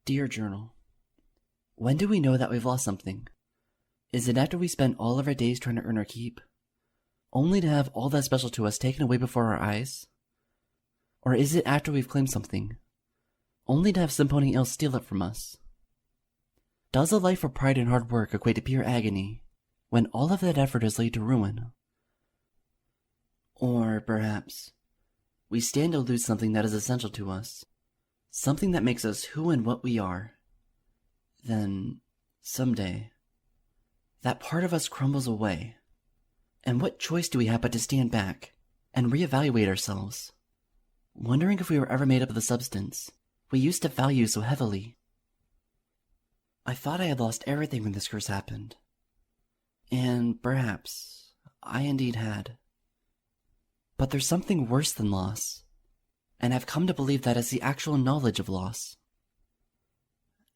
Dear Journal, when do we know that we've lost something? Is it after we spend all of our days trying to earn our keep, only to have all that special to us taken away before our eyes? Or is it after we've claimed something, only to have somebody else steal it from us? Does a life of pride and hard work equate to pure agony, when all of that effort is laid to ruin? Or perhaps we stand to lose something that is essential to us, something that makes us who and what we are. Then, someday, that part of us crumbles away. And what choice do we have but to stand back and reevaluate ourselves, wondering if we were ever made up of the substance we used to value so heavily? I thought I had lost everything when this curse happened. And perhaps I indeed had. But there's something worse than loss, and I've come to believe that it's the actual knowledge of loss.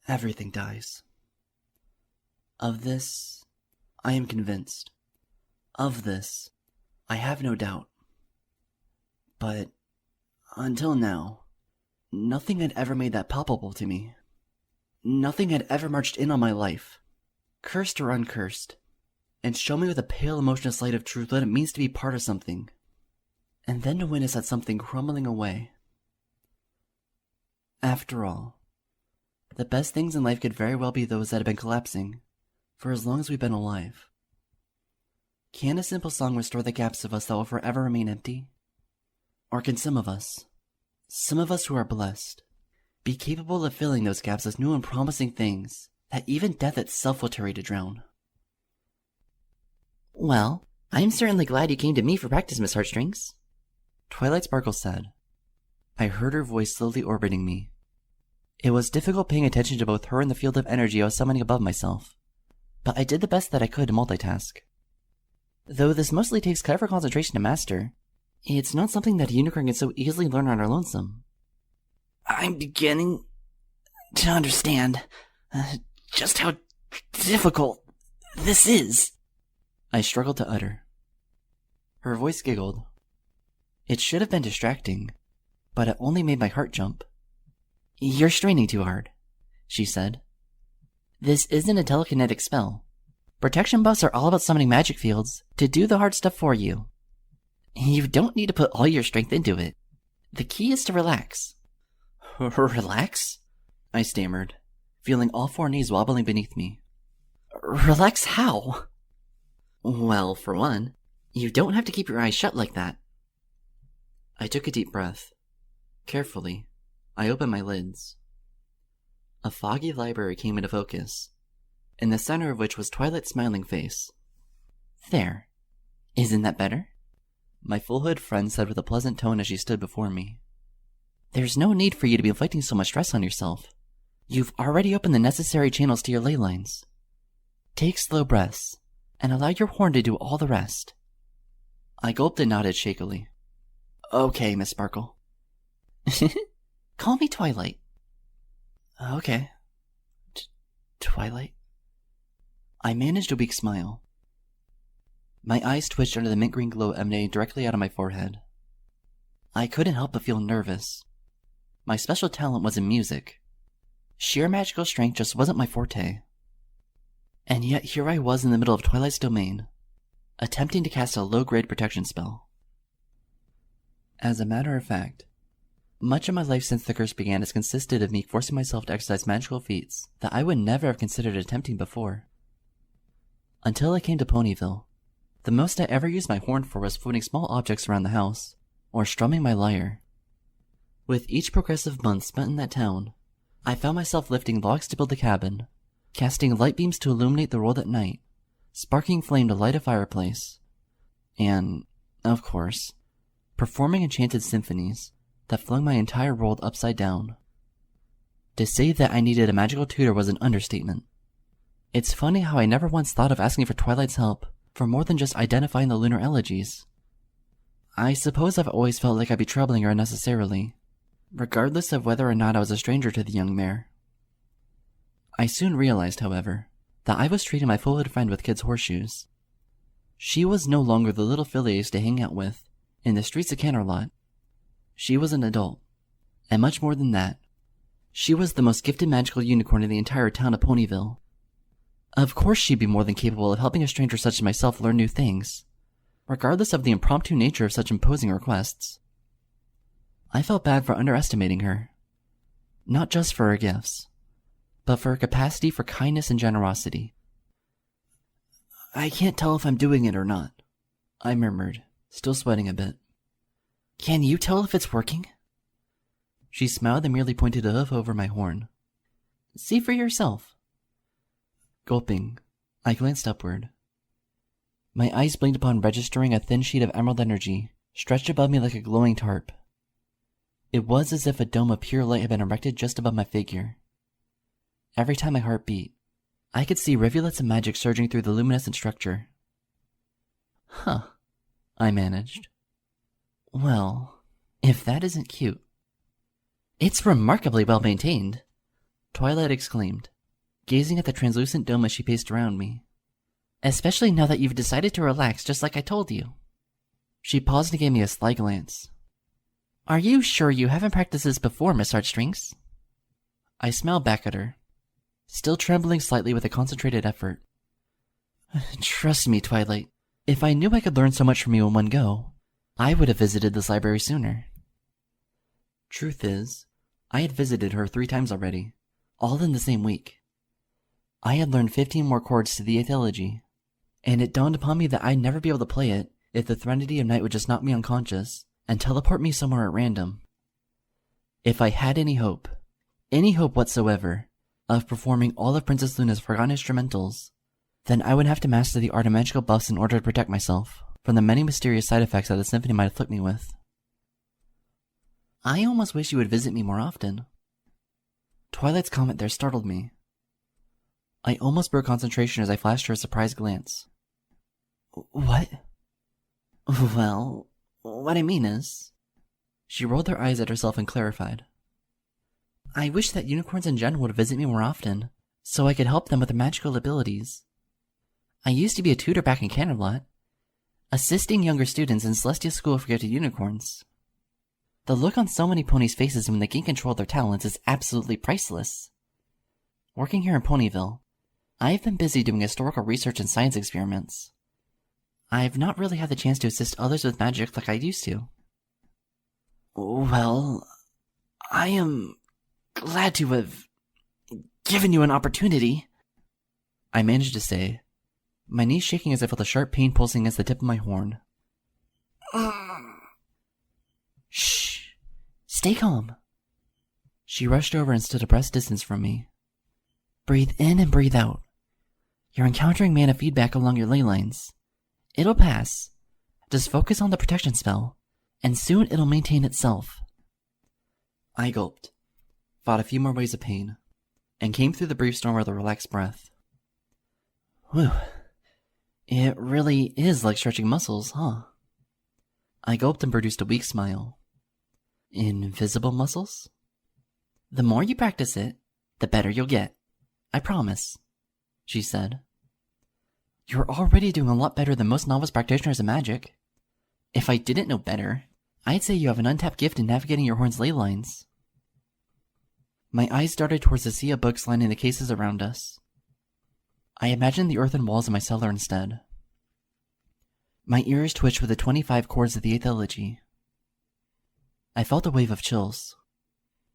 Everything dies. Of this, I am convinced. Of this, I have no doubt. But until now, nothing had ever made that palpable to me. Nothing had ever marched in on my life, cursed or uncursed, and shown me with a pale emotionless light of truth what it means to be part of something, and then to witness that something crumbling away. After all, the best things in life could very well be those that have been collapsing for as long as we've been alive. Can a simple song restore the gaps of us that will forever remain empty? Or can some of us who are blessed, be capable of filling those gaps with new and promising things that even death itself will tarry to drown? Well, I'm certainly glad you came to me for practice, Miss Heartstrings, Twilight Sparkle said. I heard her voice slowly orbiting me. It was difficult paying attention to both her and the field of energy I was summoning above myself, but I did the best that I could to multitask. Though this mostly takes clever concentration to master, it's not something that a unicorn can so easily learn on our lonesome. I'm beginning to understand just how difficult this is, I struggled to utter. Her voice giggled. It should have been distracting, but it only made my heart jump. You're straining too hard, she said. This isn't a telekinetic spell. Protection buffs are all about summoning magic fields to do the hard stuff for you. You don't need to put all your strength into it. The key is to relax. Relax? I stammered, feeling all four knees wobbling beneath me. Relax how? Well, for one, you don't have to keep your eyes shut like that. I took a deep breath. Carefully, I opened my lids. A foggy library came into focus, in the center of which was Twilight's smiling face. There. Isn't that better? My full-hood friend said with a pleasant tone as she stood before me. There's no need for you to be inflicting so much stress on yourself. You've already opened the necessary channels to your ley lines. Take slow breaths, and allow your horn to do all the rest. I gulped and nodded shakily. Okay, Miss Sparkle. Call me Twilight. Okay. Twilight? I managed a weak smile. My eyes twitched under the mint green glow emanating directly out of my forehead. I couldn't help but feel nervous. My special talent was in music. Sheer magical strength just wasn't my forte. And yet here I was in the middle of Twilight's domain, attempting to cast a low-grade protection spell. As a matter of fact, much of my life since the curse began has consisted of me forcing myself to exercise magical feats that I would never have considered attempting before. Until I came to Ponyville, the most I ever used my horn for was floating small objects around the house, or strumming my lyre. With each progressive month spent in that town, I found myself lifting logs to build the cabin, casting light beams to illuminate the world at night, sparking flame to light a fireplace, and, of course, performing enchanted symphonies that flung my entire world upside down. To say that I needed a magical tutor was an understatement. It's funny how I never once thought of asking for Twilight's help for more than just identifying the lunar elegies. I suppose I've always felt like I'd be troubling her unnecessarily, regardless of whether or not I was a stranger to the young mare. I soon realized, however, that I was treating my full-hood friend with kids' horseshoes. She was no longer the little filly I used to hang out with in the streets of Canterlot. She was an adult, and much more than that, She was the most gifted magical unicorn in the entire town of Ponyville. Of course she'd be more than capable of helping a stranger such as myself learn new things, regardless of the impromptu nature of such imposing requests. I felt bad for underestimating her. Not just for her gifts, but for her capacity for kindness and generosity. I can't tell if I'm doing it or not, I murmured, still sweating a bit. Can you tell if it's working? She smiled and merely pointed a hoof over my horn. See for yourself. Gulping, I glanced upward. My eyes blinked upon registering a thin sheet of emerald energy stretched above me like a glowing tarp. It was as if a dome of pure light had been erected just above my figure. Every time my heart beat, I could see rivulets of magic surging through the luminescent structure. Huh, I managed. Well, if that isn't cute. It's remarkably well maintained, Twilight exclaimed, gazing at the translucent dome as she paced around me. Especially now that you've decided to relax just like I told you. She paused and gave me a sly glance. Are you sure you haven't practiced this before, Miss Heartstrings? I smiled back at her, still trembling slightly with a concentrated effort. Trust me, Twilight. If I knew I could learn so much from you in one go, I would have visited this library sooner. Truth is, I had visited her 3 times already, all in the same week. I had learned 15 more chords to the Eighth Elegy, and it dawned upon me that I'd never be able to play it if the Threnody of Night would just knock me unconscious and teleport me somewhere at random. If I had any hope whatsoever, of performing all of Princess Luna's forgotten instrumentals, then I would have to master the art of magical buffs in order to protect myself from the many mysterious side effects that the symphony might afflict me with. I almost wish you would visit me more often. Twilight's comment there startled me. I almost broke concentration as I flashed her a surprised glance. What? Well, what I mean is... She rolled her eyes at herself and clarified. I wish that unicorns in general would visit me more often, so I could help them with their magical abilities. I used to be a tutor back in Canterlot, assisting younger students in Celestia School for Gifted Unicorns. The look on so many ponies' faces when they gain control of their talents is absolutely priceless. Working here in Ponyville, I've been busy doing historical research and science experiments. I've not really had the chance to assist others with magic like I used to. Well, I am glad to have given you an opportunity, I managed to say, my knees shaking as I felt a sharp pain pulsing against the tip of my horn. Shh! Stay calm. She rushed over and stood a breath's distance from me. Breathe in and breathe out. You're encountering mana feedback along your ley lines. It'll pass. Just focus on the protection spell, and soon it'll maintain itself. I gulped, fought a few more waves of pain, and came through the brief storm with a relaxed breath. Whew. It really is like stretching muscles, huh? I gulped and produced a weak smile. Invisible muscles? The more you practice it, the better you'll get. I promise, she said. You're already doing a lot better than most novice practitioners in magic. If I didn't know better, I'd say you have an untapped gift in navigating your horn's ley lines. My eyes darted towards the sea of books lining the cases around us. I imagined the earthen walls of my cellar instead. My ears twitched with the 25 chords of the Eighth Elegy. I felt a wave of chills,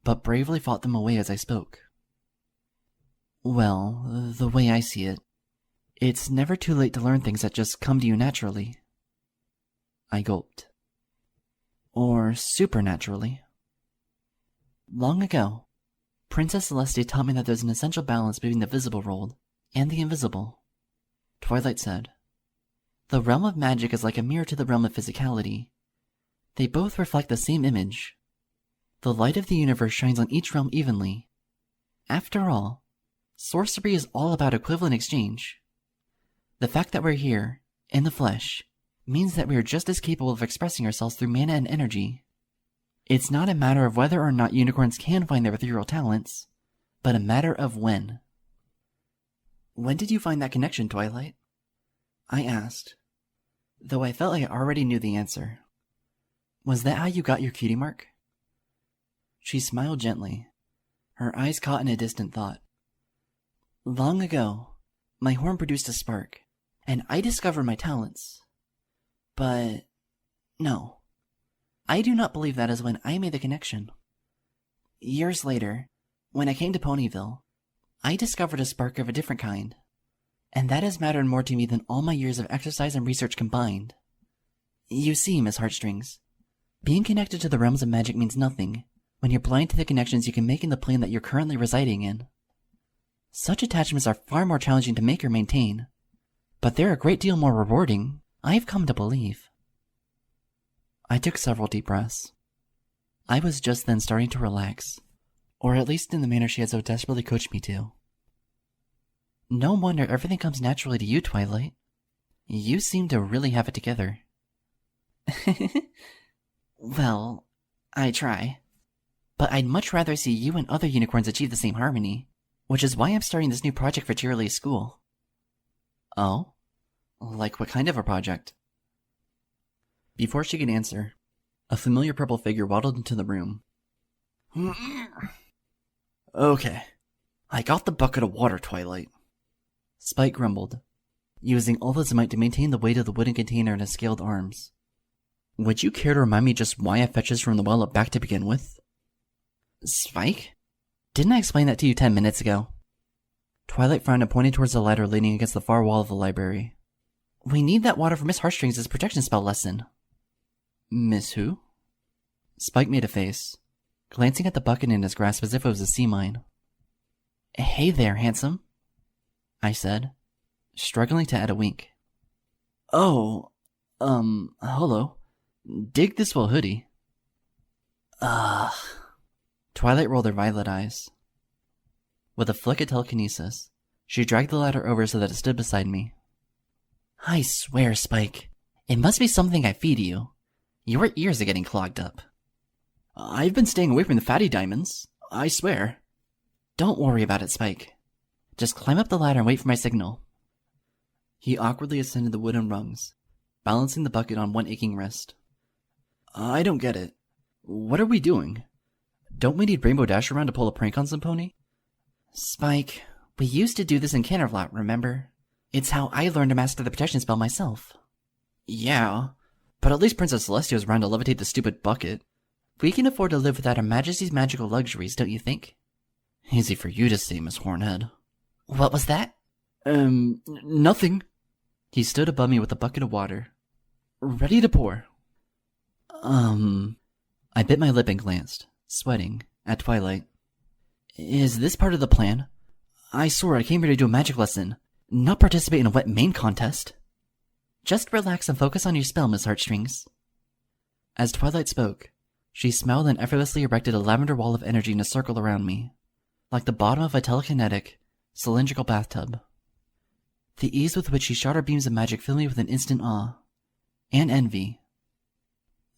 but bravely fought them away as I spoke. Well, the way I see it, it's never too late to learn things that just come to you naturally. I gulped. Or supernaturally. Long ago, Princess Celestia taught me that there's an essential balance between the visible world and the invisible. Twilight said, the realm of magic is like a mirror to the realm of physicality. They both reflect the same image. The light of the universe shines on each realm evenly. After all, sorcery is all about equivalent exchange. The fact that we're here, in the flesh, means that we are just as capable of expressing ourselves through mana and energy. It's not a matter of whether or not unicorns can find their ethereal talents, but a matter of when. When did you find that connection, Twilight? I asked, though I felt like I already knew the answer. Was that how you got your cutie mark? She smiled gently, Her eyes caught in a distant thought. Long ago, my horn produced a spark, and I discovered my talents. But no, I do not believe that is when I made the connection. Years later, when I came to Ponyville, I discovered a spark of a different kind, and that has mattered more to me than all my years of exercise and research combined. You see, Miss Heartstrings, being connected to the realms of magic means nothing when you're blind to the connections you can make in the plane that you're currently residing in. Such attachments are far more challenging to make or maintain, but they're a great deal more rewarding, I've come to believe. I took several deep breaths. I was just then starting to relax, or at least in the manner she had so desperately coached me to. No wonder everything comes naturally to you, Twilight. You seem to really have it together. Well, I try. But I'd much rather see you and other unicorns achieve the same harmony, which is why I'm starting this new project for Cheerilee's school. Oh? Like what kind of a project? Before she could answer, a familiar purple figure waddled into the room. Okay, I got the bucket of water, Twilight. Spike grumbled, using all his might to maintain the weight of the wooden container in his scaled arms. Would you care to remind me just why I fetched this from the well up back to begin with? Spike? Didn't I explain that to you 10 minutes ago? Twilight frowned and pointed towards the ladder leaning against the far wall of the library. We need that water for Miss Heartstrings' protection spell lesson. Miss who? Spike made a face, glancing at the bucket in his grasp as if it was a sea mine. Hey there, handsome, I said, struggling to add a wink. Oh, hello. Dig this well hoodie. Twilight rolled her violet eyes. With a flick of telekinesis, she dragged the ladder over so that it stood beside me. I swear, Spike, it must be something I feed you. Your ears are getting clogged up. I've been staying away from the fatty diamonds, I swear. Don't worry about it, Spike. Just climb up the ladder and wait for my signal. He awkwardly ascended the wooden rungs, balancing the bucket on one aching wrist. I don't get it. What are we doing? Don't we need Rainbow Dash around to pull a prank on some pony? Spike, we used to do this in Canterlot, remember? It's how I learned to master the protection spell myself. Yeah, but at least Princess Celestia was around to levitate the stupid bucket. We can afford to live without Her Majesty's magical luxuries, don't you think? Easy for you to say, Miss Hornhead. What was that? Nothing. He stood above me with a bucket of water, ready to pour. I bit my lip and glanced, sweating, at Twilight. Is this part of the plan? I swore I came here to do a magic lesson, not participate in a wet mane contest. Just relax and focus on your spell, Miss Heartstrings. As Twilight spoke, she smiled and effortlessly erected a lavender wall of energy in a circle around me, like the bottom of a telekinetic, cylindrical bathtub. The ease with which she shot her beams of magic filled me with an instant awe, and envy.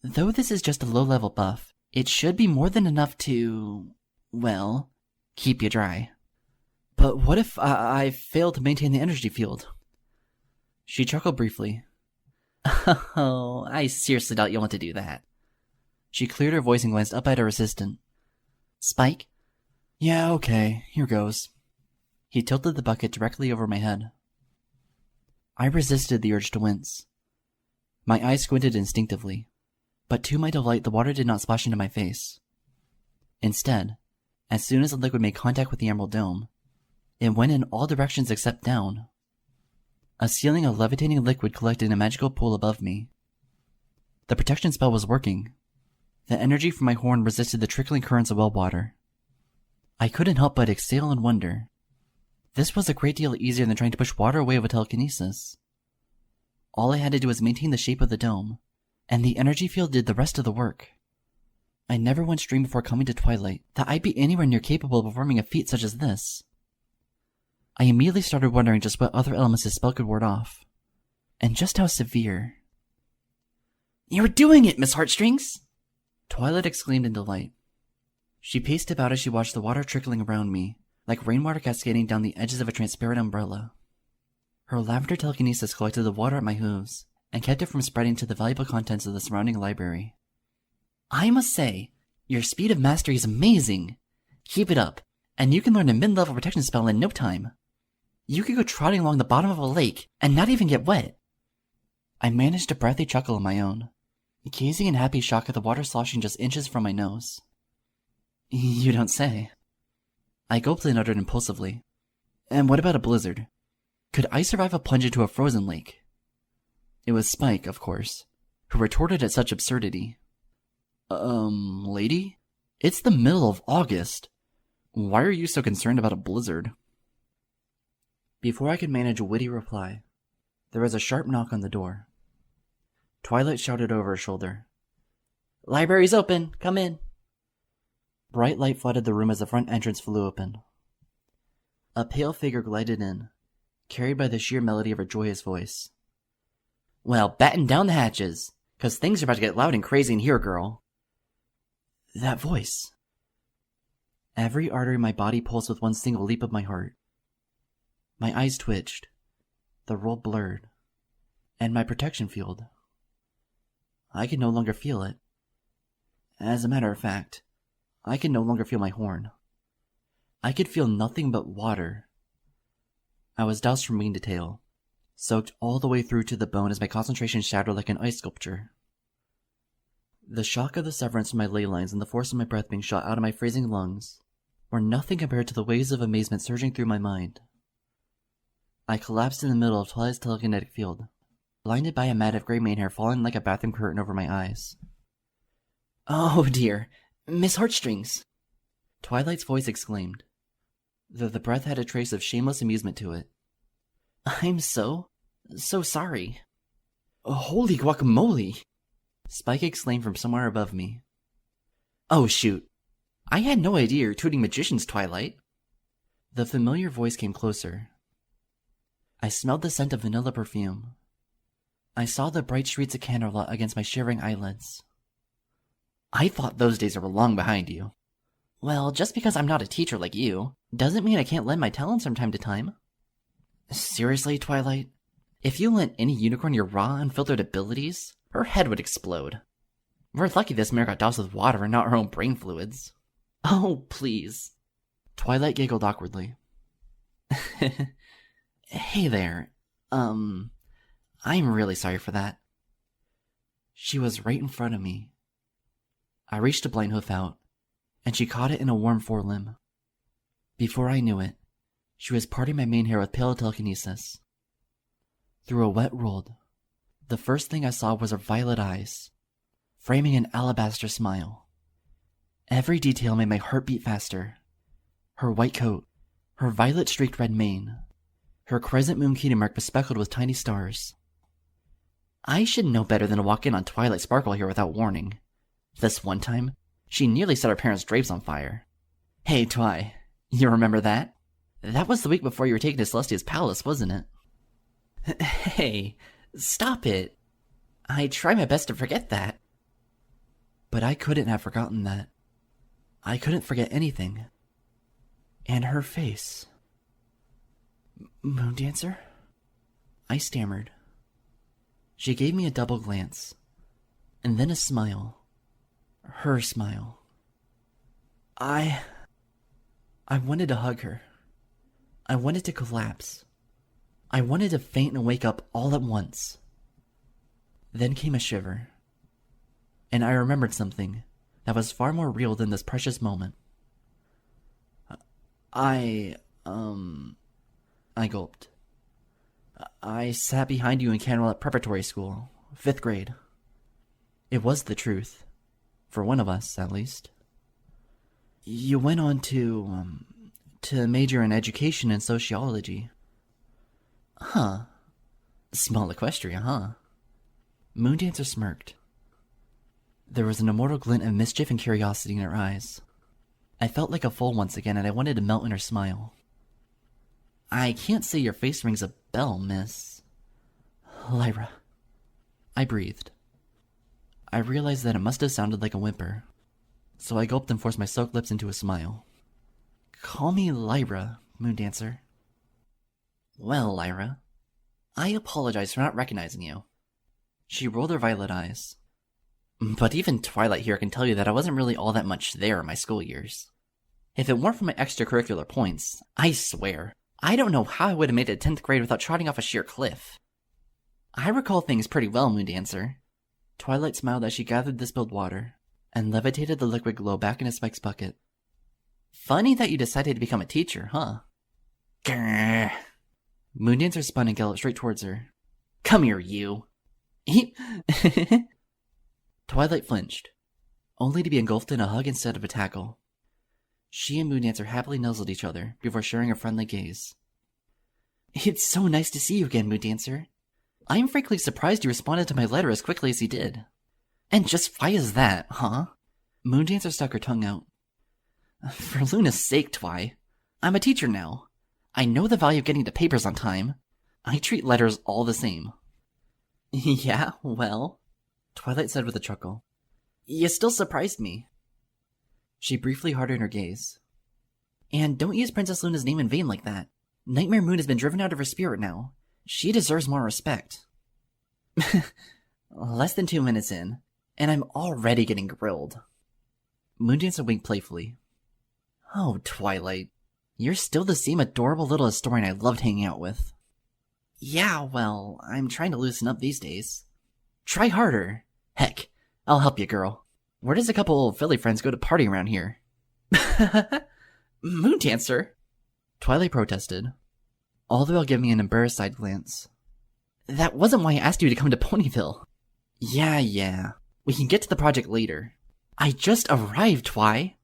Though this is just a low-level buff, it should be more than enough to, well, keep you dry. But what if I fail to maintain the energy field? She chuckled briefly. Oh, I seriously doubt you'll want to do that. She cleared her voice and glanced up at her assistant. Spike? Yeah, okay, here goes. He tilted the bucket directly over my head. I resisted the urge to wince. My eyes squinted instinctively, but to my delight the water did not splash into my face. Instead, as soon as the liquid made contact with the emerald dome, it went in all directions except down. A ceiling of levitating liquid collected in a magical pool above me. The protection spell was working. The energy from my horn resisted the trickling currents of well water. I couldn't help but exhale in wonder. This was a great deal easier than trying to push water away with telekinesis. All I had to do was maintain the shape of the dome, and the energy field did the rest of the work. I never once dreamed before coming to Twilight that I'd be anywhere near capable of performing a feat such as this. I immediately started wondering just what other elements this spell could ward off, and just how severe. You're doing it, Miss Heartstrings! Twilight exclaimed in delight. She paced about as she watched the water trickling around me, like rainwater cascading down the edges of a transparent umbrella. Her lavender telekinesis collected the water at my hooves, and kept it from spreading to the valuable contents of the surrounding library. I must say, your speed of mastery is amazing. Keep it up, and you can learn a mid-level protection spell in no time. You could go trotting along the bottom of a lake and not even get wet. I managed a breathy chuckle of my own, gazing in happy shock at the water sloshing just inches from my nose. You don't say. I gulped and uttered impulsively. And what about a blizzard? Could I survive a plunge into a frozen lake? It was Spike, of course, who retorted at such absurdity. Lady? It's the middle of August. Why are you so concerned about a blizzard? Before I could manage a witty reply, there was a sharp knock on the door. Twilight shouted over her shoulder. Library's open, come in. Bright light flooded the room as the front entrance flew open. A pale figure glided in, carried by the sheer melody of her joyous voice. Well, batten down the hatches, 'cause things are about to get loud and crazy in here, girl. That voice. Every artery in my body pulsed with one single leap of my heart. My eyes twitched, the world blurred, and my protection field. I could no longer feel it. As a matter of fact, I could no longer feel my horn. I could feel nothing but water. I was doused from wing to tail, soaked all the way through to the bone as my concentration shattered like an ice sculpture. The shock of the severance from my ley lines and the force of my breath being shot out of my freezing lungs were nothing compared to the waves of amazement surging through my mind. I collapsed in the middle of Twilight's telekinetic field, blinded by a mat of gray mane hair falling like a bathroom curtain over my eyes. Oh dear, Miss Heartstrings! Twilight's voice exclaimed, though the breath had a trace of shameless amusement to it. I'm so sorry. Holy guacamole! Spike exclaimed from somewhere above me. Oh shoot, I had no idea you're tutoring magicians, Twilight. The familiar voice came closer. I smelled the scent of vanilla perfume. I saw the bright streaks of candlelight against my shivering eyelids. I thought those days were long behind you. Well, just because I'm not a teacher like you, doesn't mean I can't lend my talents from time to time. Seriously, Twilight? If you lent any unicorn your raw, unfiltered abilities, her head would explode. We're lucky this mare got doused with water and not her own brain fluids. Oh, please. Twilight giggled awkwardly. Hey there. I'm really sorry for that. She was right in front of me. I reached a blind hoof out, and she caught it in a warm forelimb. Before I knew it, she was parting my mane hair with pale telekinesis. Through a wet world, the first thing I saw was her violet eyes, framing an alabaster smile. Every detail made my heart beat faster. Her white coat, her violet-streaked red mane, her crescent moon key mark bespeckled with tiny stars. I should know better than to walk in on Twilight Sparkle here without warning. This one time, she nearly set her parents' drapes on fire. Hey, Twi, you remember that? That was the week before you were taken to Celestia's palace, wasn't it? Hey, stop it. I try my best to forget that. But I couldn't have forgotten that. I couldn't forget anything. And her face. Moondancer? I stammered. She gave me a double glance, and then a smile. Her smile. I wanted to hug her. I wanted to collapse. I wanted to faint and wake up all at once. Then came a shiver, and I remembered something that was far more real than this precious moment. I gulped. I sat behind you in Candlelit Preparatory School, 5th grade. It was the truth. For one of us, at least. You went on to major in education and sociology. Huh. Small equestria, huh? Moondancer smirked. There was an immortal glint of mischief and curiosity in her eyes. I felt like a foal once again, and I wanted to melt in her smile. I can't say your face rings a bell, miss. Lyra. I breathed. I realized that it must have sounded like a whimper, so I gulped and forced my soaked lips into a smile. Call me Lyra, Moondancer. Well, Lyra, I apologize for not recognizing you. She rolled her violet eyes. But even Twilight here can tell you that I wasn't really all that much there in my school years. If it weren't for my extracurricular points, I swear, I don't know how I would have made it to 10th grade without trotting off a sheer cliff. I recall things pretty well, Moondancer. Twilight smiled as she gathered the spilled water and levitated the liquid glow back into Spike's bucket. Funny that you decided to become a teacher, huh? Grrr. Moondancer spun and galloped straight towards her. Come here, you. Twilight flinched, only to be engulfed in a hug instead of a tackle. She and Moondancer happily nuzzled each other before sharing a friendly gaze. It's so nice to see you again, Moondancer. I'm frankly surprised you responded to my letter as quickly as you did. And just why is that, huh? Moondancer stuck her tongue out. For Luna's sake, Twi. I'm a teacher now. I know the value of getting to papers on time. I treat letters all the same. Yeah, well, Twilight said with a chuckle. You still surprised me. She briefly hardened her gaze. And don't use Princess Luna's name in vain like that. Nightmare Moon has been driven out of her spirit now. She deserves more respect. Less than 2 minutes in, and I'm already getting grilled. Moondancer winked playfully. Oh, Twilight. You're still the same adorable little historian I loved hanging out with. Yeah, well, I'm trying to loosen up these days. Try harder. Heck, I'll help you, girl. Where does a couple old Philly friends go to party around here? Moondancer? Twilight protested, all the while giving me an embarrassed side glance. That wasn't why I asked you to come to Ponyville. Yeah. We can get to the project later. I just arrived, Twi.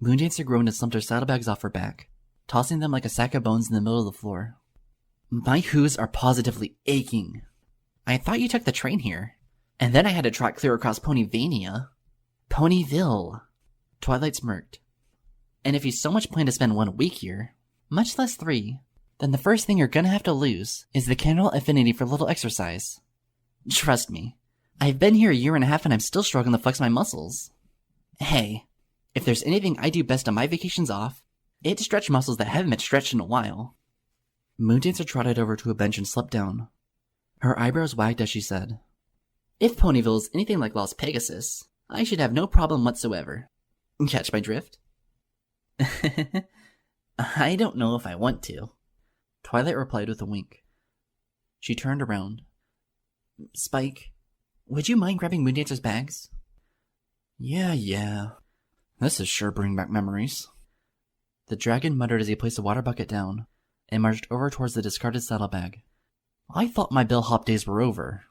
Moondancer groaned and slumped her saddlebags off her back, tossing them like a sack of bones in the middle of the floor. My hooves are positively aching. I thought you took the train here, and then I had to trot clear across Ponyvania. Ponyville. Twilight smirked. And if you so much plan to spend 1 week here, much less 3, then the first thing you're gonna have to lose is the candle affinity for little exercise. Trust me, I've been here a year and a half and I'm still struggling to flex my muscles. Hey, if there's anything I do best on my vacations off, it's stretch muscles that haven't been stretched in a while. Moondancer trotted over to a bench and slept down. Her eyebrows wagged as she said, If Ponyville is anything like Las Pegasus, I should have no problem whatsoever. Catch my drift? I don't know if I want to, Twilight replied with a wink. She turned around. Spike, would you mind grabbing Moondancer's bags? Yeah. This is sure bringing back memories. The dragon muttered as he placed the water bucket down and marched over towards the discarded saddlebag. I thought my bellhop days were over.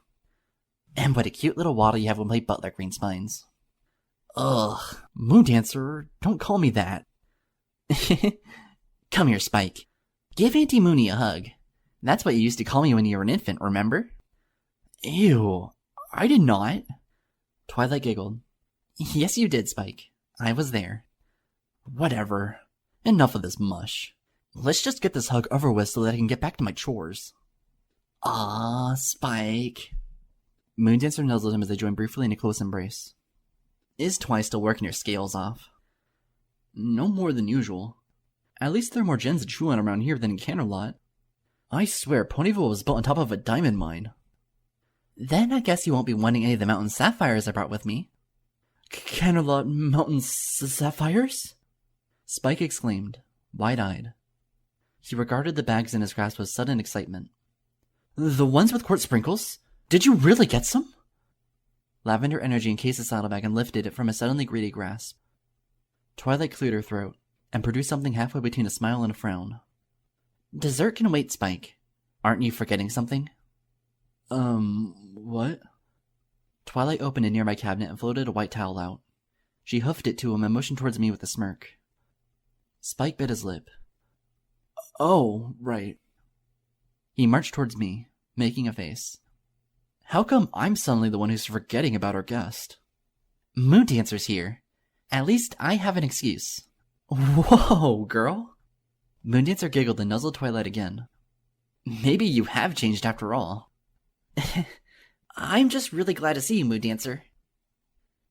And what a cute little waddle you have when we play Butler, Green Spines. Ugh, Moondancer, don't call me that. Come here, Spike. Give Auntie Mooney a hug. That's what you used to call me when you were an infant, remember? Ew, I did not. Twilight giggled. Yes, you did, Spike. I was there. Whatever. Enough of this mush. Let's just get this hug over with so that I can get back to my chores. Ah, Spike. Moondancer nuzzled him as they joined briefly in a close embrace. Is Twi still working your scales off? No more than usual. At least there are more gems to chew on around here than in Canterlot. I swear, Ponyville was built on top of a diamond mine. Then I guess you won't be wanting any of the mountain sapphires I brought with me. Canterlot mountain sapphires? Spike exclaimed, wide-eyed. He regarded the bags in his grasp with sudden excitement. The ones with quartz sprinkles? Did you really get some? Lavender energy encased the saddlebag and lifted it from a suddenly greedy grasp. Twilight cleared her throat and produced something halfway between a smile and a frown. Dessert can wait, Spike. Aren't you forgetting something? What? Twilight opened a nearby cabinet and floated a white towel out. She hoofed it to him and motioned towards me with a smirk. Spike bit his lip. Oh, right. He marched towards me, making a face. How come I'm suddenly the one who's forgetting about our guest? Moondancer's here. At least I have an excuse. Whoa, girl. Moondancer giggled and nuzzled Twilight again. Maybe you have changed after all. I'm just really glad to see you, Moondancer.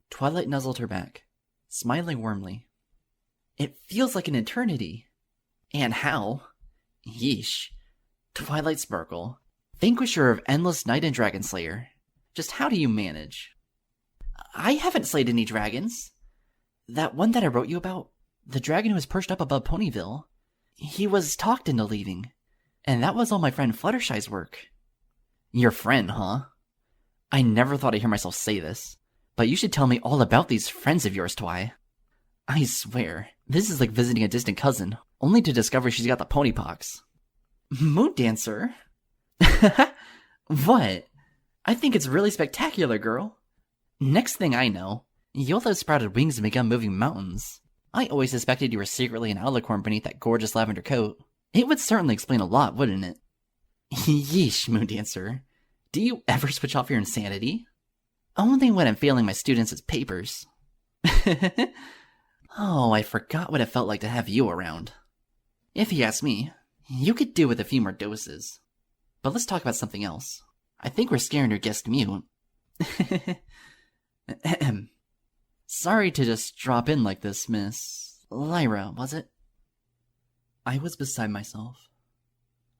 Twilight nuzzled her back, smiling warmly. It feels like an eternity. And how? Yeesh. Twilight Sparkle, vanquisher of endless night and dragon slayer. Just how do you manage? I haven't slayed any dragons. That one that I wrote you about, The dragon who was perched up above Ponyville. He was talked into leaving. And that was all my friend Fluttershy's work. Your friend, huh? I never thought I'd hear myself say this. But you should tell me all about these friends of yours, Twi. I swear, this is like visiting a distant cousin, only to discover she's got the ponypox. Moondancer? What? I think it's really spectacular, girl. Next thing I know, you'll have sprouted wings and begun moving mountains. I always suspected you were secretly an alicorn beneath that gorgeous lavender coat. It would certainly explain a lot, wouldn't it? Yeesh, Moondancer. Do you ever switch off your insanity? Only when I'm failing my students' papers. Oh, I forgot what it felt like to have you around. If you ask me, you could do with a few more doses. But let's talk about something else. I think we're scaring your guest mute. Sorry to just drop in like this, Miss Lyra, was it? I was beside myself.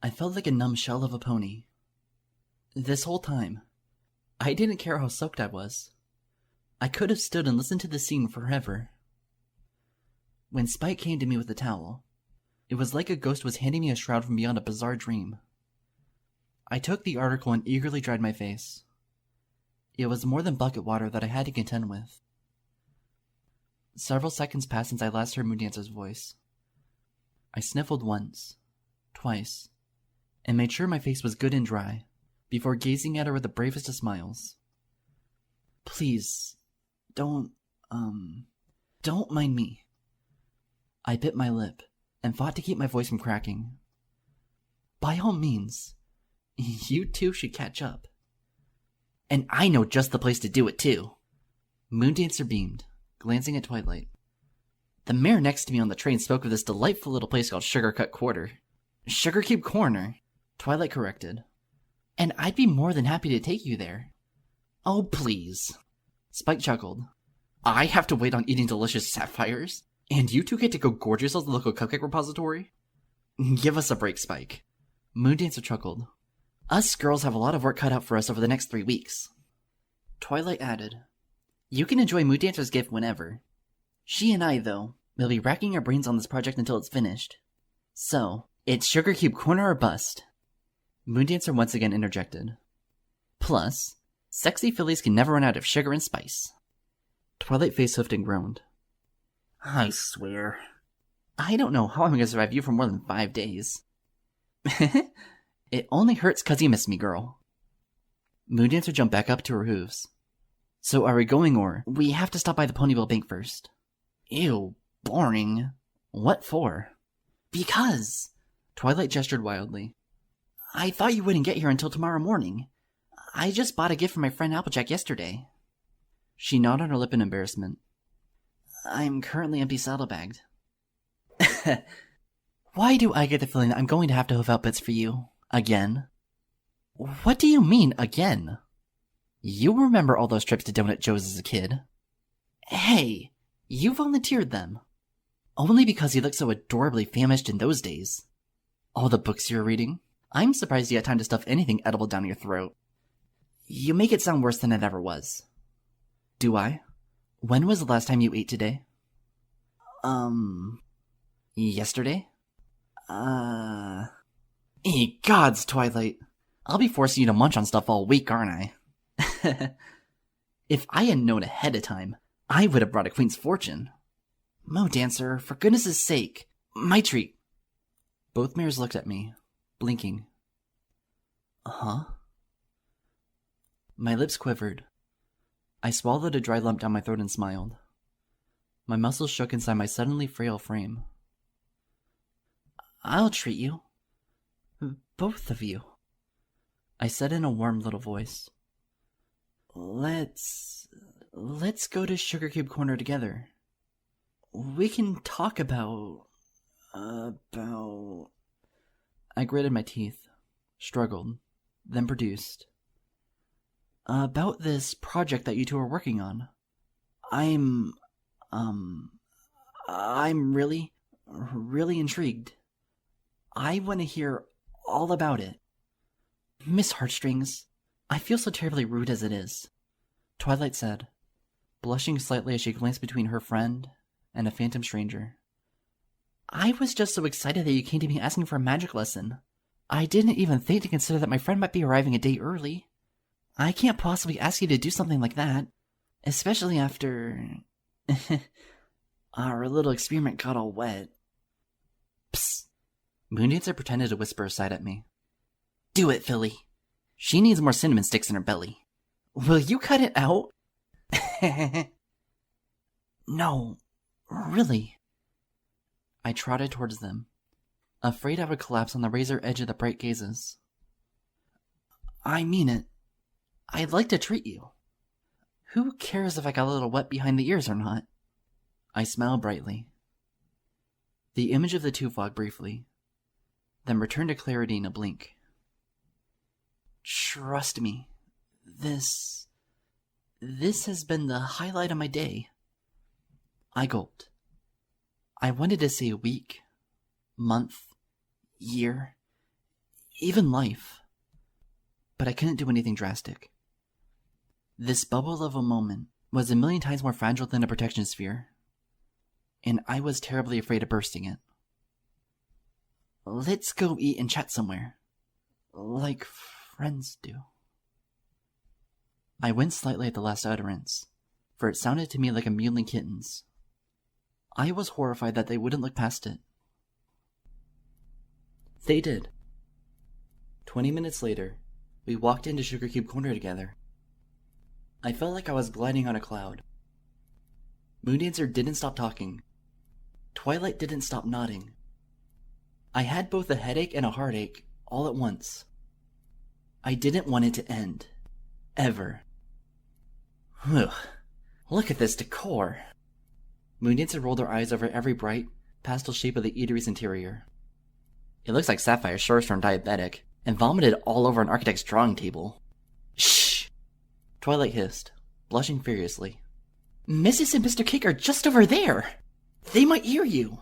I felt like a numb shell of a pony. This whole time, I didn't care how soaked I was. I could have stood and listened to the scene forever. When Spike came to me with the towel, it was like a ghost was handing me a shroud from beyond a bizarre dream. I took the article and eagerly dried my face. It was more than bucket water that I had to contend with. Several seconds passed since I last heard Moondancer's voice. I sniffled once, twice, and made sure my face was good and dry, before gazing at her with the bravest of smiles. Please, don't mind me. I bit my lip, and fought to keep my voice from cracking. By all means, you two should catch up. And I know just the place to do it, too. Moondancer beamed, glancing at Twilight. The mayor next to me on the train spoke of this delightful little place called Sugarcut Quarter. Sugarcube Corner, Twilight corrected. And I'd be more than happy to take you there. Oh, please. Spike chuckled. I have to wait on eating delicious sapphires? And you two get to go gorge yourselves at the local cupcake repository? Give us a break, Spike. Moondancer chuckled. Us girls have a lot of work cut out for us over the next 3 weeks. Twilight added, You can enjoy Moondancer's gift whenever. She and I, though, will be racking our brains on this project until it's finished. So, it's Sugarcube Corner or bust. Moondancer once again interjected. Plus, sexy fillies can never run out of sugar and spice. Twilight face-hoofed and groaned. I swear. I don't know how I'm going to survive you for more than 5 days. It only hurts 'cause you miss me, girl. Moondancer jumped back up to her hooves. So are we going, or we have to stop by the Ponyville Bank first? Ew, boring. What for? Because, Twilight gestured wildly. I thought you wouldn't get here until tomorrow morning. I just bought a gift for my friend Applejack yesterday. She gnawed on her lip in embarrassment. I'm currently empty saddlebagged. Why do I get the feeling that I'm going to have to hoof out bits for you? Again? What do you mean, again? You remember all those trips to Donut Joe's as a kid. Hey, you volunteered them. Only because you looked so adorably famished in those days. All the books you were reading. I'm surprised you had time to stuff anything edible down your throat. You make it sound worse than it ever was. Do I? When was the last time you ate today? Yesterday? Ye gods, Twilight. I'll be forcing you to munch on stuff all week, aren't I? If I had known ahead of time, I would have brought a queen's fortune. Moondancer, for goodness' sake, my treat. Both mares looked at me, blinking. Huh? My lips quivered. I swallowed a dry lump down my throat and smiled. My muscles shook inside my suddenly frail frame. I'll treat you. Both of you. I said in a warm little voice. Let's go to Sugarcube Corner together. We can talk about... I gritted my teeth, struggled, then produced. About this project that you two are working on. I'm really intrigued. I want to hear all about it. Miss Heartstrings, I feel so terribly rude as it is, Twilight said, blushing slightly as she glanced between her friend and a phantom stranger. I was just so excited that you came to me asking for a magic lesson. I didn't even think to consider that my friend might be arriving a day early. I can't possibly ask you to do something like that, especially after... our little experiment got all wet. Psst. Moondancer pretended to whisper aside at me. Do it, Philly. She needs more cinnamon sticks in her belly. Will you cut it out? No, really. I trotted towards them, afraid I would collapse on the razor edge of the bright gazes. I mean it. I'd like to treat you. Who cares if I got a little wet behind the ears or not? I smiled brightly. The image of the two fogged briefly, then returned to clarity in a blink. Trust me, this has been the highlight of my day. I gulped. I wanted to say week, month, year, even life, but I couldn't do anything drastic. This bubble of a moment was a million times more fragile than a protection sphere, and I was terribly afraid of bursting it. Let's go eat and chat somewhere, like friends do. I winced slightly at the last utterance, for it sounded to me like a mewling kitten's. I was horrified that they wouldn't look past it. They did. 20 minutes later, we walked into Sugar Cube Corner together. I felt like I was gliding on a cloud. Moondancer didn't stop talking. Twilight didn't stop nodding. I had both a headache and a heartache all at once. I didn't want it to end. Ever. Ugh. Look at this decor. Moondancer rolled her eyes over every bright, pastel shape of the eatery's interior. It looks like Sapphire Shores turned diabetic, and vomited all over an architect's drawing table. Shh! Twilight hissed, blushing furiously. Mrs. and Mr. Cake are just over there! They might hear you!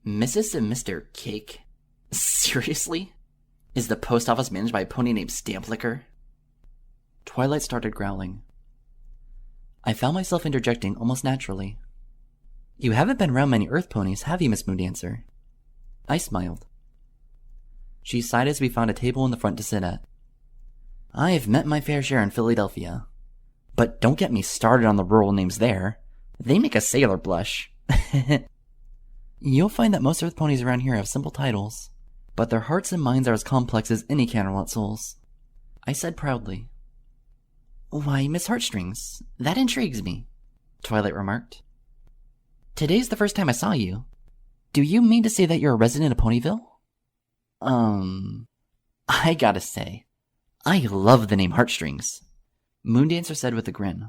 Mrs. and Mr. Cake? Seriously? Is the post office managed by a pony named Stamplicker? Twilight started growling. I found myself interjecting almost naturally. You haven't been around many Earth ponies, have you, Miss Moondancer? I smiled. She sighed as we found a table in the front to sit at. I've met my fair share in Philadelphia. But don't get me started on the rural names there. They make a sailor blush. You'll find that most Earth ponies around here have simple titles, but their hearts and minds are as complex as any Canterlot souls. I said proudly. Why, Miss Heartstrings, that intrigues me, Twilight remarked. Today's the first time I saw you. Do you mean to say that you're a resident of Ponyville? I gotta say, I love the name Heartstrings, Moondancer said with a grin.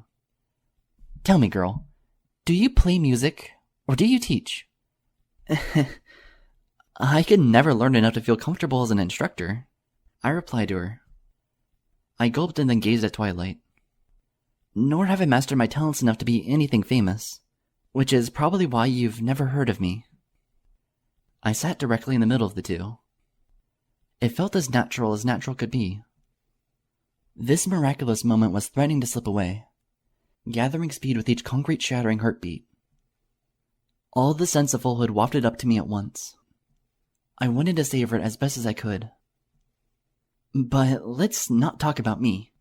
Tell me, girl, do you play music, or do you teach? I could never learn enough to feel comfortable as an instructor, I replied to her. I gulped and then gazed at Twilight. Nor have I mastered my talents enough to be anything famous, which is probably why you've never heard of me. I sat directly in the middle of the two. It felt as natural could be. This miraculous moment was threatening to slip away, gathering speed with each concrete-shattering heartbeat. All the sense of fullhood wafted up to me at once. I wanted to savor it as best as I could. But let's not talk about me.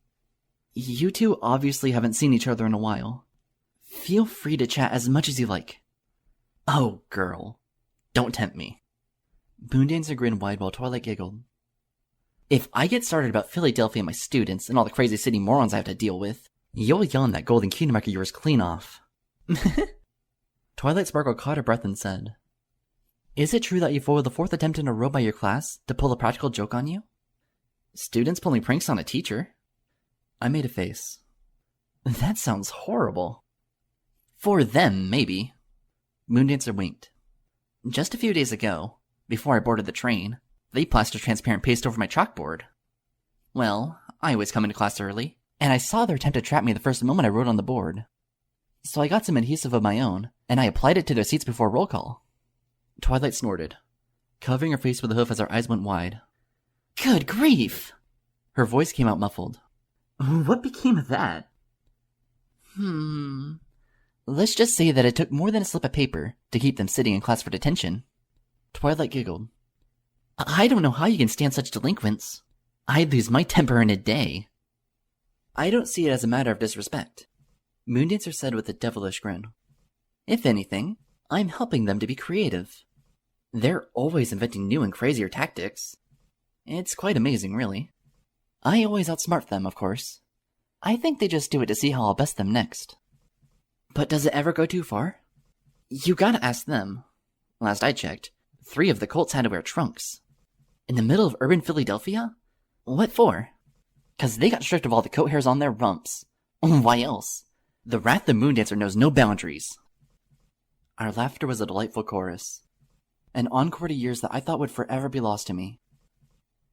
You two obviously haven't seen each other in a while. Feel free to chat as much as you like. Oh, girl. Don't tempt me. Moondancer grinned wide while Twilight giggled. If I get started about Philadelphia and my students and all the crazy city morons I have to deal with, you'll yawn that golden cutie mark of yours clean off. Twilight Sparkle caught her breath and said, Is it true that you foiled the 4th attempt in a row by your class to pull a practical joke on you? Students pulling pranks on a teacher? I made a face. That sounds horrible. For them, maybe. Moondancer winked. Just a few days ago, before I boarded the train, they plastered transparent paste over my chalkboard. Well, I always come into class early, and I saw their attempt to trap me the first moment I wrote on the board. So I got some adhesive of my own, and I applied it to their seats before roll call. Twilight snorted, covering her face with a hoof as her eyes went wide. Good grief! Her voice came out muffled. What became of that? Let's just say that it took more than a slip of paper to keep them sitting in class for detention, Twilight giggled. I don't know how you can stand such delinquents. I'd lose my temper in a day. I don't see it as a matter of disrespect, Moondancer said with a devilish grin. If anything, I'm helping them to be creative. They're always inventing new and crazier tactics. It's quite amazing, really. I always outsmart them, of course. I think they just do it to see how I'll best them next. But does it ever go too far? You gotta ask them. Last I checked, 3 of the Colts had to wear trunks. In the middle of urban Philadelphia? What for? 'Cause they got stripped of all the coat hairs on their rumps. Why else? The wrath of Moondancer knows no boundaries. Our laughter was a delightful chorus. An encore to years that I thought would forever be lost to me.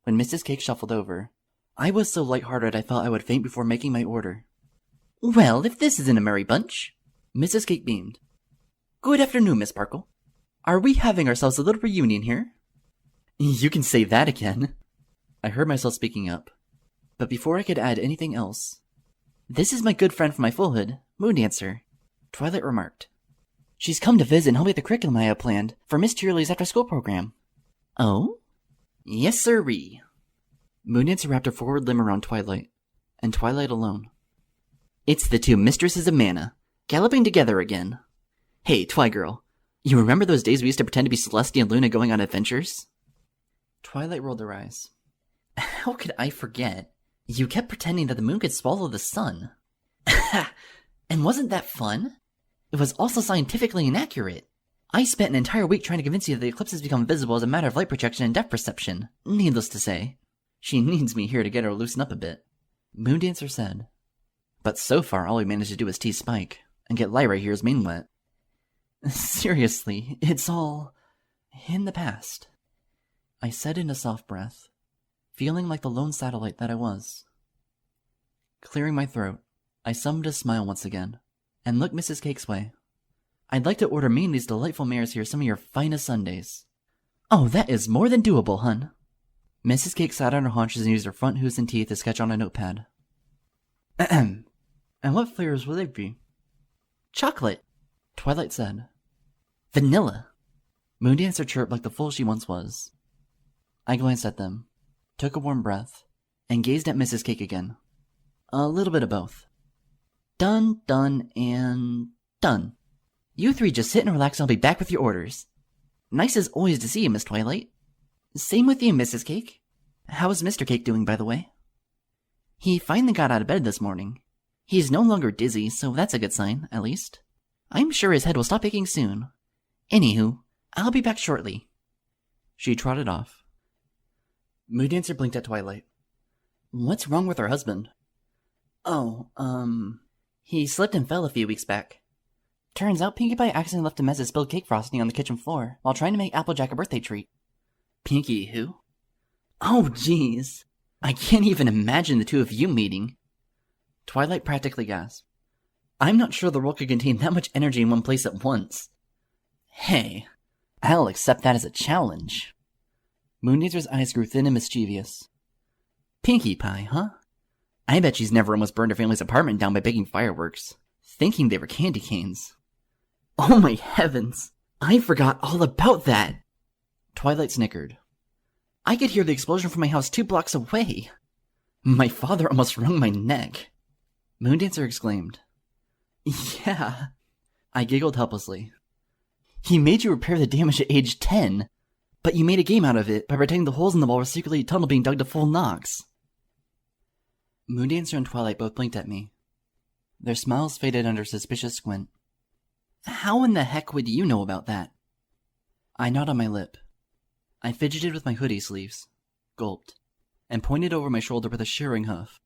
When Mrs. Cake shuffled over, I was so lighthearted I felt I would faint before making my order. Well, if this isn't a merry bunch. Mrs. Cake beamed. Good afternoon, Miss Sparkle. Are we having ourselves a little reunion here? You can say that again. I heard myself speaking up. But before I could add anything else, this is my good friend from my foolhood, Moondancer, Twilight remarked. She's come to visit and help me with the curriculum I have planned for Miss Cheerley's after-school program. Oh? Yes, sirree. Moondancer wrapped her forward limb around Twilight, and Twilight alone. It's the 2 mistresses of mana, galloping together again. Hey, Twigirl, you remember those days we used to pretend to be Celestia and Luna going on adventures? Twilight rolled her eyes. How could I forget? You kept pretending that the moon could swallow the sun. And wasn't that fun? It was also scientifically inaccurate. I spent an entire week trying to convince you that the eclipses become visible as a matter of light projection and depth perception. Needless to say, she needs me here to get her to loosen up a bit, Moondancer said. But so far all we managed to do is tease Spike, and get Lyra here's main wet. Seriously, it's all in the past, I said in a soft breath, feeling like the lone satellite that I was. Clearing my throat, I summoned a smile once again, and looked Mrs. Cake's way. I'd like to order me and these delightful mares here some of your finest sundaes. Oh, that is more than doable, hun. Mrs. Cake sat on her haunches and used her front hooves and teeth to sketch on a notepad. Ahem. And what flavors will they be? Chocolate, Twilight said. Vanilla. Moondancer chirped like the fool she once was. I glanced at them, took a warm breath, and gazed at Mrs. Cake again. A little bit of both. Done, and done. You 3 just sit and relax and I'll be back with your orders. Nice as always to see you, Miss Twilight. Same with you, Mrs. Cake. How's Mr. Cake doing, by the way? He finally got out of bed this morning. He's no longer dizzy, so that's a good sign, at least. I'm sure his head will stop aching soon. Anywho, I'll be back shortly. She trotted off. Moondancer blinked at Twilight. What's wrong with her husband? Oh, he slipped and fell a few weeks back. Turns out Pinkie Pie accidentally left a mess of spilled cake frosting on the kitchen floor while trying to make Applejack a birthday treat. Pinkie who? Oh, jeez. I can't even imagine the 2 of you meeting. Twilight practically gasped. I'm not sure the world could contain that much energy in one place at once. Hey, I'll accept that as a challenge. Moondancer's eyes grew thin and mischievous. Pinkie Pie, huh? I bet she's never almost burned her family's apartment down by baking fireworks, thinking they were candy canes. Oh my heavens! I forgot all about that! Twilight snickered. I could hear the explosion from my house 2 blocks away. My father almost wrung my neck. Moondancer exclaimed. Yeah. I giggled helplessly. He made you repair the damage at age 10, but you made a game out of it by pretending the holes in the wall were secretly a tunnel being dug to full knocks. Moondancer and Twilight both blinked at me. Their smiles faded under a suspicious squint. How in the heck would you know about that? I gnawed on my lip. I fidgeted with my hoodie sleeves, gulped, and pointed over my shoulder with a shivering huff.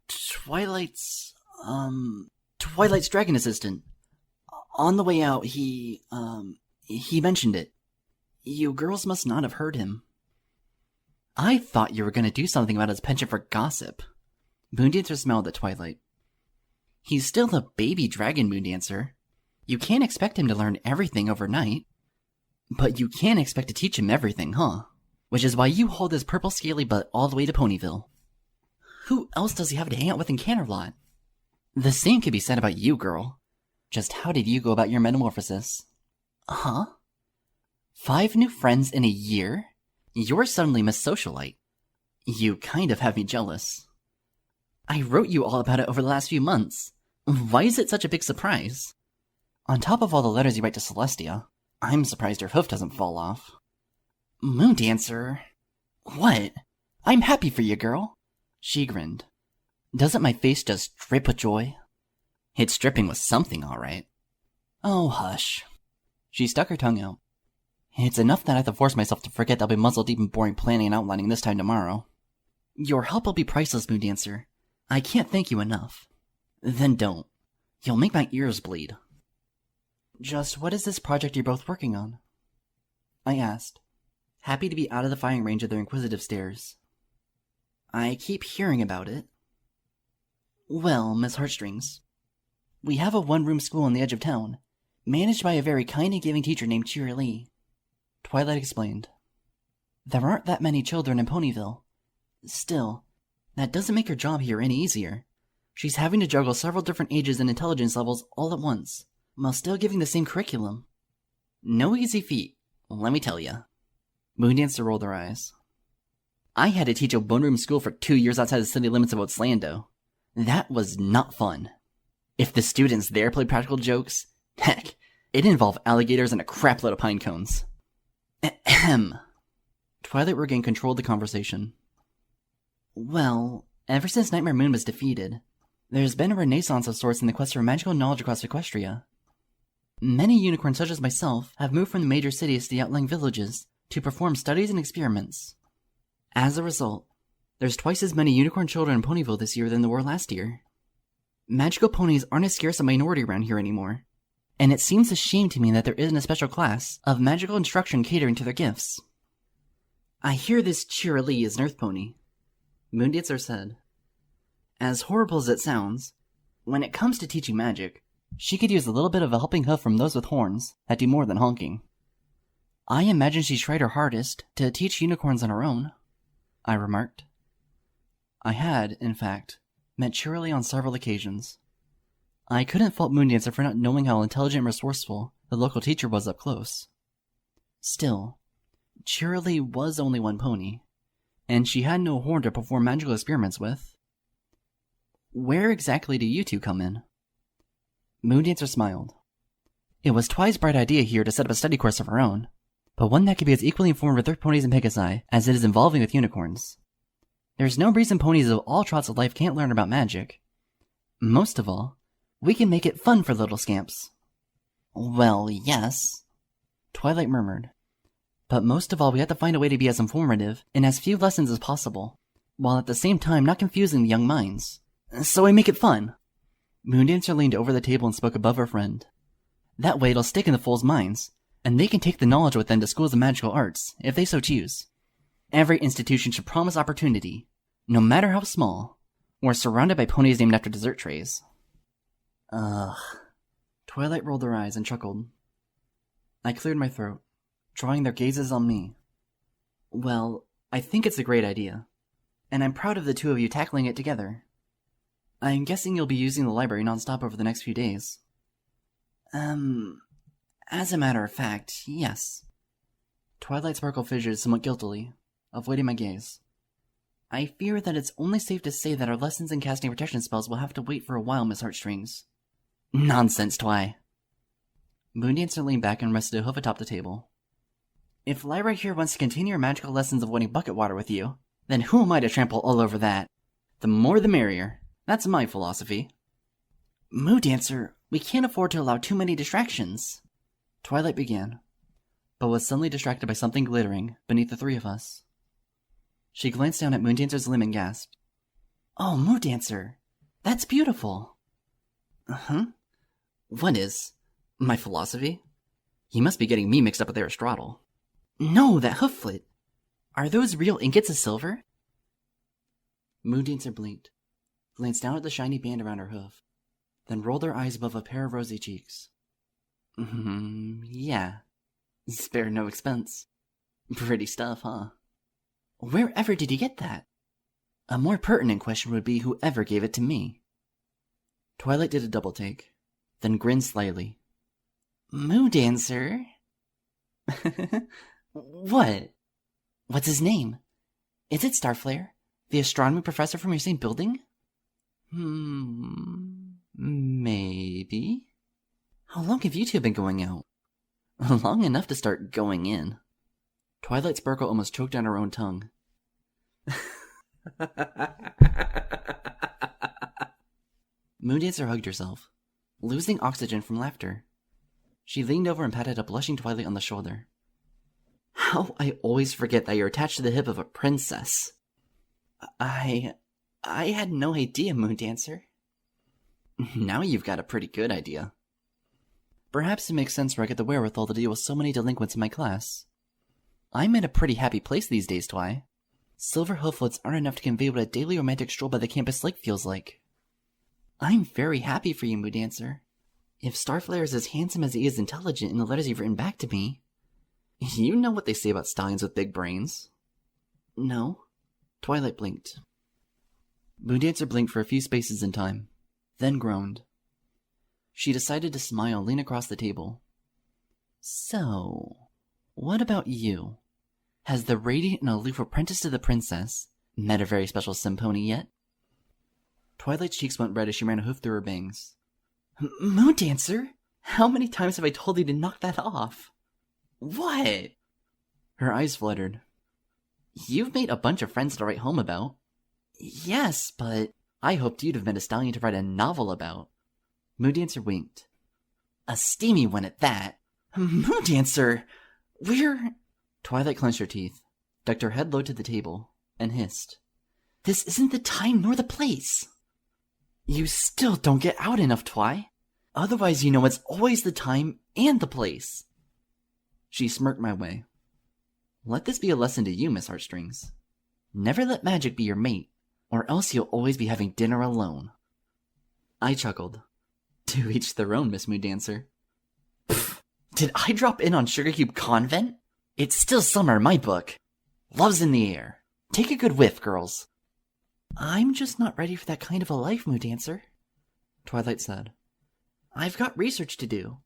Twilight's dragon assistant. On the way out, he mentioned it. You girls must not have heard him. I thought you were going to do something about his penchant for gossip. Moondancer smiled at Twilight. He's still a baby dragon, Moondancer. You can't expect him to learn everything overnight. But you can expect to teach him everything, huh? Which is why you hold his purple scaly butt all the way to Ponyville. Who else does he have to hang out with in Canterlot? The same could be said about you, girl. Just how did you go about your metamorphosis? Huh? 5 new friends in a year? You're suddenly Miss Socialite. You kind of have me jealous. I wrote you all about it over the last few months. Why is it such a big surprise? On top of all the letters you write to Celestia, I'm surprised your hoof doesn't fall off. Moondancer. What? I'm happy for you, girl. She grinned. Doesn't my face just drip with joy? It's dripping with something, all right. Oh, hush. She stuck her tongue out. It's enough that I have to force myself to forget that I'll be muzzle deep in boring planning and outlining this time tomorrow. Your help will be priceless, Moondancer. I can't thank you enough. Then don't. You'll make my ears bleed. Just what is this project you're both working on? I asked, happy to be out of the firing range of their inquisitive stares. I keep hearing about it. Well, Miss Heartstrings, we have a one-room school on the edge of town, managed by a very kind and giving teacher named Cheery Lee. Twilight explained. There aren't that many children in Ponyville. Still, that doesn't make her job here any easier. She's having to juggle several different ages and intelligence levels all at once, while still giving the same curriculum. No easy feat, let me tell ya. Moondancer rolled her eyes. I had to teach a one-room school for 2 years outside the city limits of Outslando. That was not fun. If the students there played practical jokes, heck, it involved alligators and a crapload of pine cones. Ahem. Twilight regained control of the conversation. Well, ever since Nightmare Moon was defeated, there's been a renaissance of sorts in the quest for magical knowledge across Equestria. Many unicorns such as myself have moved from the major cities to the outlying villages to perform studies and experiments. As a result, there's twice as many unicorn children in Ponyville this year than there were last year. Magical ponies aren't as scarce a minority around here anymore, and it seems a shame to me that there isn't a special class of magical instruction catering to their gifts. I hear this Cheery Lee is an earth pony, Moondancer said. As horrible as it sounds, when it comes to teaching magic, she could use a little bit of a helping hoof from those with horns that do more than honking. I imagine she's tried her hardest to teach unicorns on her own, I remarked. I had, in fact, met Cheery Lee on several occasions. I couldn't fault Moondancer for not knowing how intelligent and resourceful the local teacher was up close. Still, Cheery Lee was only one pony, and she had no horn to perform magical experiments with. Where exactly do you two come in? Moondancer smiled. It was Twi's bright idea here to set up a study course of her own, but one that could be as equally informed with earth ponies and Pegasi as it is involving with unicorns. There's no reason ponies of all trots of life can't learn about magic. Most of all, we can make it fun for little scamps. Well, yes, Twilight murmured. But most of all, we have to find a way to be as informative in as few lessons as possible, while at the same time not confusing the young minds. So we make it fun. Moondancer leaned over the table and spoke above her friend. That way it'll stick in the fools' minds, and they can take the knowledge with them to schools of magical arts, if they so choose. Every institution should promise opportunity, no matter how small. We're surrounded by ponies named after dessert trays. Ugh. Twilight rolled her eyes and chuckled. I cleared my throat, drawing their gazes on me. Well, I think it's a great idea, and I'm proud of the two of you tackling it together. I'm guessing you'll be using the library non-stop over the next few days. As a matter of fact, yes. Twilight Sparkle fidgeted somewhat guiltily, avoiding my gaze. I fear that it's only safe to say that our lessons in casting protection spells will have to wait for a while, Miss Heartstrings. Nonsense, Twi. Moondancer leaned back and rested a hoof atop the table. If Lyra here wants to continue her magical lessons of winning bucket water with you, then who am I to trample all over that? The more the merrier. That's my philosophy. Moondancer, we can't afford to allow too many distractions. Twilight began, but was suddenly distracted by something glittering beneath the three of us. She glanced down at Moondancer's limb and gasped. Oh, Moondancer, that's beautiful. Uh-huh. What is? My philosophy? You must be getting me mixed up with Aristotle. No, that hooflet. Are those real ingots of silver? Moondancer blinked, glanced down at the shiny band around her hoof, then rolled her eyes above a pair of rosy cheeks. Yeah. Spare no expense. Pretty stuff, huh? Wherever did you get that? A more pertinent question would be whoever gave it to me. Twilight did a double take, then grinned slyly. Moondancer? What? What's his name? Is it Starflare, the astronomy professor from your same building? Maybe? How long have you two been going out? Long enough to start going in. Twilight Sparkle almost choked on her own tongue. Moondancer hugged herself, losing oxygen from laughter. She leaned over and patted a blushing Twilight on the shoulder. How I always forget that you're attached to the hip of a princess. I had no idea, Moondancer. Now you've got a pretty good idea. Perhaps it makes sense where I get the wherewithal to deal with so many delinquents in my class. I'm in a pretty happy place these days, Twi. Silver hooflets aren't enough to convey what a daily romantic stroll by the campus lake feels like. I'm very happy for you, Moondancer. If Starflare is as handsome as he is intelligent in the letters you've written back to me... You know what they say about stallions with big brains. No. Twilight blinked. Moondancer blinked for a few spaces in time, then groaned. She decided to smile and lean across the table. So, what about you? Has the radiant and aloof apprentice to the princess met a very special simpony yet? Twilight's cheeks went red as she ran a hoof through her bangs. Moondancer? How many times have I told you to knock that off? What? Her eyes fluttered. You've made a bunch of friends to write home about. Yes, but I hoped you'd have met a stallion to write a novel about. Moondancer winked. A steamy one at that. Moondancer! We're... Twilight clenched her teeth, ducked her head low to the table, and hissed. This isn't the time nor the place. You still don't get out enough, Twi. Otherwise you know it's always the time and the place. She smirked my way. Let this be a lesson to you, Miss Heartstrings. Never let magic be your mate, or else you'll always be having dinner alone. I chuckled. To each their own, Miss Moondancer. Pfft, did I drop in on Sugarcube Convent? It's still summer in my book. Love's in the air. Take a good whiff, girls. I'm just not ready for that kind of a life, Moondancer, Twilight said. I've got research to do,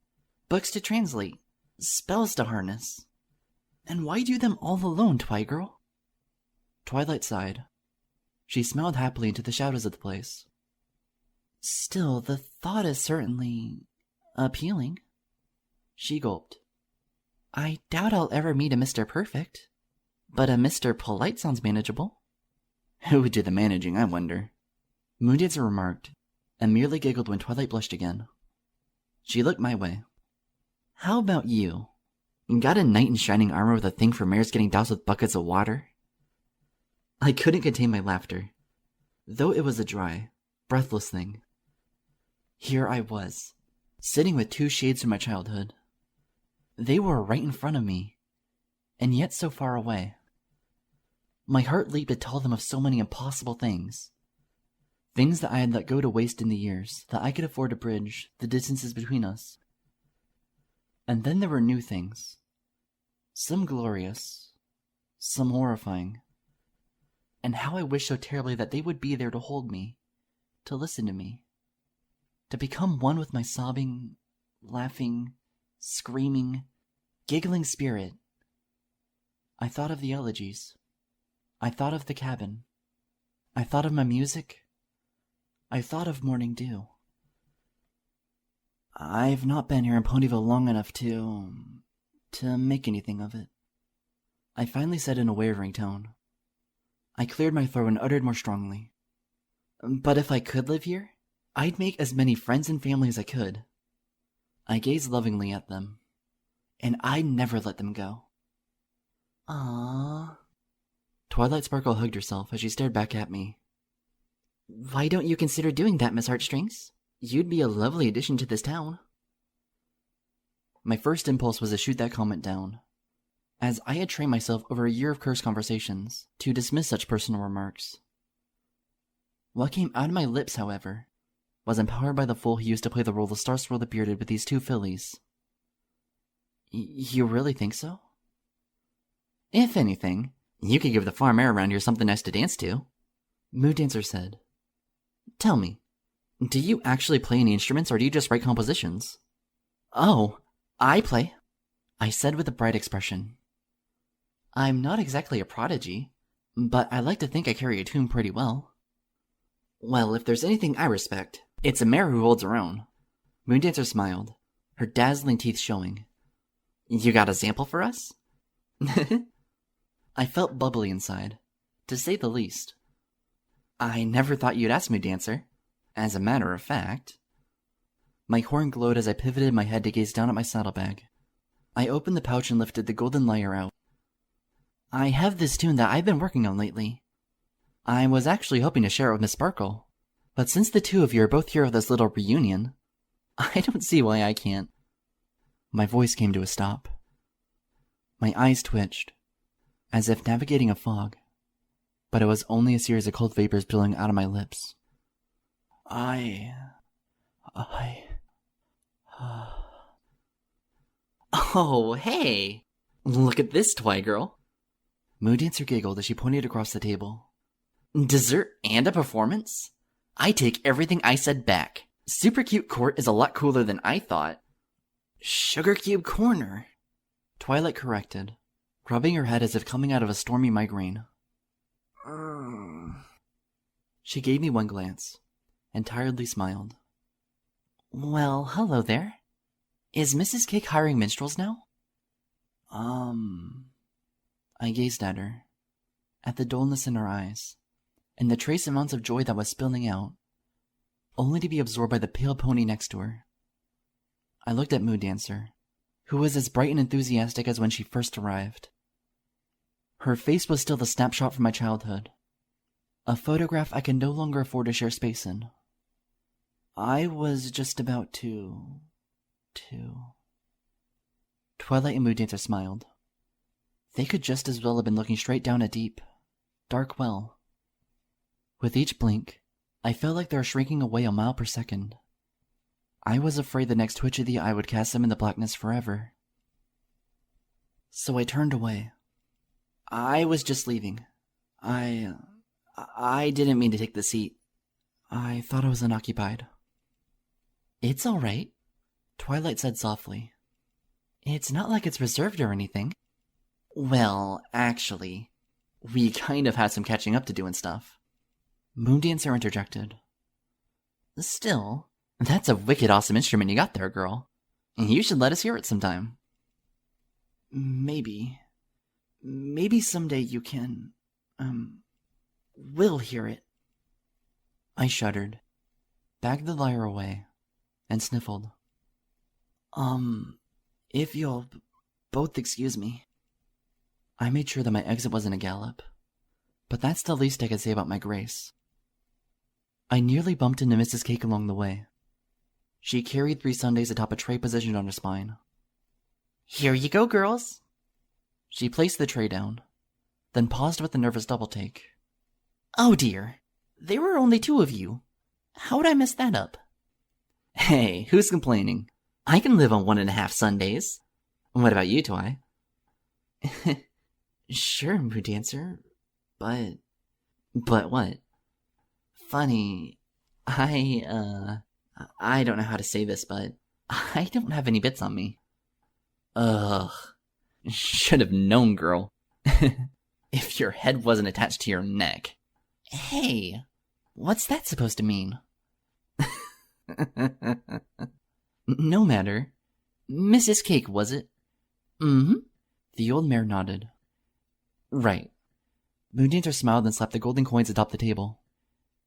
books to translate, spells to harness. And why do them all alone, Twigirl? Twilight sighed. She smiled happily into the shadows of the place. Still, the thought is certainly appealing. She gulped. I doubt I'll ever meet a Mr. Perfect, but a Mr. Polite sounds manageable. Who would do the managing, I wonder? Moondancer remarked, and merely giggled when Twilight blushed again. She looked my way. How about you? Got a knight in shining armor with a thing for mares getting doused with buckets of water? I couldn't contain my laughter, though it was a dry, breathless thing. Here I was, sitting with two shades from my childhood. They were right in front of me, and yet so far away. My heart leaped to tell them of so many impossible things. Things that I had let go to waste in the years, that I could afford to bridge the distances between us. And then there were new things. Some glorious, some horrifying. And how I wished so terribly that they would be there to hold me, to listen to me, to become one with my sobbing, laughing, screaming, giggling spirit. I thought of the elegies. I thought of the cabin. I thought of my music. I thought of morning dew. I've not been here in Ponyville long enough to make anything of it. I finally said in a wavering tone. I cleared my throat and uttered more strongly. But if I could live here, I'd make as many friends and family as I could. I gazed lovingly at them, and I'd never let them go. Aww. Twilight Sparkle hugged herself as she stared back at me. Why don't you consider doing that, Miss Heartstrings? You'd be a lovely addition to this town. My first impulse was to shoot that comment down, as I had trained myself over a year of cursed conversations to dismiss such personal remarks. What came out of my lips, however, was empowered by the fool who used to play the role of Starswirl the Bearded with these two fillies. You really think so? If anything, you could give the farm air around here something nice to dance to, Moondancer said. Tell me, do you actually play any instruments or do you just write compositions? Oh, I play. I said with a bright expression. I'm not exactly a prodigy, but I like to think I carry a tune pretty well. Well, if there's anything I respect, it's a mare who holds her own. Moondancer smiled, her dazzling teeth showing. You got a sample for us? I felt bubbly inside, to say the least. I never thought you'd ask me, Dancer. As a matter of fact. My horn glowed as I pivoted my head to gaze down at my saddlebag. I opened the pouch and lifted the golden lyre out. I have this tune that I've been working on lately. I was actually hoping to share it with Miss Sparkle, but since the two of you are both here with this little reunion, I don't see why I can't. My voice came to a stop. My eyes twitched, as if navigating a fog, but it was only a series of cold vapors billowing out of my lips. Oh, hey! Look at this toy girl. Moondancer giggled as she pointed across the table. Dessert and a performance? I take everything I said back. Super Cute Court is a lot cooler than I thought. Sugar Cube Corner, Twilight corrected, rubbing her head as if coming out of a stormy migraine. She gave me one glance, and tiredly smiled. Well, hello there. Is Mrs. Cake hiring minstrels now? I gazed at her, at the dullness in her eyes, and the trace amounts of joy that was spilling out, only to be absorbed by the pale pony next to her. I looked at Moondancer, who was as bright and enthusiastic as when she first arrived. Her face was still the snapshot from my childhood, a photograph I can no longer afford to share space in. I was just about to... Twilight and Moondancer smiled. They could just as well have been looking straight down a deep, dark well. With each blink, I felt like they were shrinking away a mile per second. I was afraid the next twitch of the eye would cast them in the blackness forever. So I turned away. I was just leaving. I didn't mean to take the seat. I thought I was unoccupied. It's all right, Twilight said softly. It's not like it's reserved or anything. Well, actually, we kind of had some catching up to do and stuff. Moondancer interjected. Still, that's a wicked awesome instrument you got there, girl. You should let us hear it sometime. Maybe someday you can, will hear it. I shuddered, bagged the lyre away, and sniffled. If you'll both excuse me. I made sure that my exit wasn't a gallop, but that's the least I could say about my grace. I nearly bumped into Mrs. Cake along the way. She carried 3 sundaes atop a tray positioned on her spine. Here you go, girls. She placed the tray down, then paused with a nervous double-take. Oh dear, there were only 2 of you. How'd I mess that up? Hey, who's complaining? I can live on 1.5 sundaes. What about you, Twi? Sure, Moondancer, but what? Funny, I don't know how to say this, but I don't have any bits on me. Ugh, should have known, girl. If your head wasn't attached to your neck. Hey, what's that supposed to mean? No matter. Mrs. Cake, was it? Mm-hmm. The old mare nodded. Right. Moondancer smiled and slapped the golden coins atop the table.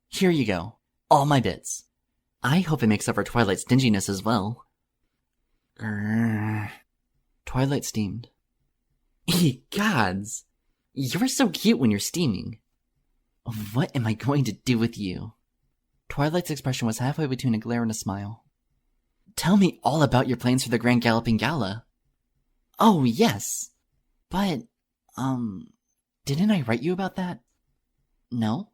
Here you go. All my bits. I hope it makes up for Twilight's stinginess as well. Grrr. Twilight steamed. Ye gods! You're so cute when you're steaming. What am I going to do with you? Twilight's expression was halfway between a glare and a smile. Tell me all about your plans for the Grand Galloping Gala. Oh, yes. But, didn't I write you about that? No?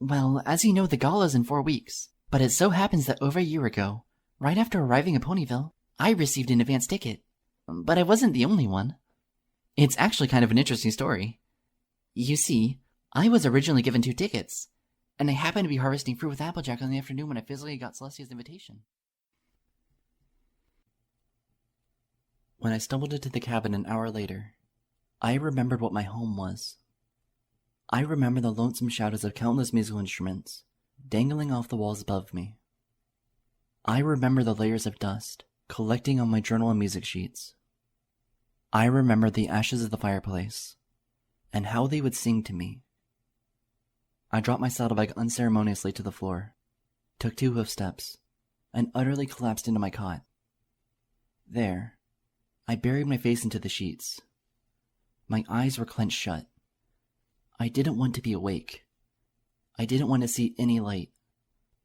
Well, as you know, the gala's in 4 weeks. But it so happens that over a year ago, right after arriving in Ponyville, I received an advance ticket. But I wasn't the only one. It's actually kind of an interesting story. You see, I was originally given 2 tickets, and I happened to be harvesting fruit with Applejack on the afternoon when I physically got Celestia's invitation. When I stumbled into the cabin an hour later, I remembered what my home was. I remember the lonesome shadows of countless musical instruments dangling off the walls above me. I remember the layers of dust collecting on my journal and music sheets. I remember the ashes of the fireplace and how they would sing to me. I dropped my saddlebag unceremoniously to the floor, took 2 hoof steps, and utterly collapsed into my cot. There, I buried my face into the sheets. My eyes were clenched shut. I didn't want to be awake. I didn't want to see any light,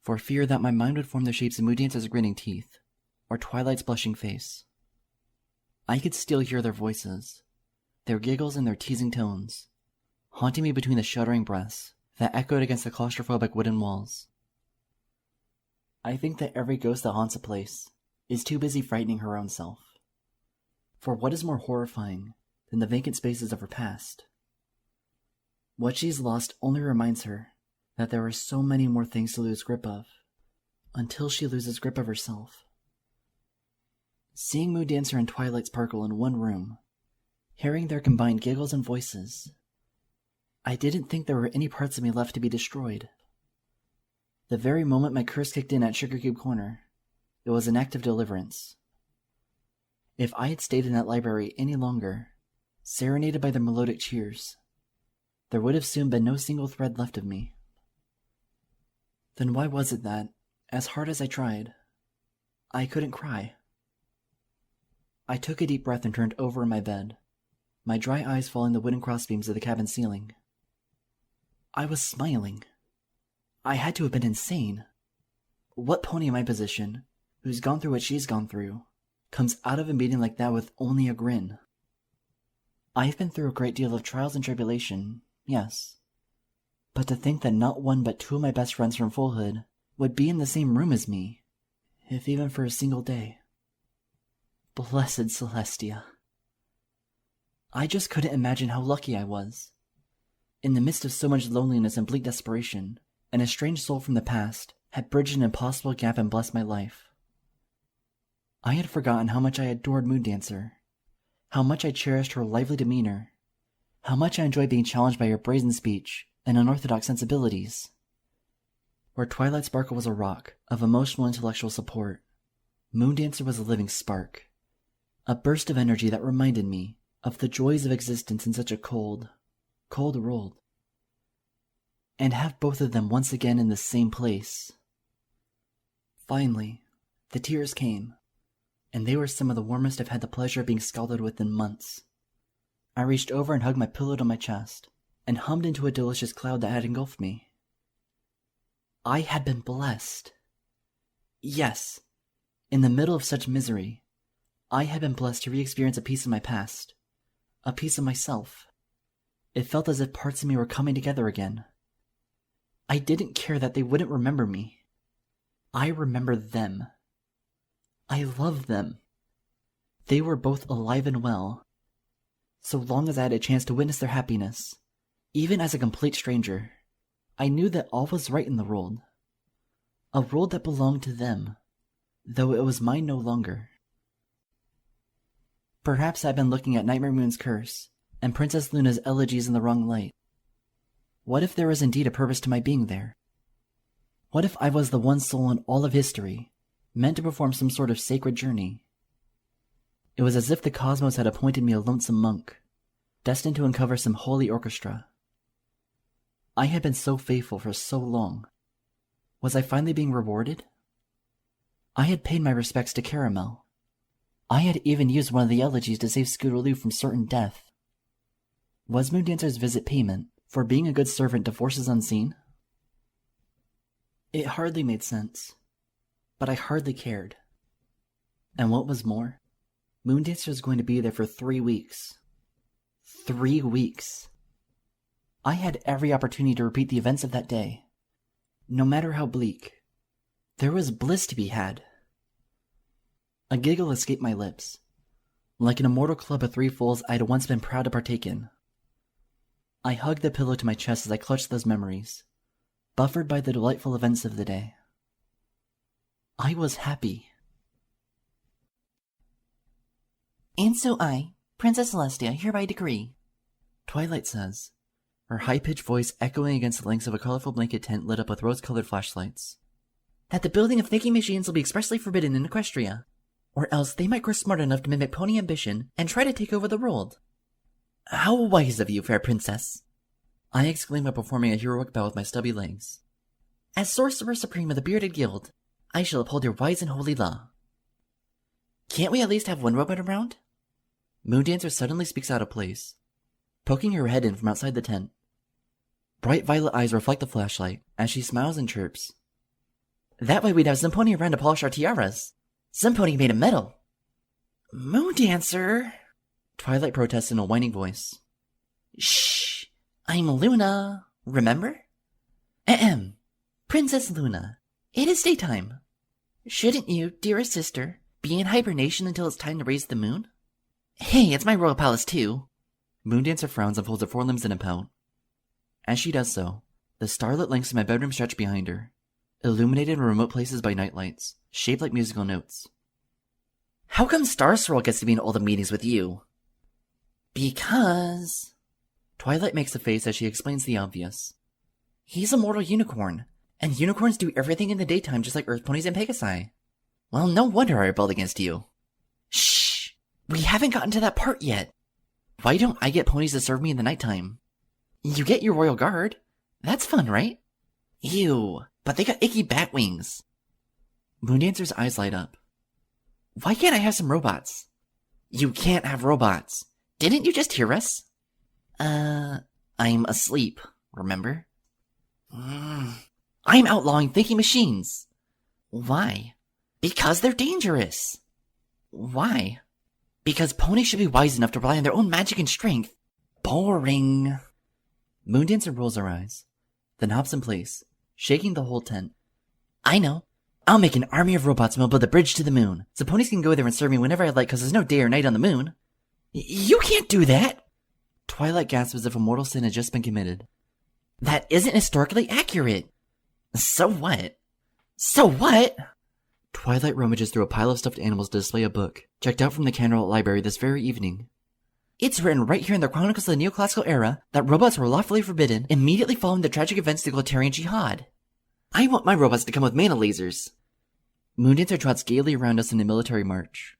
for fear that my mind would form the shapes of Moondancer's grinning teeth, or Twilight's blushing face. I could still hear their voices, their giggles and their teasing tones, haunting me between the shuddering breaths that echoed against the claustrophobic wooden walls. I think that every ghost that haunts a place is too busy frightening her own self. For what is more horrifying than the vacant spaces of her past? What she's lost only reminds her that there are so many more things to lose grip of, until she loses grip of herself. Seeing Moondancer and Twilight sparkle in one room, hearing their combined giggles and voices, I didn't think there were any parts of me left to be destroyed. The very moment my curse kicked in at Sugar Cube Corner, it was an act of deliverance. If I had stayed in that library any longer, serenaded by their melodic cheers, there would have soon been no single thread left of me. Then why was it that, as hard as I tried, I couldn't cry? I took a deep breath and turned over in my bed, my dry eyes following the wooden crossbeams of the cabin ceiling. I was smiling. I had to have been insane. What pony in my position, who's gone through what she's gone through, comes out of a meeting like that with only a grin? I've been through a great deal of trials and tribulation, yes. But to think that not one but 2 of my best friends from Fullhood would be in the same room as me, if even for a single day. Blessed Celestia. I just couldn't imagine how lucky I was. In the midst of so much loneliness and bleak desperation, an estranged soul from the past had bridged an impossible gap and blessed my life. I had forgotten how much I adored Moondancer, how much I cherished her lively demeanor, how much I enjoyed being challenged by her brazen speech and unorthodox sensibilities. Where Twilight Sparkle was a rock of emotional intellectual support, Moondancer was a living spark, a burst of energy that reminded me of the joys of existence in such a cold, cold world. And have both of them once again in the same place. Finally, the tears came, and they were some of the warmest I've had the pleasure of being scalded with in months. I reached over and hugged my pillow to my chest, and hummed into a delicious cloud that had engulfed me. I had been blessed. Yes, in the middle of such misery, I had been blessed to re-experience a piece of my past, a piece of myself. It felt as if parts of me were coming together again. I didn't care that they wouldn't remember me. I remembered them. I loved them. They were both alive and well. So long as I had a chance to witness their happiness, even as a complete stranger, I knew that all was right in the world. A world that belonged to them, though it was mine no longer. Perhaps I'd been looking at Nightmare Moon's curse and Princess Luna's elegies in the wrong light. What if there was indeed a purpose to my being there? What if I was the one soul in all of history, meant to perform some sort of sacred journey? It was as if the cosmos had appointed me a lonesome monk, destined to uncover some holy orchestra. I had been so faithful for so long. Was I finally being rewarded? I had paid my respects to Caramel. I had even used one of the elegies to save Scootaloo from certain death. Was Moondancer's visit payment for being a good servant to forces unseen? It hardly made sense, but I hardly cared. And what was more, Moondancer was going to be there for 3 weeks. 3 weeks. I had every opportunity to repeat the events of that day. No matter how bleak, there was bliss to be had. A giggle escaped my lips, like an immortal club of 3 fools I had once been proud to partake in. I hugged the pillow to my chest as I clutched those memories, buffered by the delightful events of the day. I was happy. And so I, Princess Celestia, hereby decree, Twilight says, her high-pitched voice echoing against the links of a colorful blanket tent lit up with rose-colored flashlights, that the building of thinking machines will be expressly forbidden in Equestria, or else they might grow smart enough to mimic pony ambition and try to take over the world. How wise of you, fair princess! I exclaim while performing a heroic bow with my stubby legs. As Sorcerer Supreme of the Bearded Guild, I shall uphold your wise and holy law. Can't we at least have one robot around? Moondancer suddenly speaks out of place, poking her head in from outside the tent. Bright violet eyes reflect the flashlight as she smiles and chirps. That way we'd have Zimponi around to polish our tiaras. Zimponi made of metal. Moondancer, Twilight protests in a whining voice. Shh! I'm Luna, remember? Ahem. Princess Luna, it is daytime. Shouldn't you, dearest sister, be in hibernation until it's time to raise the moon? Hey, it's my royal palace too. Moondancer frowns and folds her forelimbs in a pout. As she does so, the starlit lengths of my bedroom stretch behind her, illuminated in remote places by nightlights, shaped like musical notes. How come Star Swirl gets to be in all the meetings with you? Because... Twilight makes a face as she explains the obvious. He's a mortal unicorn, and unicorns do everything in the daytime just like earth ponies and Pegasi. Well, no wonder I rebelled against you. Shh! We haven't gotten to that part yet. Why don't I get ponies to serve me in the nighttime? You get your royal guard. That's fun, right? Ew, but they got icky bat wings. Moondancer's eyes light up. Why can't I have some robots? You can't have robots. Didn't you just hear us? I'm asleep, remember? I'm outlawing thinking machines. Why? Because they're dangerous. Why? Because ponies should be wise enough to rely on their own magic and strength. Boring. Moondancer rolls her eyes, then hops in place, shaking the whole tent. I know. I'll make an army of robots and we'll build a bridge to the moon, so ponies can go there and serve me whenever I like because there's no day or night on the moon. You can't do that! Twilight gasps as if a mortal sin had just been committed. That isn't historically accurate. So what? So what? Twilight rummages through a pile of stuffed animals to display a book, checked out from the Candlelit Library this very evening. It's written right here in the Chronicles of the Neoclassical Era that robots were lawfully forbidden immediately following the tragic events of the Glotarian Jihad. I want my robots to come with mana lasers. Moondancer trots gaily around us in a military march.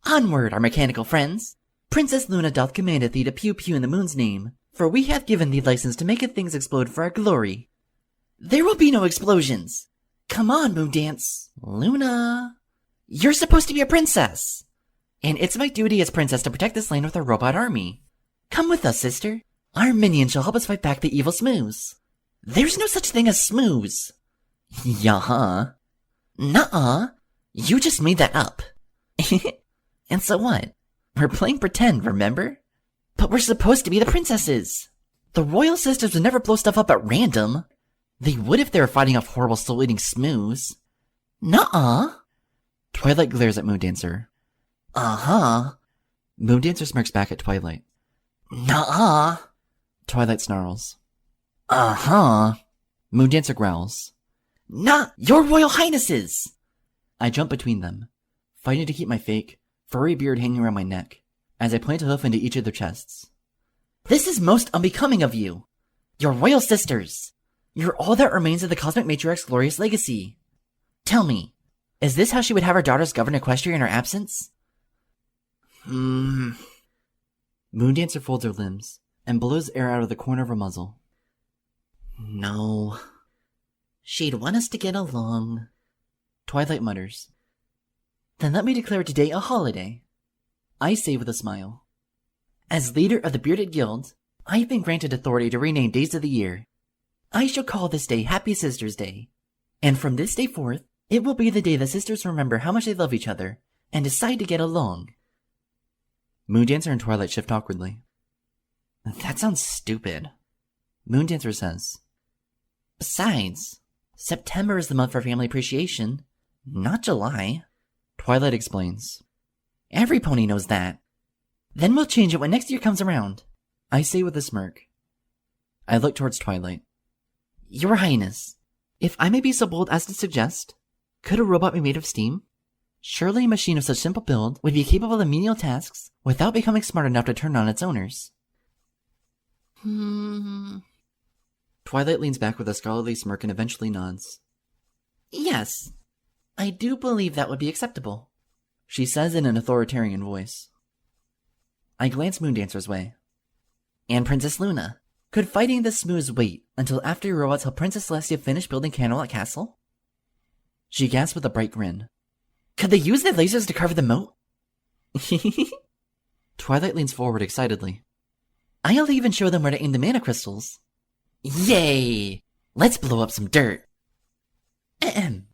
Onward, our mechanical friends! Princess Luna doth commandeth thee to pew-pew in the moon's name, for we hath given thee license to make things explode for our glory. There will be no explosions! Come on, Moondance. Luna! You're supposed to be a princess! And it's my duty as princess to protect this land with our robot army. Come with us, sister. Our minions shall help us fight back the evil Smoos. There's no such thing as Smoos. Yeah. Nuh-uh. You just made that up. And so what? We're playing pretend, remember? But we're supposed to be the princesses. The royal sisters would never blow stuff up at random. They would if they were fighting off horrible soul-eating Smoos. Nuh-uh. Twilight glares at Moondancer. Uh-huh. Moondancer smirks back at Twilight. Nuh-uh. Twilight snarls. Uh-huh. Moondancer growls. Not your royal highnesses! I jump between them, fighting to keep my fake, furry beard hanging around my neck, as I plant a hoof into each of their chests. This is most unbecoming of you. Your royal sisters. You're all that remains of the Cosmic Matriarch's glorious legacy. Tell me, is this how she would have her daughters govern Equestria in her absence? Moondancer folds her limbs, and blows air out of the corner of her muzzle. No. She'd want us to get along. Twilight mutters. Then let me declare today a holiday. I say with a smile. As leader of the Bearded Guild, I've been granted authority to rename days of the year. I shall call this day Happy Sisters Day. And from this day forth, it will be the day the sisters remember how much they love each other and decide to get along. Moondancer and Twilight shift awkwardly. That sounds stupid. Moondancer says. Besides, September is the month for family appreciation, not July. Twilight explains. Every pony knows that. Then we'll change it when next year comes around. I say with a smirk. I look towards Twilight. Your Highness, if I may be so bold as to suggest, could a robot be made of steam? Surely a machine of such simple build would be capable of menial tasks without becoming smart enough to turn on its owners. Twilight leans back with a scholarly smirk and eventually nods. Yes, I do believe that would be acceptable, she says in an authoritarian voice. I glance Moondancer's way. And Princess Luna. Could fighting this smooth wait until after your robots help Princess Celestia finish building Candlelit Castle? She gasps with a bright grin. Could they use their lasers to carve the moat? Twilight leans forward excitedly. I'll even show them where to aim the mana crystals. Yay! Let's blow up some dirt. Ahem.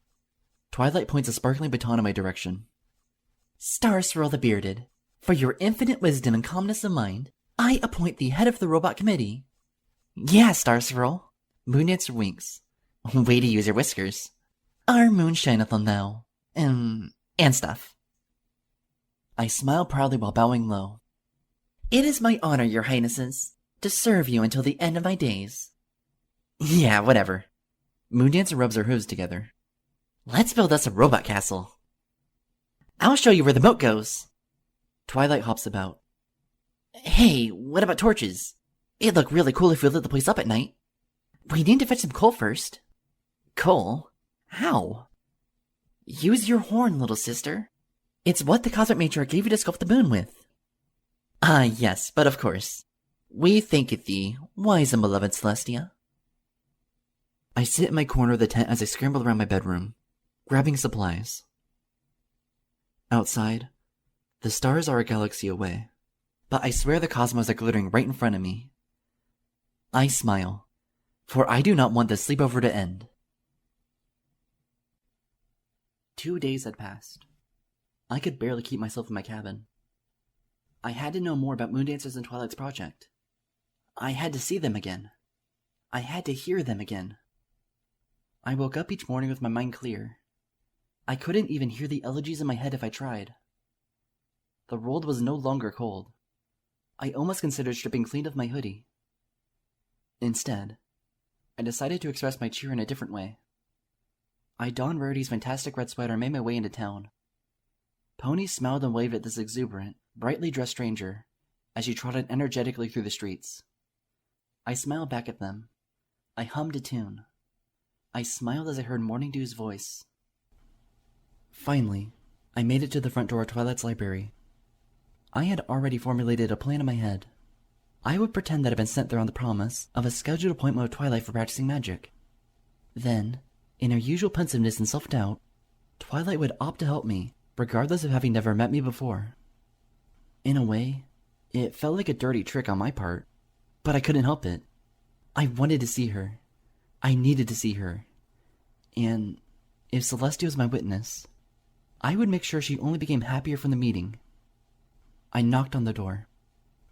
Twilight points a sparkling baton in my direction. Star Swirl the Bearded, for your infinite wisdom and calmness of mind, I appoint thee head of the robot committee. Yeah, Star Swirl. Moondancer winks. Way to use your whiskers. Our moon shineth on thou. And stuff. I smile proudly while bowing low. It is my honor, your highnesses, to serve you until the end of my days. Yeah, whatever. Moondancer rubs her hooves together. Let's build us a robot castle. I'll show you where the moat goes. Twilight hops about. Hey, what about torches? It'd look really cool if we lit the place up at night. We need to fetch some coal first. Coal? How? Use your horn, little sister. It's what the cosmic matriarch gave you to sculpt the moon with. Ah, yes, but of course. We thanketh thee, wise and beloved Celestia. I sit in my corner of the tent as I scramble around my bedroom, grabbing supplies. Outside, the stars are a galaxy away, but I swear the cosmos are glittering right in front of me. I smile, for I do not want this sleepover to end. 2 days had passed. I could barely keep myself in my cabin. I had to know more about Moondancer's and Twilight's project. I had to see them again. I had to hear them again. I woke up each morning with my mind clear. I couldn't even hear the elegies in my head if I tried. The world was no longer cold. I almost considered stripping clean of my hoodie. Instead, I decided to express my cheer in a different way. I donned Rarity's fantastic red sweater and made my way into town. Pony smiled and waved at this exuberant, brightly dressed stranger as she trotted energetically through the streets. I smiled back at them. I hummed a tune. I smiled as I heard Morning Dew's voice. Finally, I made it to the front door of Twilight's library. I had already formulated a plan in my head. I would pretend that I'd been sent there on the promise of a scheduled appointment with Twilight for practicing magic. Then, in her usual pensiveness and self-doubt, Twilight would opt to help me, regardless of having never met me before. In a way, it felt like a dirty trick on my part, but I couldn't help it. I wanted to see her. I needed to see her. And if Celestia was my witness, I would make sure she only became happier from the meeting. I knocked on the door.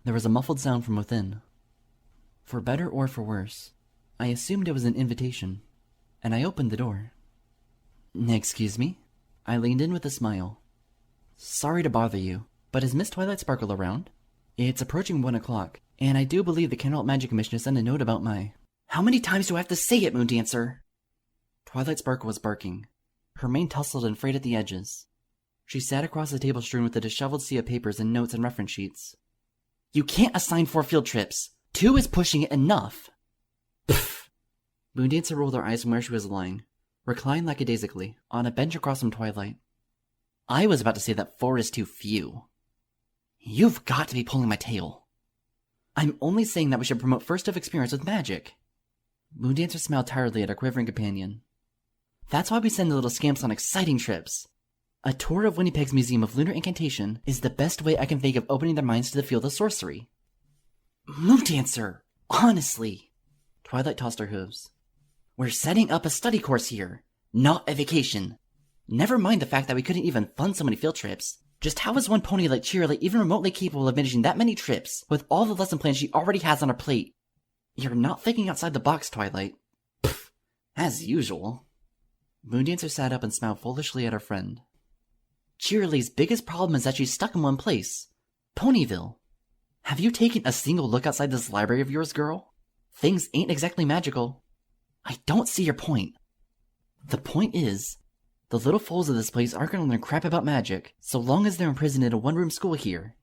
There was a muffled sound from within. For better or for worse, I assumed it was an invitation, and I opened the door. Excuse me? I leaned in with a smile. Sorry to bother you, but is Miss Twilight Sparkle around? It's approaching 1 o'clock, and I do believe the Candlelit Magic Commission has sent a note about my... How many times do I have to say it, Moondancer? Twilight Sparkle was barking. Her mane tousled and frayed at the edges. She sat across the table strewn with a disheveled sea of papers and notes and reference sheets. You can't assign 4 field trips. 2 is pushing it enough. Pfft. Moondancer rolled her eyes from where she was lying, reclined lackadaisically on a bench across from Twilight. I was about to say that 4 is too few. You've got to be pulling my tail. I'm only saying that we should promote first-of experience with magic. Moondancer smiled tiredly at her quivering companion. That's why we send the little scamps on exciting trips. A tour of Winnipeg's Museum of Lunar Incantation is the best way I can think of opening their minds to the field of sorcery. Moondancer, honestly. Twilight tossed her hooves. We're setting up a study course here, not a vacation. Never mind the fact that we couldn't even fund so many field trips. Just how is one pony like Cheerily even remotely capable of managing that many trips with all the lesson plans she already has on her plate? You're not thinking outside the box, Twilight. Pfft, as usual. Moondancer sat up and smiled foolishly at her friend. Cheerily's biggest problem is that she's stuck in one place. Ponyville. Have you taken a single look outside this library of yours, girl? Things ain't exactly magical. I don't see your point. The point is, The little fools of this place aren't going to learn crap about magic, so long as they're imprisoned in a one-room school here.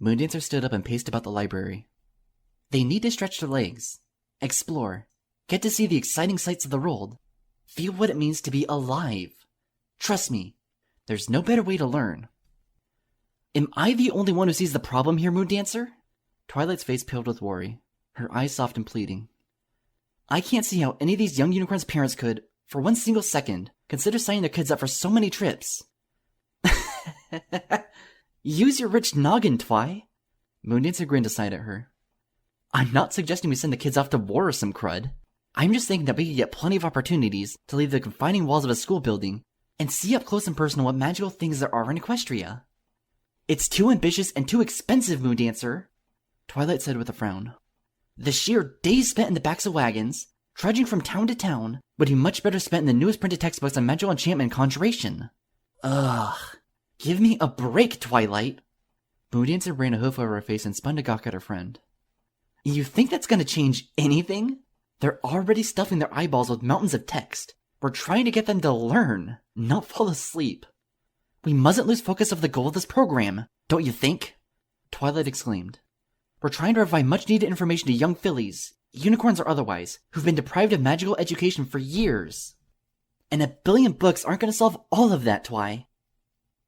Moondancer stood up and paced about the library. They need to stretch their legs, explore, get to see the exciting sights of the world, feel what it means to be alive. Trust me, there's no better way to learn. Am I the only one who sees the problem here, Moondancer? Twilight's face paled with worry, her eyes soft and pleading. I can't see how any of these young unicorns' parents could, for one single second, consider signing their kids up for so many trips. Use your rich noggin, Twi. Moondancer grinned aside at her. I'm not suggesting we send the kids off to war or some crud. I'm just thinking that we could get plenty of opportunities to leave the confining walls of a school building and see up close and personal what magical things there are in Equestria. It's too ambitious and too expensive, Moondancer, Twilight said with a frown. The sheer days spent in the backs of wagons, trudging from town to town, would be much better spent in the newest printed textbooks on magical enchantment and conjuration. Ugh. Give me a break, Twilight. Moondancer ran a hoof over her face and spun to gawk at her friend. You think that's gonna change anything? They're already stuffing their eyeballs with mountains of text. We're trying to get them to learn, not fall asleep. We mustn't lose focus of the goal of this program, don't you think? Twilight exclaimed. We're trying to provide much-needed information to young fillies, unicorns or otherwise, who've been deprived of magical education for years. And 1 billion books aren't going to solve all of that, Twi.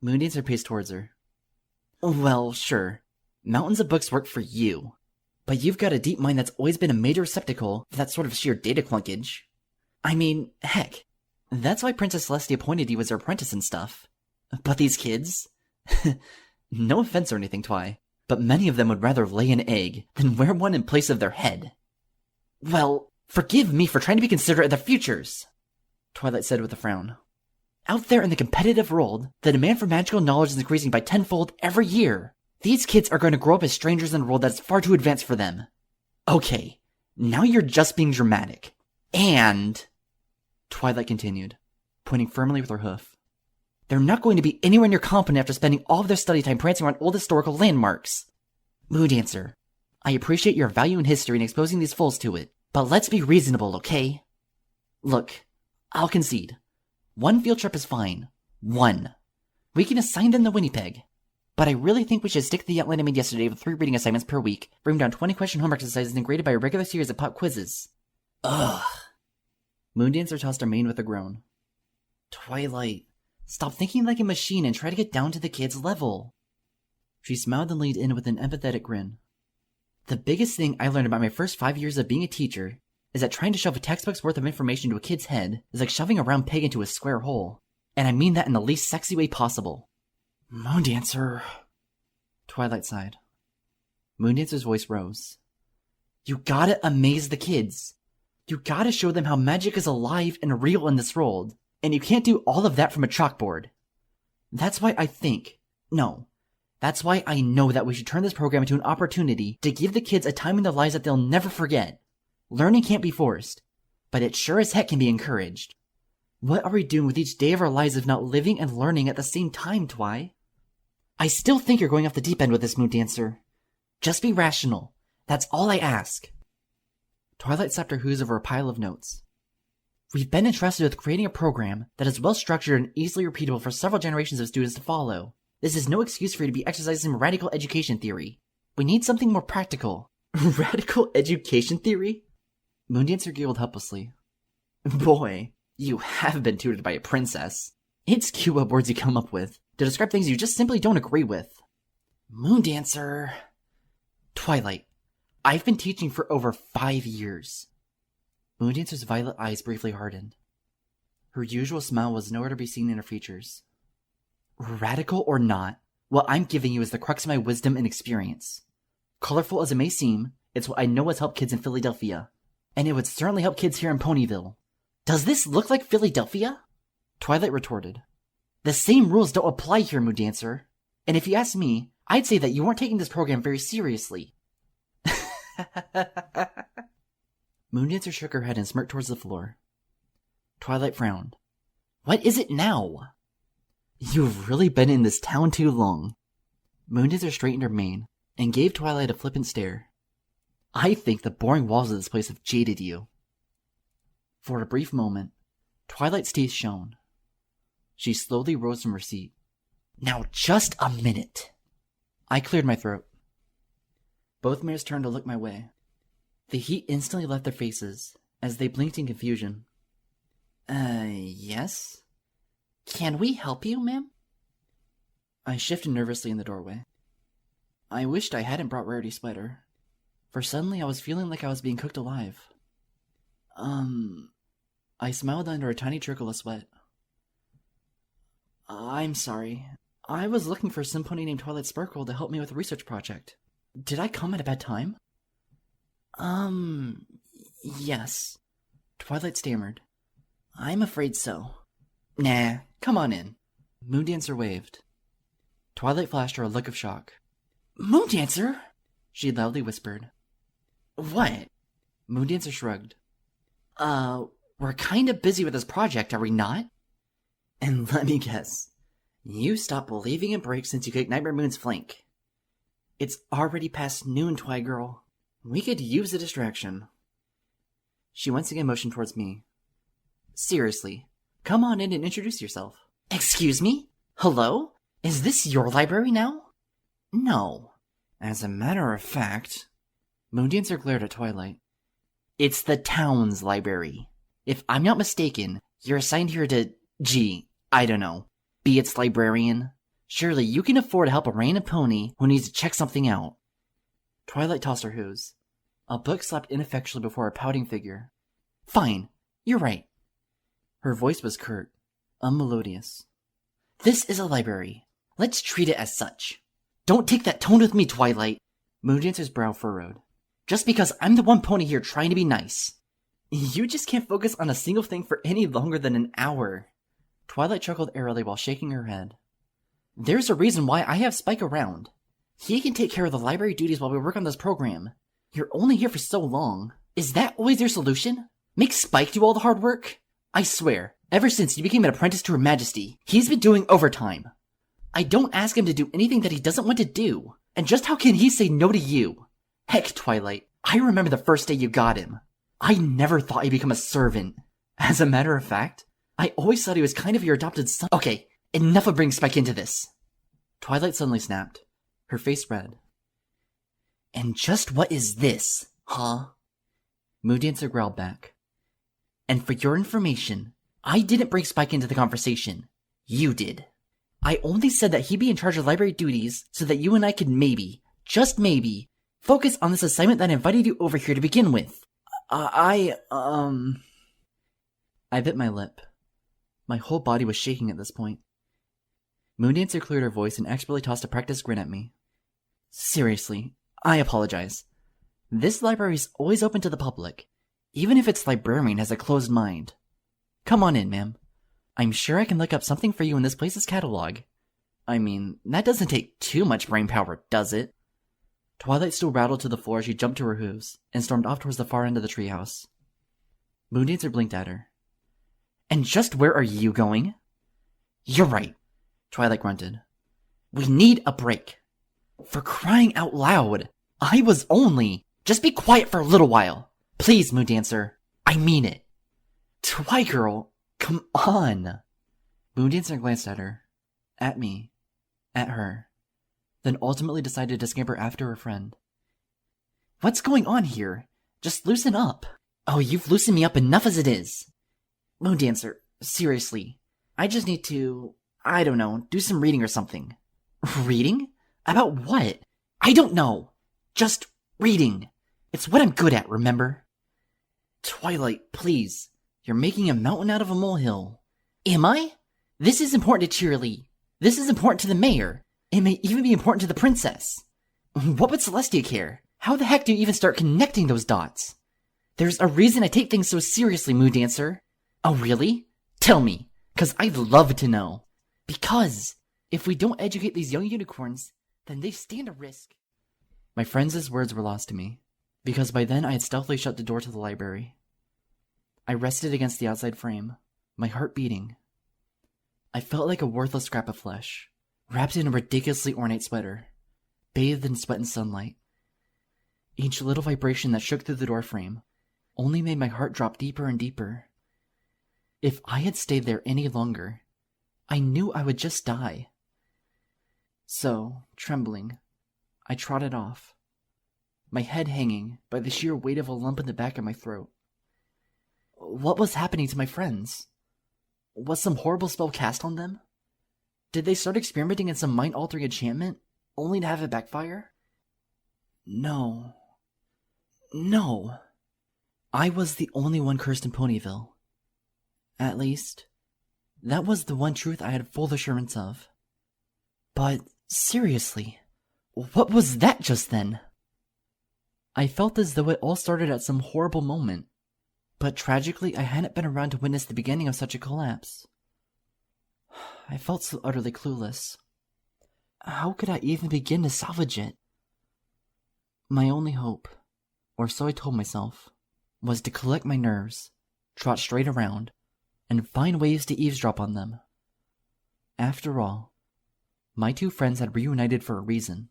Moondancer paced towards her. Well, sure. Mountains of books work for you. But you've got a deep mind that's always been a major receptacle for that sort of sheer data clunkage. I mean, heck, that's why Princess Celestia appointed you as her apprentice and stuff. But these kids? No offense or anything, Twi, but many of them would rather lay an egg than wear one in place of their head. Well, forgive me for trying to be considerate of their futures, Twilight said with a frown. Out there in the competitive world, the demand for magical knowledge is increasing by tenfold every year. These kids are going to grow up as strangers in a world that's far too advanced for them. Okay, now you're just being dramatic. And... Twilight continued, pointing firmly with her hoof. They're not going to be anywhere near competent after spending all of their study time prancing around old historical landmarks. Moondancer, I appreciate your value in history and exposing these fools to it, but let's be reasonable, okay? Look, I'll concede. 1 field trip is fine. 1. We can assign them the Winnipeg. But I really think we should stick to the outline I made yesterday with 3 reading assignments per week, bring down 20-question homework exercises and graded by a regular series of pop quizzes. Ugh. Moondancer tossed her mane with a groan. Twilight, stop thinking like a machine and try to get down to the kid's level. She smiled and leaned in with an empathetic grin. The biggest thing I learned about my first 5 years of being a teacher is that trying to shove a textbook's worth of information into a kid's head is like shoving a round peg into a square hole. And I mean that in the least sexy way possible. Moondancer, Twilight sighed. Moondancer's voice rose. You gotta amaze the kids. You gotta show them how magic is alive and real in this world, and you can't do all of that from a chalkboard. That's why that's why I know that we should turn this program into an opportunity to give the kids a time in their lives that they'll never forget. Learning can't be forced, but it sure as heck can be encouraged. What are we doing with each day of our lives if not living and learning at the same time, Twi? I still think you're going off the deep end with this, Moondancer. Just be rational. That's all I ask. Twilight slapped her hooves over a pile of notes. We've been entrusted with creating a program that is well structured and easily repeatable for several generations of students to follow. This is no excuse for you to be exercising some radical education theory. We need something more practical. Radical education theory? Moondancer giggled helplessly. Boy, you have been tutored by a princess. It's cute what words you come up with to describe things you just simply don't agree with. Moondancer. Twilight, I've been teaching for over 5 years. Moondancer's violet eyes briefly hardened. Her usual smile was nowhere to be seen in her features. Radical or not, what I'm giving you is the crux of my wisdom and experience. Colorful as it may seem, it's what I know has helped kids in Philadelphia. And it would certainly help kids here in Ponyville. Does this look like Philadelphia? Twilight retorted. The same rules don't apply here, Moondancer. And if you ask me, I'd say that you weren't taking this program very seriously. Moondancer shook her head and smirked towards the floor. Twilight frowned. What is it now? You've really been in this town too long. Moondancer straightened her mane and gave Twilight a flippant stare. I think the boring walls of this place have jaded you. For a brief moment, Twilight's teeth shone. She slowly rose from her seat. Now just a minute. I cleared my throat. Both mares turned to look my way. The heat instantly left their faces as they blinked in confusion. Yes? Can we help you, ma'am? I shifted nervously in the doorway. I wished I hadn't brought Rarity's sweater, for suddenly I was feeling like I was being cooked alive. I smiled under a tiny trickle of sweat. I'm sorry. I was looking for some pony named Twilight Sparkle to help me with a research project. Did I come at a bad time? Yes. Twilight stammered. I'm afraid so. Nah, come on in. Moondancer waved. Twilight flashed her a look of shock. Moondancer? She loudly whispered. What? Moondancer shrugged. We're kinda busy with this project, are we not? And let me guess. You stopped believing in breaks since you kicked Nightmare Moon's flank. It's already past noon, Twigirl. We could use a distraction. She once again motioned towards me. Seriously, come on in and introduce yourself. Excuse me? Hello? Is this your library now? No. As a matter of fact... Moondancer glared at Twilight. It's the town's library. If I'm not mistaken, you're assigned here to... I don't know. Be its librarian. Surely you can afford to help a random pony who needs to check something out. Twilight tossed her hooves. A book slapped ineffectually before a pouting figure. Fine, you're right. Her voice was curt, unmelodious. This is a library. Let's treat it as such. Don't take that tone with me, Twilight. Moondancer's brow furrowed. Just because I'm the one pony here trying to be nice. You just can't focus on a single thing for any longer than an hour. Twilight chuckled airily while shaking her head. There's a reason why I have Spike around. He can take care of the library duties while we work on this program. You're only here for so long. Is that always your solution? Make Spike do all the hard work? I swear, ever since you became an apprentice to Her Majesty, he's been doing overtime. I don't ask him to do anything that he doesn't want to do. And just how can he say no to you? Heck, Twilight, I remember the first day you got him. I never thought he'd become a servant. As a matter of fact, I always thought he was kind of your adopted son. Okay, enough of bringing Spike into this. Twilight suddenly snapped, her face red. And just what is this, huh? Moondancer growled back. And for your information, I didn't bring Spike into the conversation. You did. I only said that he'd be in charge of library duties so that you and I could maybe, just maybe, focus on this assignment that invited you over here to begin with. I bit my lip. My whole body was shaking at this point. Moondancer cleared her voice and expertly tossed a practiced grin at me. Seriously, I apologize. This library is always open to the public, even if its librarian has a closed mind. Come on in, ma'am. I'm sure I can look up something for you in this place's catalog. I mean, that doesn't take too much brain power, does it? Twilight still rattled to the floor as she jumped to her hooves and stormed off towards the far end of the treehouse. Moondancer blinked at her. And just where are you going? You're right, Twilight grunted. We need a break. For crying out loud, I was only... Just be quiet for a little while. Please, Moondancer. I mean it. Twigirl, come on. Moondancer glanced at her, at me, at her, then ultimately decided to scamper after her friend. What's going on here? Just loosen up. Oh, you've loosened me up enough as it is. Moondancer, seriously, I just need to, I don't know, do some reading or something. Reading? About what? I don't know. Just reading. It's what I'm good at, remember? Twilight, please. You're making a mountain out of a molehill. Am I? This is important to Cheerilee. This is important to the mayor. It may even be important to the princess. What would Celestia care? How the heck do you even start connecting those dots? There's a reason I take things so seriously, Moondancer. Oh, really? Tell me, 'cause I'd love to know. Because if we don't educate these young unicorns, then they stand a risk. My friend's words were lost to me, because by then I had stealthily shut the door to the library. I rested against the outside frame, my heart beating. I felt like a worthless scrap of flesh, wrapped in a ridiculously ornate sweater, bathed in sweat and sunlight. Each little vibration that shook through the door frame only made my heart drop deeper and deeper. If I had stayed there any longer, I knew I would just die. So, trembling, I trotted off, my head hanging by the sheer weight of a lump in the back of my throat. What was happening to my friends? Was some horrible spell cast on them? Did they start experimenting in some mind-altering enchantment, only to have it backfire? No. No. I was the only one cursed in Ponyville. At least, that was the one truth I had full assurance of. But, seriously, what was that just then? I felt as though it all started at some horrible moment, but tragically I hadn't been around to witness the beginning of such a collapse. I felt so utterly clueless. How could I even begin to salvage it? My only hope, or so I told myself, was to collect my nerves, trot straight around, and find ways to eavesdrop on them. After all, my two friends had reunited for a reason.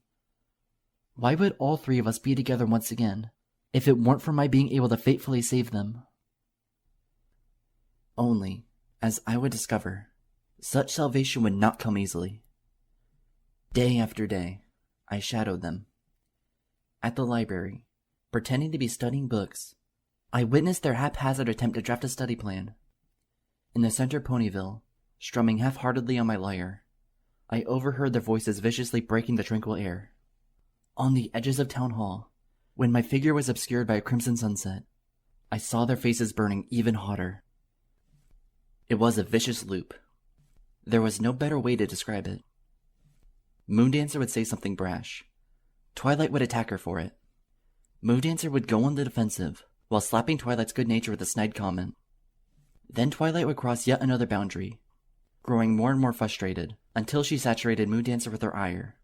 Why would all three of us be together once again, if it weren't for my being able to fatefully save them? Only, as I would discover, such salvation would not come easily. Day after day, I shadowed them. At the library, pretending to be studying books, I witnessed their haphazard attempt to draft a study plan. In the center of Ponyville, strumming half-heartedly on my lyre, I overheard their voices viciously breaking the tranquil air. On the edges of Town Hall, when my figure was obscured by a crimson sunset, I saw their faces burning even hotter. It was a vicious loop. There was no better way to describe it. Moondancer would say something brash. Twilight would attack her for it. Moondancer would go on the defensive, while slapping Twilight's good nature with a snide comment. Then Twilight would cross yet another boundary, growing more and more frustrated, until she saturated Moondancer with her ire.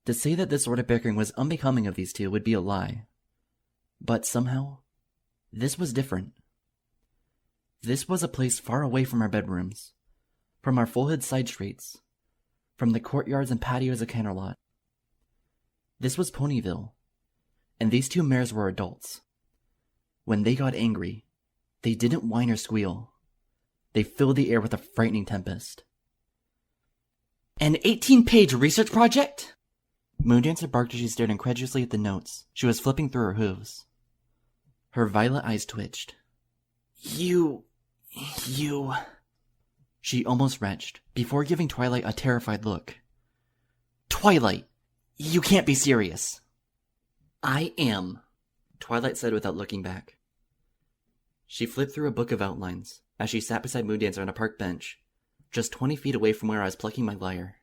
To say that this sort of bickering was unbecoming of these two would be a lie. But somehow, this was different. This was a place far away from our bedrooms, from our full-hood side streets, from the courtyards and patios of Canterlot. This was Ponyville, and these two mares were adults. When they got angry, they didn't whine or squeal. They filled the air with a frightening tempest. An 18-page research project? Moondancer barked as she stared incredulously at the notes she was flipping through her hooves. Her violet eyes twitched. You... She almost retched, before giving Twilight a terrified look. Twilight, you can't be serious. I am, Twilight said without looking back. She flipped through a book of outlines as she sat beside Moondancer on a park bench, just 20 feet away from where I was plucking my lyre.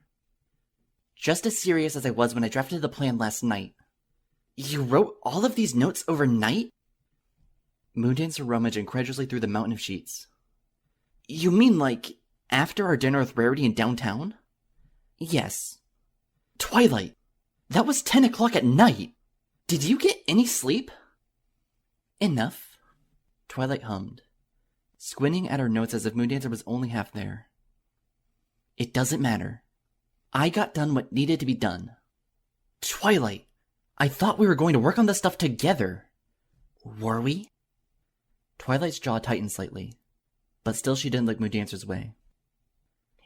Just as serious as I was when I drafted the plan last night. You wrote all of these notes overnight? Moondancer rummaged incredulously through the mountain of sheets. You mean like, after our dinner with Rarity in downtown? Yes. Twilight, that was 10 o'clock at night. Did you get any sleep? Enough, Twilight hummed, squinting at her notes as if Moondancer was only half there. It doesn't matter. I got done what needed to be done. Twilight, I thought we were going to work on this stuff together. Were we? Twilight's jaw tightened slightly, but still she didn't look Moondancer's way.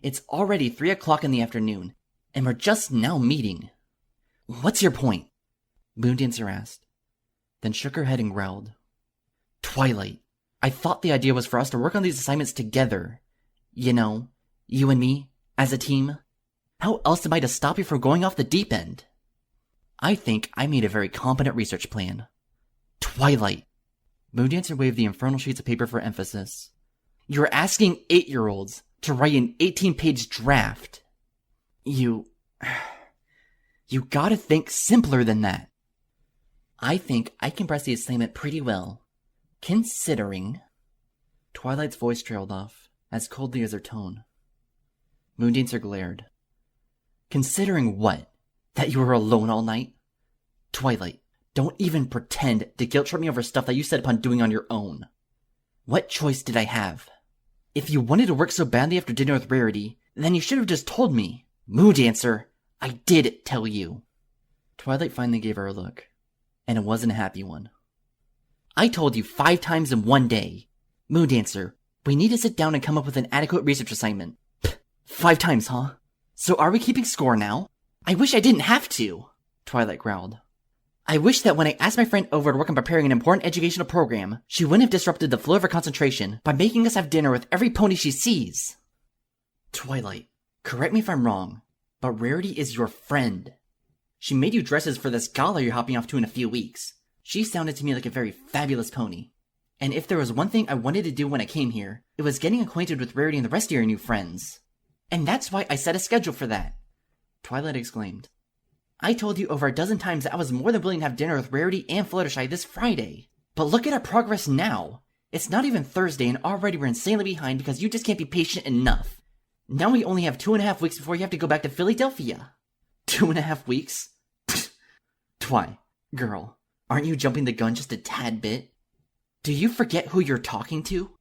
It's already 3 o'clock in the afternoon, and we're just now meeting. What's your point? Moondancer asked, then shook her head and growled. Twilight, I thought the idea was for us to work on these assignments together. You know, you and me, as a team. How else am I to stop you from going off the deep end? I think I made a very competent research plan. Twilight. Moondancer waved the infernal sheets of paper for emphasis. You're asking 8-year-olds to write an 18-page draft. You gotta think simpler than that. I think I compressed the assignment pretty well, considering... Twilight's voice trailed off, as coldly as her tone. Moondancer glared. Considering what? That you were alone all night? Twilight, don't even pretend to guilt-trip me over stuff that you set upon doing on your own. What choice did I have? If you wanted to work so badly after dinner with Rarity, then you should have just told me. Moondancer, I did tell you. Twilight finally gave her a look, and it wasn't a happy one. I told you 5 times in one day. Moondancer, we need to sit down and come up with an adequate research assignment. 5 times, huh? So are we keeping score now? I wish I didn't have to, Twilight growled. I wish that when I asked my friend over to work on preparing an important educational program, she wouldn't have disrupted the flow of her concentration by making us have dinner with every pony she sees. Twilight, correct me if I'm wrong, but Rarity is your friend. She made you dresses for this gala you're hopping off to in a few weeks. She sounded to me like a very fabulous pony. And if there was one thing I wanted to do when I came here, it was getting acquainted with Rarity and the rest of your new friends. And that's why I set a schedule for that, Twilight exclaimed. I told you over a dozen times that I was more than willing to have dinner with Rarity and Fluttershy this Friday. But look at our progress now. It's not even Thursday and already we're insanely behind because you just can't be patient enough. Now we only have 2.5 weeks before you have to go back to Philadelphia. 2.5 weeks? Twi, girl, aren't you jumping the gun just a tad bit? Do you forget who you're talking to?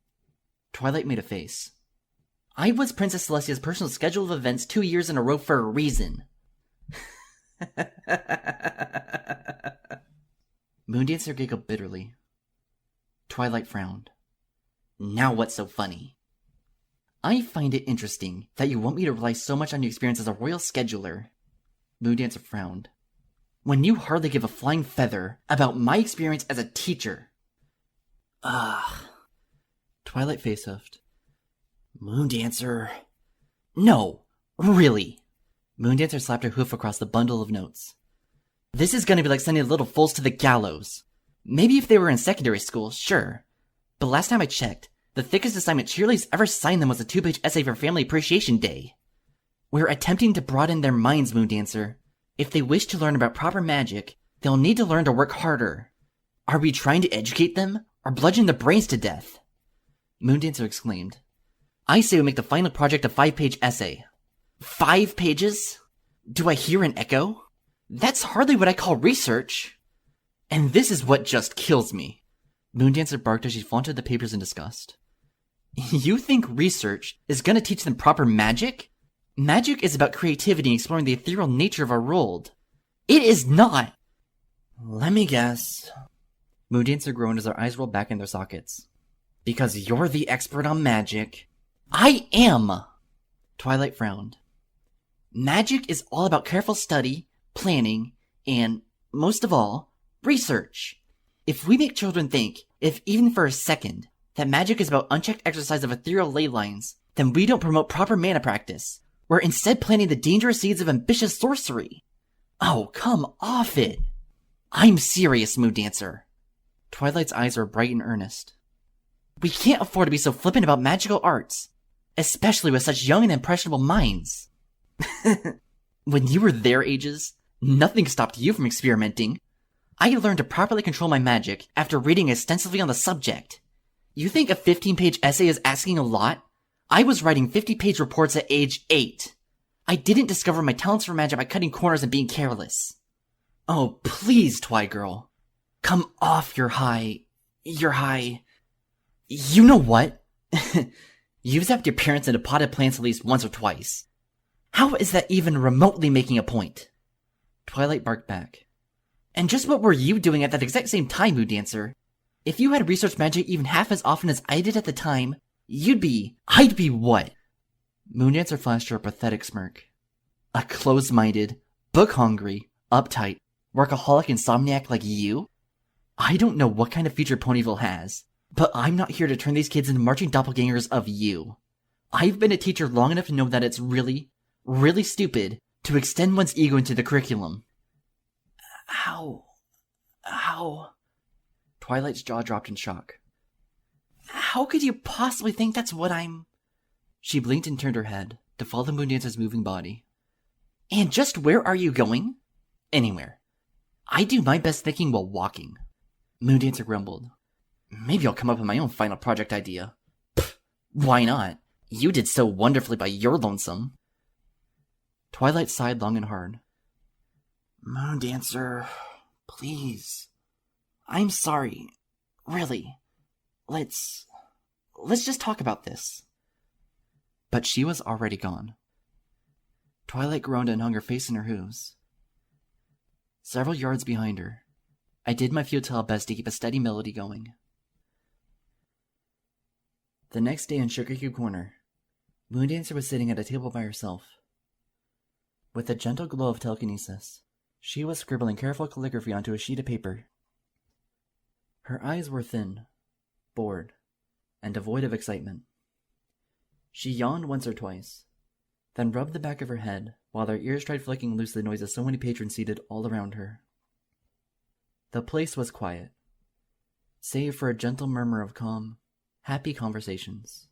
Twilight made a face. I was Princess Celestia's personal schedule of events 2 years in a row for a reason. Moondancer giggled bitterly. Twilight frowned. Now what's so funny? I find it interesting that you want me to rely so much on your experience as a royal scheduler. Moondancer frowned. When you hardly give a flying feather about my experience as a teacher. Twilight face-huffed. Moondancer. No, really. Moondancer slapped her hoof across the bundle of notes. This is gonna be like sending little fools to the gallows. Maybe if they were in secondary school, sure. But last time I checked, the thickest assignment cheerleaders ever signed them was a 2-page essay for Family Appreciation Day. We're attempting to broaden their minds, Moondancer. If they wish to learn about proper magic, they'll need to learn to work harder. Are we trying to educate them, or bludgeon their brains to death? Moondancer exclaimed. I say we make the final project a 5-page essay. 5 pages? Do I hear an echo? That's hardly what I call research. And this is what just kills me. Moondancer barked as she flaunted the papers in disgust. You think research is gonna teach them proper magic? Magic is about creativity and exploring the ethereal nature of our world. It is not! Let me guess. Moondancer groaned as her eyes rolled back in their sockets. Because you're the expert on magic. I am! Twilight frowned. Magic is all about careful study, planning, and, most of all, research. If we make children think, if even for a second, that magic is about unchecked exercise of ethereal ley lines, then we don't promote proper mana practice. We're instead planting the dangerous seeds of ambitious sorcery. Oh, come off it! I'm serious, Moondancer. Twilight's eyes were bright and earnest. We can't afford to be so flippant about magical arts, especially with such young and impressionable minds. When you were their ages, nothing stopped you from experimenting. I learned to properly control my magic after reading extensively on the subject. You think a 15-page essay is asking a lot? I was writing 50-page reports at age 8. I didn't discover my talents for magic by cutting corners and being careless. Oh, please, Twigirl. Come off your high... You know what? You've zapped your parents into potted plants at least once or twice. How is that even remotely making a point? Twilight barked back. And just what were you doing at that exact same time, Moondancer? If you had researched magic even half as often as I did at the time, I'd be what? Moondancer flashed her a pathetic smirk. A closed-minded, book-hungry, uptight, workaholic insomniac like you? I don't know what kind of future Ponyville has, but I'm not here to turn these kids into marching doppelgangers of you. I've been a teacher long enough to know that it's really, really stupid to extend one's ego into the curriculum. How? Twilight's jaw dropped in shock. How could you possibly think that's what I'm... She blinked and turned her head to follow Moondancer's moving body. And just where are you going? Anywhere. I do my best thinking while walking. Moondancer grumbled. Maybe I'll come up with my own final project idea. Pfft, why not? You did so wonderfully by your lonesome. Twilight sighed long and hard. Moondancer, please. I'm sorry. Really. Let's just talk about this. But she was already gone. Twilight groaned and hung her face in her hooves. Several yards behind her, I did my futile best to keep a steady melody going. The next day in Sugar Cube Corner, Moondancer was sitting at a table by herself. With a gentle glow of telekinesis, she was scribbling careful calligraphy onto a sheet of paper. Her eyes were thin, bored, and devoid of excitement. She yawned once or twice, then rubbed the back of her head while her ears tried flicking loose the noise of so many patrons seated all around her. The place was quiet, save for a gentle murmur of calm, happy conversations.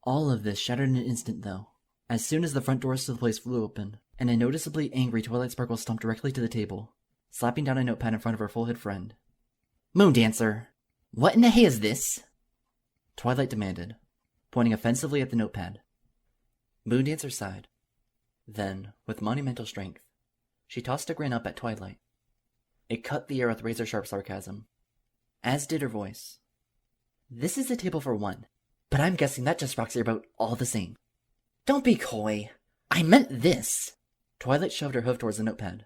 All of this shattered in an instant, though, as soon as the front doors to the place flew open, and a noticeably angry Twilight Sparkle stomped directly to the table, slapping down a notepad in front of her full-head friend. Moondancer, what in the hay is this? Twilight demanded, pointing offensively at the notepad. Moondancer sighed. Then, with monumental strength, she tossed a grin up at Twilight. It cut the air with razor-sharp sarcasm, as did her voice. This is a table for one, but I'm guessing that just rocks your boat all the same. Don't be coy. I meant this. Twilight shoved her hoof towards the notepad.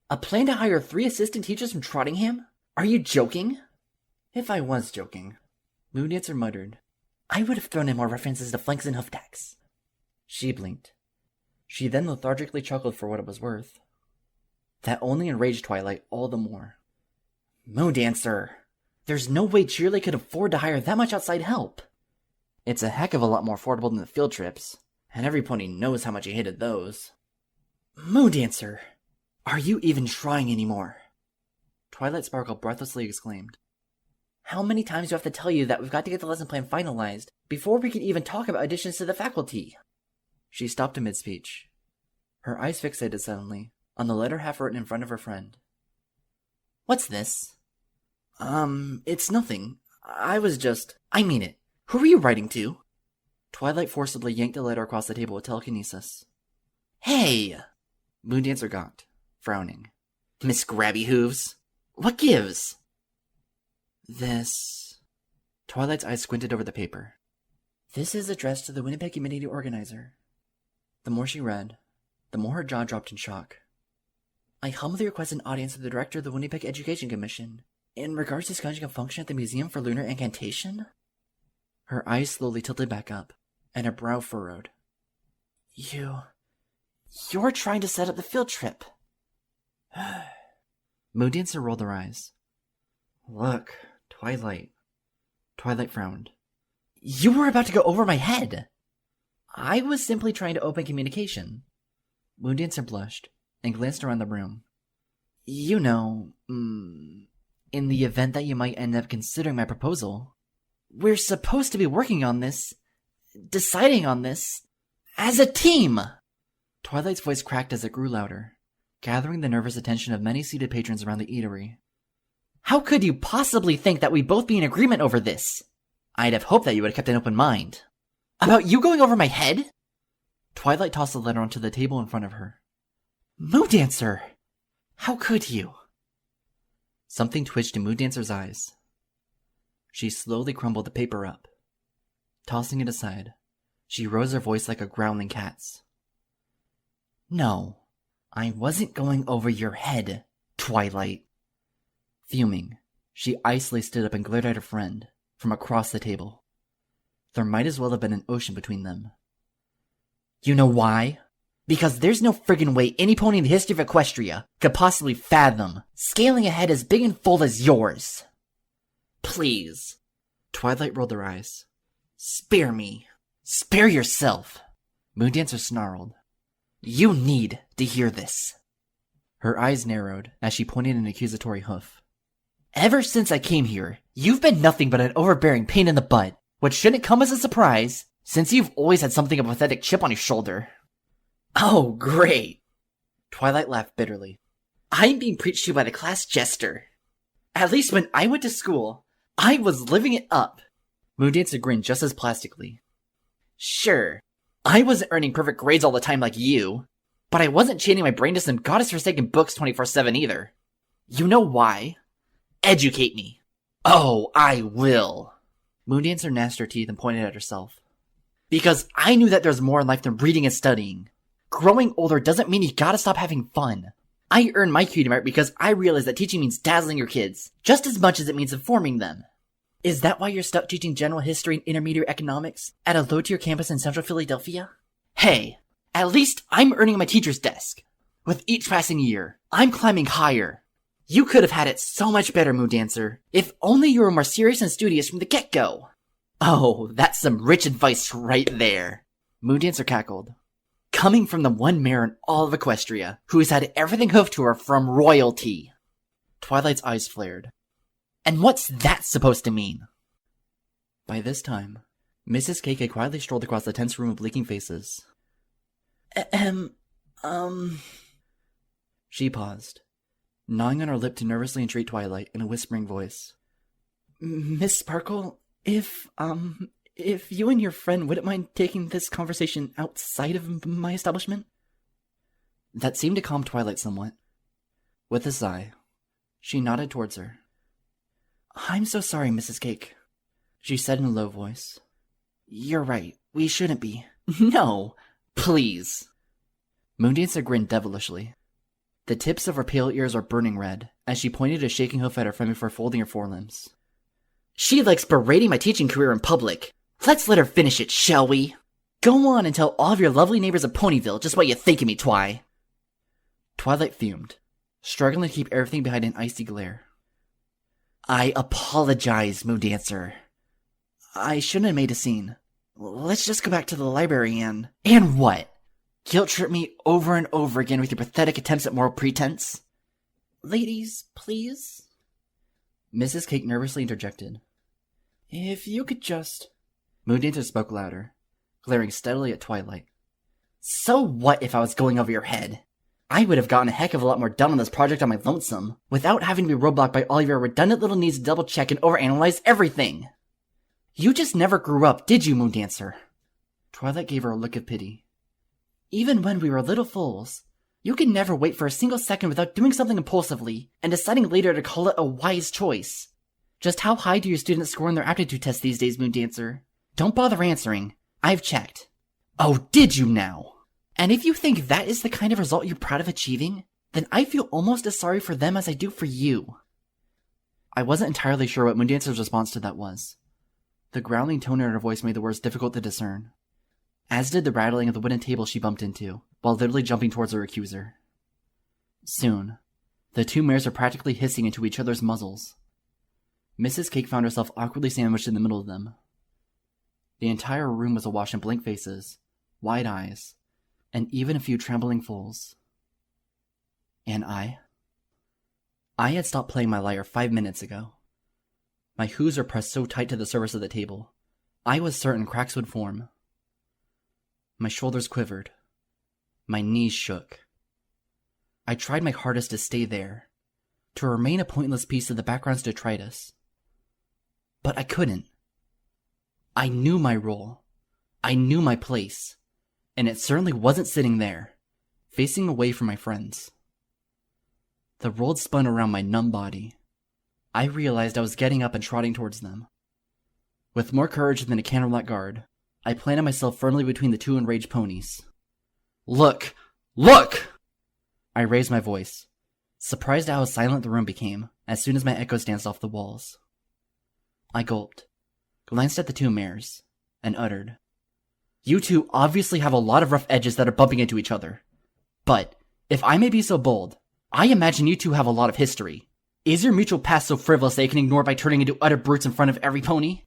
A plan to hire 3 assistant teachers from Trottingham? Are you joking? If I was joking, Moondancer muttered. I would have thrown in more references to flanks and hoof tacks. She blinked. She then lethargically chuckled for what it was worth. That only enraged Twilight all the more. Moondancer, there's no way Cheerly could afford to hire that much outside help. It's a heck of a lot more affordable than the field trips, and every pony knows how much he hated those. Moondancer, are you even trying anymore? Twilight Sparkle breathlessly exclaimed. How many times do I have to tell you that we've got to get the lesson plan finalized before we can even talk about additions to the faculty? She stopped mid-speech. Her eyes fixated suddenly on the letter half written in front of her friend. What's this? It's nothing. I mean it. Who are you writing to? Twilight forcibly yanked the letter across the table with telekinesis. Hey! Moondancer gawked, frowning. Miss Grabby Hooves, what gives? This... Twilight's eyes squinted over the paper. This is addressed to the Winnipeg Community Organizer. The more she read, the more her jaw dropped in shock. I humbly request an audience with the director of the Winnipeg Education Commission in regards to scheduling a function at the Museum for Lunar Incantation. Her eyes slowly tilted back up, and her brow furrowed. You're trying to set up the field trip. Moondancer rolled her eyes. Look, Twilight. Twilight frowned. You were about to go over my head. I was simply trying to open communication. Moondancer blushed and glanced around the room. You know, in the event that you might end up considering my proposal. We're supposed to be working on this, deciding on this, as a team! Twilight's voice cracked as it grew louder, gathering the nervous attention of many seated patrons around the eatery. How could you possibly think that we'd both be in agreement over this? I'd have hoped that you would have kept an open mind. About you going over my head? Twilight tossed the letter onto the table in front of her. Moondancer! How could you? Something twitched in Moondancer's eyes. She slowly crumbled the paper up. Tossing it aside, she rose her voice like a growling cat's. No, I wasn't going over your head, Twilight. Fuming, she icily stood up and glared at her friend from across the table. There might as well have been an ocean between them. You know why? Because there's no friggin' way any pony in the history of Equestria could possibly fathom scaling a head as big and full as yours. Please. Twilight rolled her eyes. Spare me. Spare yourself. Moondancer snarled. You need to hear this. Her eyes narrowed as she pointed an accusatory hoof. Ever since I came here, you've been nothing but an overbearing pain in the butt, which shouldn't come as a surprise, since you've always had something of a pathetic chip on your shoulder. Oh, great. Twilight laughed bitterly. I'm being preached to by the class jester. At least when I went to school, I was living it up. Moondancer grinned just as plastically. Sure, I wasn't earning perfect grades all the time like you, but I wasn't chaining my brain to some goddess-forsaken books 24/7 either. You know why? Educate me. Oh, I will. Moondancer gnashed her teeth and pointed at herself. Because I knew that there's more in life than reading and studying. Growing older doesn't mean you gotta stop having fun. I earned my cutie mark because I realized that teaching means dazzling your kids, just as much as it means informing them. Is that why you're stuck teaching general history and intermediate economics at a low-tier campus in central Philadelphia? Hey, at least I'm earning my teacher's desk. With each passing year, I'm climbing higher. You could have had it so much better, Moondancer, if only you were more serious and studious from the get-go. Oh, that's some rich advice right there. Moondancer cackled. Coming from the one mayor in all of Equestria, who has had everything hoofed to her from royalty. Twilight's eyes flared. And what's that supposed to mean? By this time, Mrs. Cake had quietly strolled across the tense room of blinking faces. She paused, gnawing on her lip to nervously entreat Twilight in a whispering voice. Miss Sparkle, if you and your friend wouldn't mind taking this conversation outside of my establishment? That seemed to calm Twilight somewhat. With a sigh, she nodded towards her. I'm so sorry, Mrs. Cake, she said in a low voice. You're right, we shouldn't be. No, please. Moondancer grinned devilishly. The tips of her pale ears were burning red, as she pointed a shaking hoof at her friend before folding her forelimbs. She likes berating my teaching career in public. Let's let her finish it, shall we? Go on and tell all of your lovely neighbors of Ponyville just what you think of me, Twi. Twilight fumed, struggling to keep everything behind an icy glare. I apologize, Moondancer. I shouldn't have made a scene. Let's just go back to the library and... And what? Guilt-trip me over and over again with your pathetic attempts at moral pretense? Ladies, please? Mrs. Cake nervously interjected. If you could just... Moondancer spoke louder, glaring steadily at Twilight. So what if I was going over your head? I would have gotten a heck of a lot more done on this project on my lonesome, without having to be roadblocked by all of your redundant little needs to double-check and overanalyze everything. You just never grew up, did you, Moondancer? Twilight gave her a look of pity. Even when we were little fools, you could never wait for a single second without doing something impulsively, and deciding later to call it a wise choice. Just how high do your students score in their aptitude tests these days, Moondancer? Don't bother answering. I've checked. Oh, did you now? And if you think that is the kind of result you're proud of achieving, then I feel almost as sorry for them as I do for you. I wasn't entirely sure what Moondancer's response to that was. The growling tone in her voice made the words difficult to discern, as did the rattling of the wooden table she bumped into, while literally jumping towards her accuser. Soon, the two mares were practically hissing into each other's muzzles. Mrs. Cake found herself awkwardly sandwiched in the middle of them. The entire room was awash in blank faces, wide eyes, and even a few trembling foals. And I had stopped playing my lyre 5 minutes ago. My hooves were pressed so tight to the surface of the table, I was certain cracks would form. My shoulders quivered. My knees shook. I tried my hardest to stay there, to remain a pointless piece of the background's detritus. But I couldn't. I knew my role. I knew my place. And it certainly wasn't sitting there, facing away from my friends. The world spun around my numb body. I realized I was getting up and trotting towards them. With more courage than a candlelight guard, I planted myself firmly between the two enraged ponies. Look! Look! I raised my voice, surprised at how silent the room became as soon as my echoes danced off the walls. I gulped, glanced at the two mares, and uttered, You two obviously have a lot of rough edges that are bumping into each other. But, if I may be so bold, I imagine you two have a lot of history. Is your mutual past so frivolous they can ignore by turning into utter brutes in front of every pony?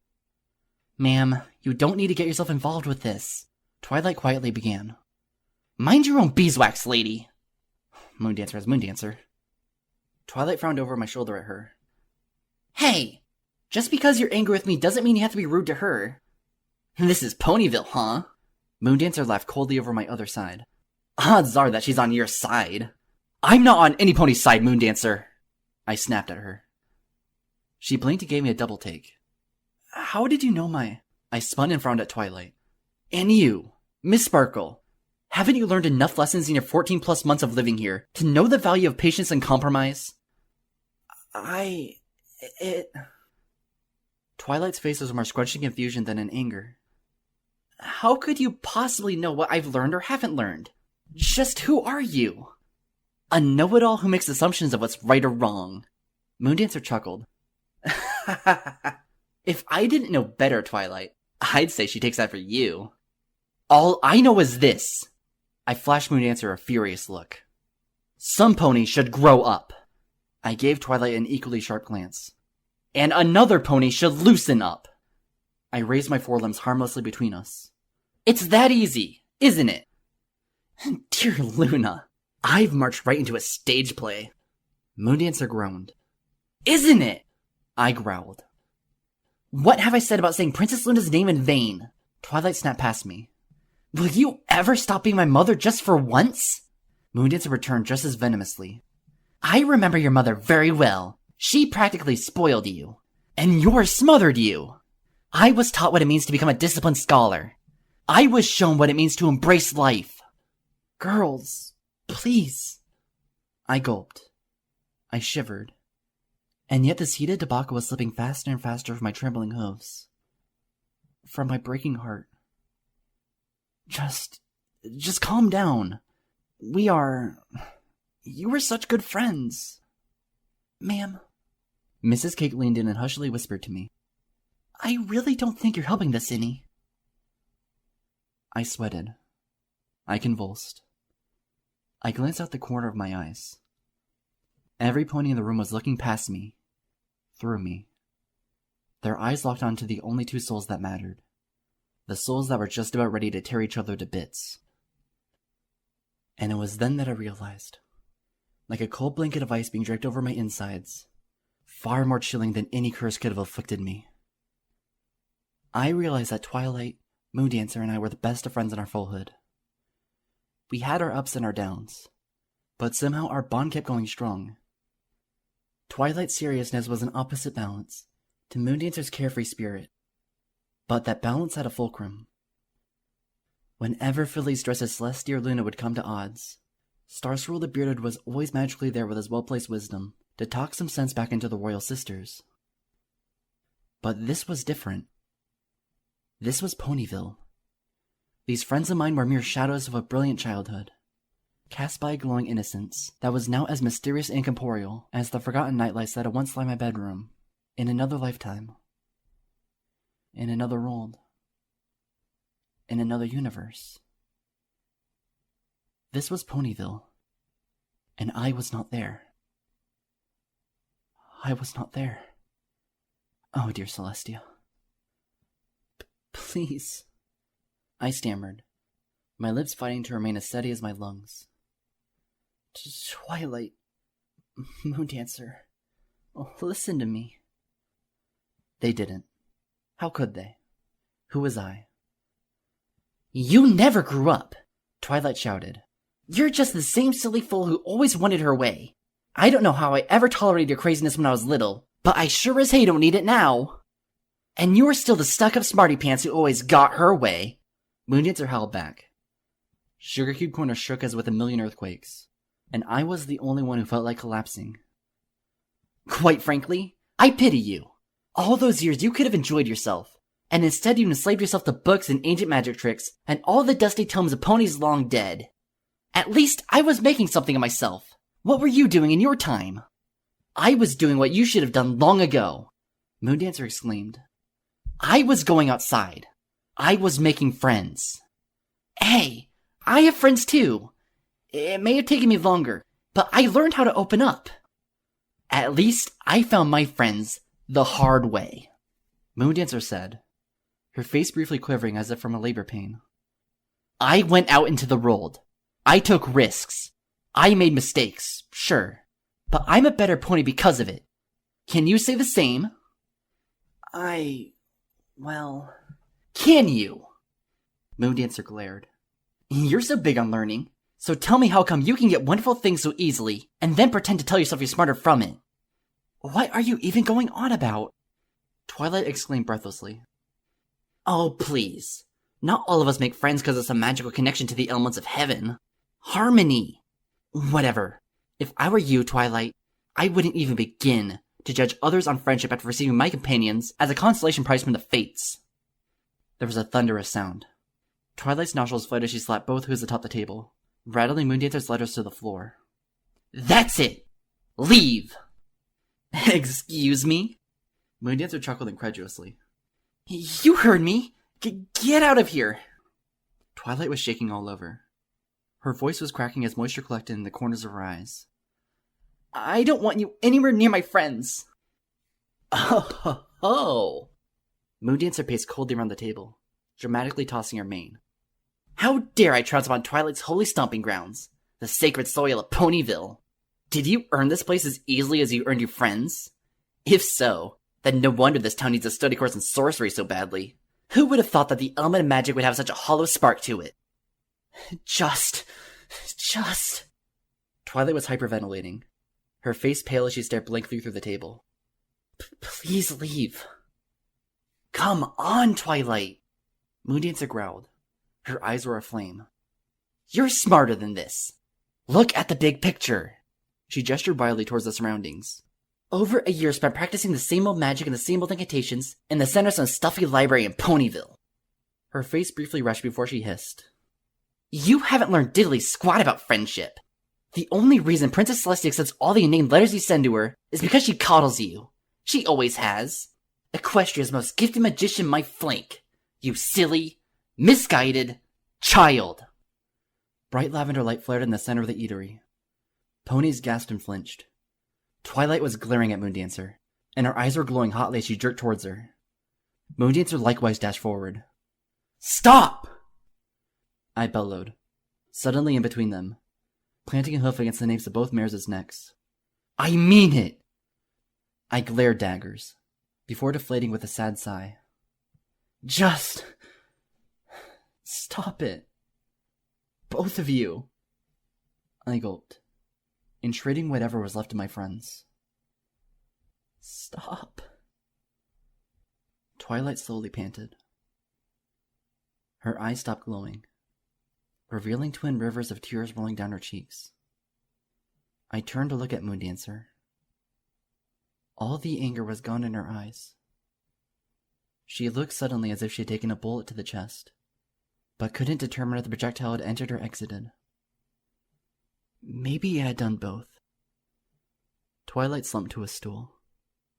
Ma'am, you don't need to get yourself involved with this, Twilight quietly began. Mind your own beeswax, lady. Moondancer as Moondancer. Twilight frowned over my shoulder at her. Hey! Just because you're angry with me doesn't mean you have to be rude to her. This is Ponyville, huh? Moondancer laughed coldly over my other side. Odds are that she's on your side. I'm not on any pony's side, Moondancer. I snapped at her. She blinked and gave me a double take. How did you know my... I spun and frowned at Twilight. And you, Miss Sparkle, haven't you learned enough lessons in your 14+ months of living here to know the value of patience and compromise? Twilight's face was more scrunched in confusion than in anger. How could you possibly know what I've learned or haven't learned? Just who are you? A know-it-all who makes assumptions of what's right or wrong. Moondancer chuckled. If I didn't know better, Twilight, I'd say she takes after you. All I know is this. I flashed Moondancer a furious look. Some ponies should grow up. I gave Twilight an equally sharp glance. And another pony should loosen up. I raised my forelimbs harmlessly between us. It's that easy, isn't it? Dear Luna, I've marched right into a stage play. Moondancer groaned. Isn't it? I growled. What have I said about saying Princess Luna's name in vain? Twilight snapped past me. Will you ever stop being my mother just for once? Moondancer returned just as venomously. I remember your mother very well. She practically spoiled you. And yours smothered you. I was taught what it means to become a disciplined scholar. I was shown what it means to embrace life. Girls, please. I gulped. I shivered. And yet this heated debacle was slipping faster and faster from my trembling hooves. From my breaking heart. Just calm down. You were such good friends. Ma'am. Mrs. Cake leaned in and hushily whispered to me. I really don't think you're helping this any. I sweated. I convulsed. I glanced out the corner of my eyes. Every pony in the room was looking past me, through me. Their eyes locked onto the only two souls that mattered. The souls that were just about ready to tear each other to bits. And it was then that I realized, like a cold blanket of ice being draped over my insides, far more chilling than any curse could have afflicted me. I realized that Twilight, Moondancer, and I were the best of friends in our fullhood. We had our ups and our downs, but somehow our bond kept going strong. Twilight's seriousness was an opposite balance to Moondancer's carefree spirit, but that balance had a fulcrum. Whenever Philly's dress as Celestia or Luna would come to odds, Starswirl the Bearded was always magically there with his well-placed wisdom to talk some sense back into the royal sisters. But this was different. This was Ponyville. These friends of mine were mere shadows of a brilliant childhood, cast by a glowing innocence that was now as mysterious and incorporeal as the forgotten nightlights that had once lined my bedroom, in another lifetime, in another world, in another universe. This was Ponyville, and I was not there. I was not there. Oh, dear Celestia. Please, I stammered, my lips fighting to remain as steady as my lungs. Twilight, Moondancer, listen to me. They didn't. How could they? Who was I? You never grew up, Twilight shouted. You're just the same silly fool who always wanted her way. I don't know how I ever tolerated your craziness when I was little, but I sure as hey don't need it now. And you're still the stuck-up smarty pants who always got her way. Moondancer howled back. Sugar Cube Corner shook as with a million earthquakes, and I was the only one who felt like collapsing. Quite frankly, I pity you. All those years you could have enjoyed yourself, and instead you enslaved yourself to books and ancient magic tricks, and all the dusty tomes of ponies long dead. At least I was making something of myself. What were you doing in your time? I was doing what you should have done long ago, Moondancer exclaimed. I was going outside. I was making friends. Hey, I have friends too. It may have taken me longer, but I learned how to open up. At least I found my friends the hard way, Moondancer said, her face briefly quivering as if from a labor pain. I went out into the world. I took risks. I made mistakes, sure, but I'm a better pony because of it. Can you say the same? Well... Can you? Moondancer glared. You're so big on learning, so tell me how come you can get wonderful things so easily, and then pretend to tell yourself you're smarter from it. What are you even going on about? Twilight exclaimed breathlessly. Oh, please. Not all of us make friends because of some magical connection to the elements of heaven. Harmony. Whatever. If I were you, Twilight, I wouldn't even begin to judge others on friendship after receiving my companions as a consolation prize from the fates. There was a thunderous sound. Twilight's nostrils flared as she slapped both hooves atop the table, rattling Moondancer's letters to the floor. That's it! Leave! Excuse me? Moondancer chuckled incredulously. You heard me! Get out of here! Twilight was shaking all over. Her voice was cracking as moisture collected in the corners of her eyes. I don't want you anywhere near my friends! Oh! Moondancer paced coldly around the table, dramatically tossing her mane. How dare I trounce upon Twilight's holy stomping grounds, the sacred soil of Ponyville? Did you earn this place as easily as you earned your friends? If so, then no wonder this town needs a study course in sorcery so badly. Who would have thought that the element of magic would have such a hollow spark to it? Just... Twilight was hyperventilating, her face pale as she stared blankly through the table. Please leave. Come on, Twilight! Moondancer growled. Her eyes were aflame. You're smarter than this. Look at the big picture. She gestured wildly towards the surroundings. Over a year spent practicing the same old magic and the same old incantations in the center of some stuffy library in Ponyville. Her face briefly rushed before she hissed. You haven't learned diddly squat about friendship. The only reason Princess Celestia accepts all the inane letters you send to her is because she coddles you. She always has. Equestria's most gifted magician might flank. You silly, misguided child. Bright lavender light flared in the center of the eatery. Ponies gasped and flinched. Twilight was glaring at Moondancer, and her eyes were glowing hotly as she jerked towards her. Moondancer likewise dashed forward. Stop! I bellowed, suddenly in between them, planting a hoof against the napes of both mares' necks. I mean it! I glared daggers, before deflating with a sad sigh. Just... stop it. Both of you. I gulped, entreating whatever was left of my friends. Stop. Twilight slowly panted. Her eyes stopped glowing, revealing twin rivers of tears rolling down her cheeks. I turned to look at Moondancer. All the anger was gone in her eyes. She looked suddenly as if she had taken a bullet to the chest, but couldn't determine if the projectile had entered or exited. Maybe it had done both. Twilight slumped to a stool,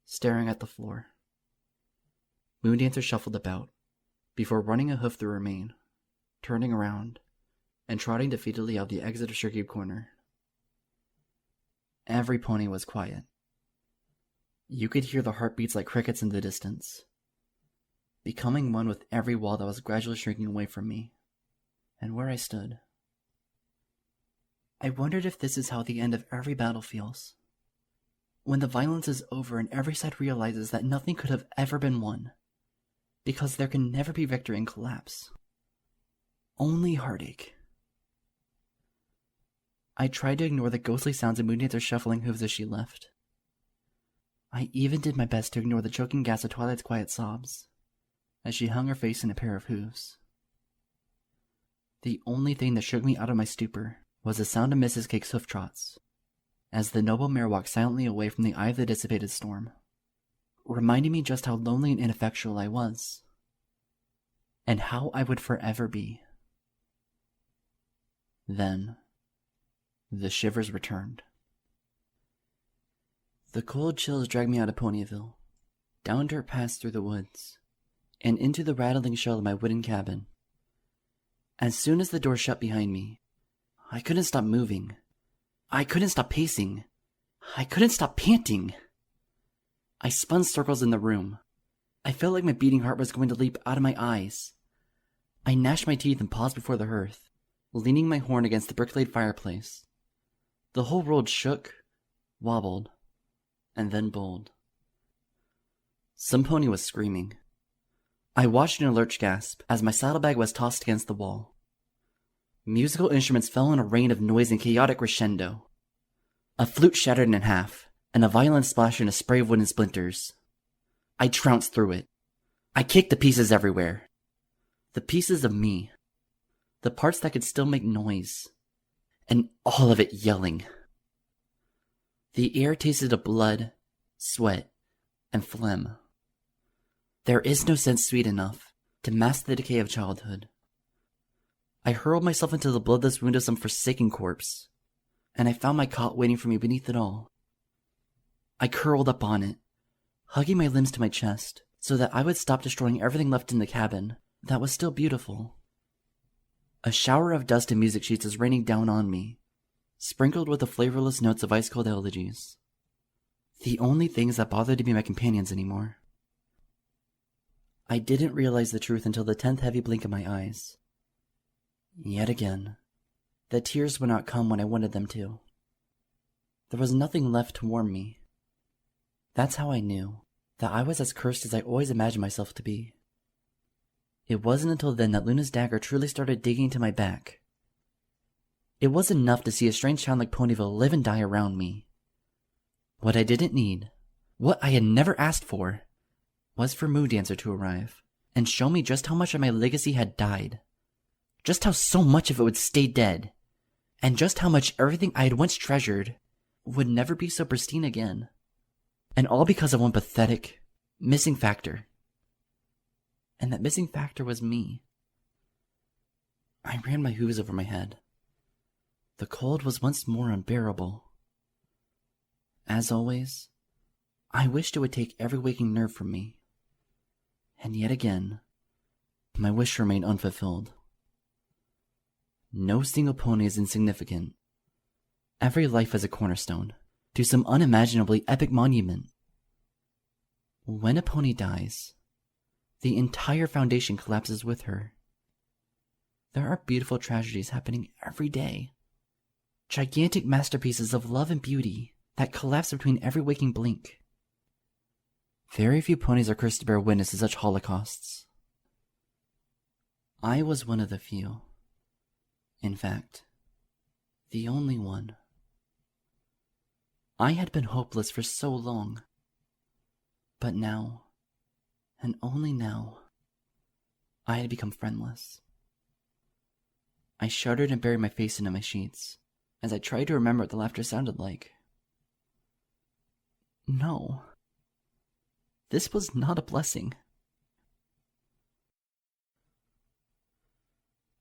staring at the floor. Moondancer shuffled about, before running a hoof through her mane, turning around, and trotting defeatedly out the exit of Sugarcube Corner. Every pony was quiet. You could hear the heartbeats like crickets in the distance, becoming one with every wall that was gradually shrinking away from me, and where I stood. I wondered if this is how the end of every battle feels. When the violence is over and every side realizes that nothing could have ever been won, because there can never be victory in collapse. Only heartache. I tried to ignore the ghostly sounds of Moondancer's shuffling hooves as she left. I even did my best to ignore the choking gasp of Twilight's quiet sobs, as she hung her face in a pair of hooves. The only thing that shook me out of my stupor was the sound of Mrs. Cake's hoof trots, as the noble mare walked silently away from the eye of the dissipated storm, reminding me just how lonely and ineffectual I was, and how I would forever be. Then, the shivers returned. The cold chills dragged me out of Ponyville, down dirt paths through the woods, and into the rattling shell of my wooden cabin. As soon as the door shut behind me, I couldn't stop moving. I couldn't stop pacing. I couldn't stop panting. I spun circles in the room. I felt like my beating heart was going to leap out of my eyes. I gnashed my teeth and paused before the hearth, leaning my horn against the brick-laid fireplace. The whole world shook, wobbled, and then bowled. Some pony was screaming. I watched in a lurch gasp as my saddlebag was tossed against the wall. Musical instruments fell in a rain of noise and chaotic crescendo. A flute shattered in half, and a violin splashed in a spray of wooden splinters. I trounced through it. I kicked the pieces everywhere. The pieces of me. The parts that could still make noise. And all of it yelling. The air tasted of blood, sweat, and phlegm. There is no scent sweet enough to mask the decay of childhood. I hurled myself into the bloodless wound of some forsaken corpse, and I found my cot waiting for me beneath it all. I curled up on it, hugging my limbs to my chest so that I would stop destroying everything left in the cabin that was still beautiful. A shower of dust and music sheets is raining down on me, sprinkled with the flavorless notes of ice-cold elegies. The only things that bothered to be my companions anymore. I didn't realize the truth until the 10th heavy blink of my eyes. Yet again, the tears would not come when I wanted them to. There was nothing left to warm me. That's how I knew that I was as cursed as I always imagined myself to be. It wasn't until then that Luna's dagger truly started digging into my back. It was enough to see a strange town like Ponyville live and die around me. What I didn't need, what I had never asked for, was for Moondancer to arrive and show me just how much of my legacy had died. Just how so much of it would stay dead. And just how much everything I had once treasured would never be so pristine again. And all because of one pathetic, missing factor. And that missing factor was me. I ran my hooves over my head. The cold was once more unbearable. As always, I wished it would take every waking nerve from me. And yet again, my wish remained unfulfilled. No single pony is insignificant. Every life is a cornerstone to some unimaginably epic monument. When a pony dies, the entire foundation collapses with her. There are beautiful tragedies happening every day. Gigantic masterpieces of love and beauty that collapse between every waking blink. Very few ponies are cursed to bear witness to such holocausts. I was one of the few. In fact, the only one. I had been hopeless for so long. But now, and only now, I had become friendless. I shuddered and buried my face into my sheets as I tried to remember what the laughter sounded like. No. This was not a blessing.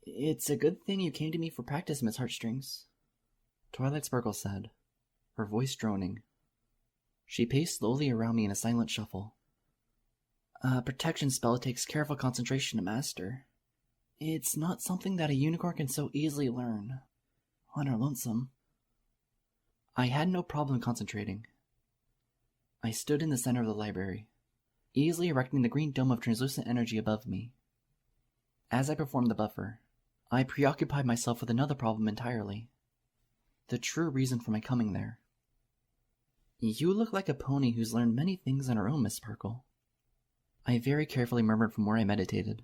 It's a good thing you came to me for practice, Miss Heartstrings, Twilight Sparkle said, her voice droning. She paced slowly around me in a silent shuffle. A protection spell takes careful concentration to master. It's not something that a unicorn can so easily learn, on her lonesome. I had no problem concentrating. I stood in the center of the library, easily erecting the green dome of translucent energy above me. As I performed the buffer, I preoccupied myself with another problem entirely. The true reason for my coming there. You look like a pony who's learned many things on her own, Miss Sparkle. I very carefully murmured from where I meditated.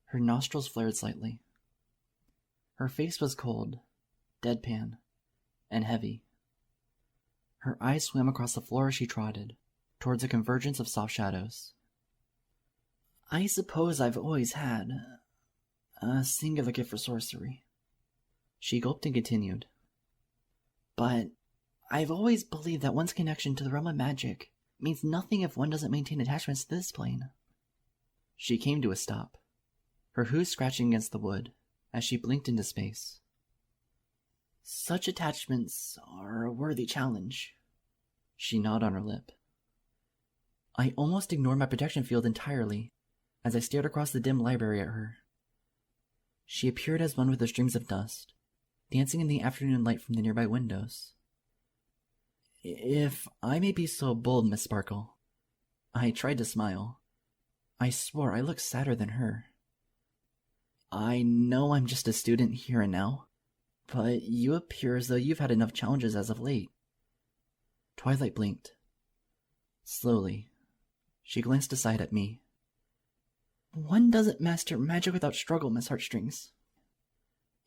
Her nostrils flared slightly. Her face was cold, deadpan, and heavy. Her eyes swam across the floor as she trotted, towards a convergence of soft shadows. I suppose I've always had a singular gift for sorcery. She gulped and continued. But I've always believed that one's connection to the realm of magic means nothing if one doesn't maintain attachments to this plane. She came to a stop, her hooves scratching against the wood as she blinked into space. Such attachments are a worthy challenge. She gnawed on her lip. I almost ignored my protection field entirely as I stared across the dim library at her. She appeared as one with the streams of dust, dancing in the afternoon light from the nearby windows. If I may be so bold, Miss Sparkle, I tried to smile. I swore I looked sadder than her. I know I'm just a student here and now, but you appear as though you've had enough challenges as of late. Twilight blinked. Slowly, she glanced aside at me. One doesn't master magic without struggle, Miss Heartstrings.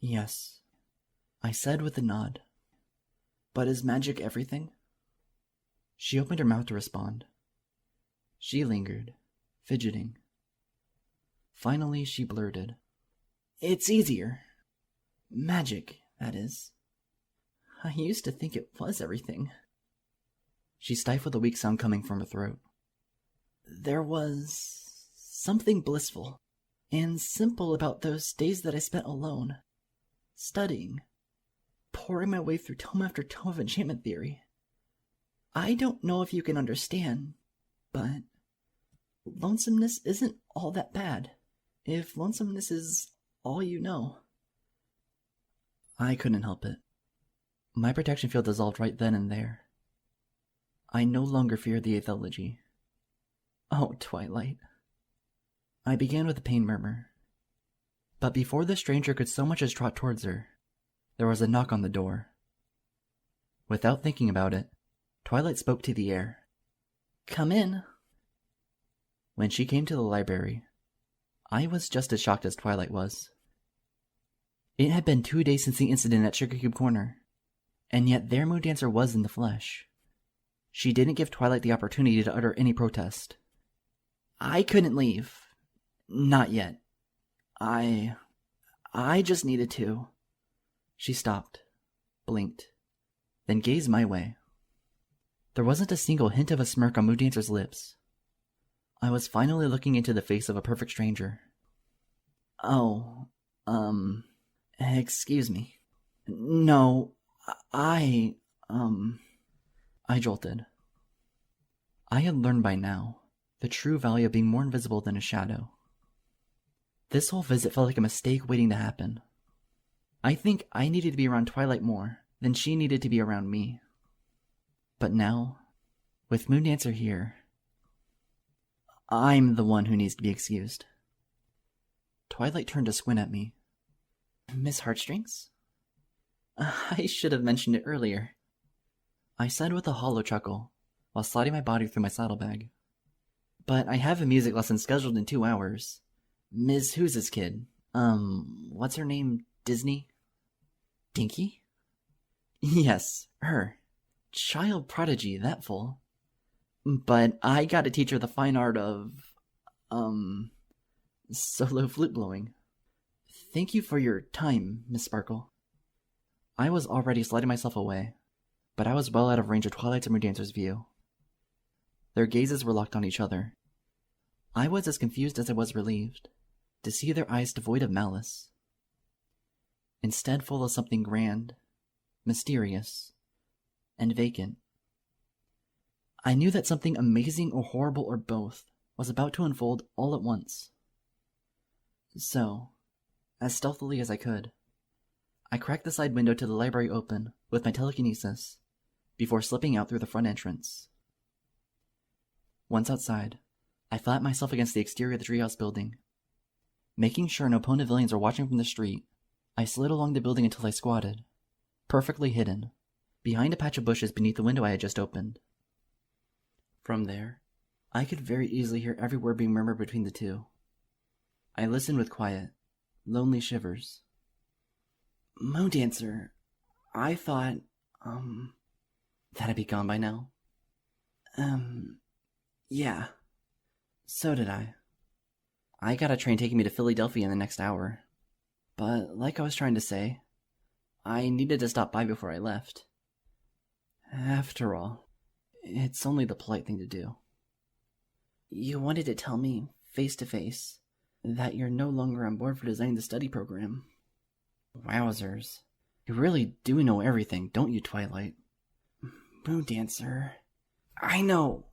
Yes, I said with a nod. But is magic everything? She opened her mouth to respond. She lingered, fidgeting. Finally, she blurted. It's easier. Magic, that is. I used to think it was everything. She stifled a weak sound coming from her throat. There was something blissful and simple about those days that I spent alone, studying, pouring my way through tome after tome of enchantment theory. I don't know if you can understand, but lonesomeness isn't all that bad. If lonesomeness is all you know. I couldn't help it. My protection field dissolved right then and there. I no longer feared the athology. Oh, Twilight. I began with a pained murmur. But before the stranger could so much as trot towards her, there was a knock on the door. Without thinking about it, Twilight spoke to the air. "Come in." When she came to the library, I was just as shocked as Twilight was. It had been 2 days since the incident at Sugar Cube Corner, and yet there Moondancer was in the flesh. She didn't give Twilight the opportunity to utter any protest. "I couldn't leave. Not yet. I just needed to." She stopped, blinked, then gazed my way. There wasn't a single hint of a smirk on Moondancer's lips. I was finally looking into the face of a perfect stranger. "Oh, excuse me. No, I jolted. I had learned by now the true value of being more invisible than a shadow. This whole visit felt like a mistake waiting to happen. I think I needed to be around Twilight more than she needed to be around me. But now, with Moondancer here, I'm the one who needs to be excused." Twilight turned to squint at me. "Miss Heartstrings?" "I should have mentioned it earlier," I said with a hollow chuckle, while sliding my body through my saddlebag. "But I have a music lesson scheduled in 2 hours. Ms. Who's-His kid? What's her name? Disney? Dinky?" "Yes, her. Child prodigy, that fool. But I gotta teach her the fine art of, solo flute blowing. Thank you for your time, Miss Sparkle." I was already sliding myself away, but I was well out of range of Twilight's and Moondancer's view. Their gazes were locked on each other. I was as confused as I was relieved to see their eyes devoid of malice, instead full of something grand, mysterious, and vacant. I knew that something amazing or horrible or both was about to unfold all at once. So, as stealthily as I could, I cracked the side window to the library open with my telekinesis before slipping out through the front entrance. Once outside, I flattened myself against the exterior of the treehouse building. Making sure no Ponyvillians were watching from the street, I slid along the building until I squatted, perfectly hidden, behind a patch of bushes beneath the window I had just opened. From there, I could very easily hear every word being murmured between the two. I listened with quiet, lonely shivers. "Moondancer, I thought, that I'd be gone by now." Yeah. So did I. I got a train taking me to Philadelphia in the next hour. But like I was trying to say, I needed to stop by before I left. After all, it's only the polite thing to do." "You wanted to tell me, face to face, that you're no longer on board for designing the study program." Wowzers. You really do know everything, don't you, Twilight? "Moondancer. I know.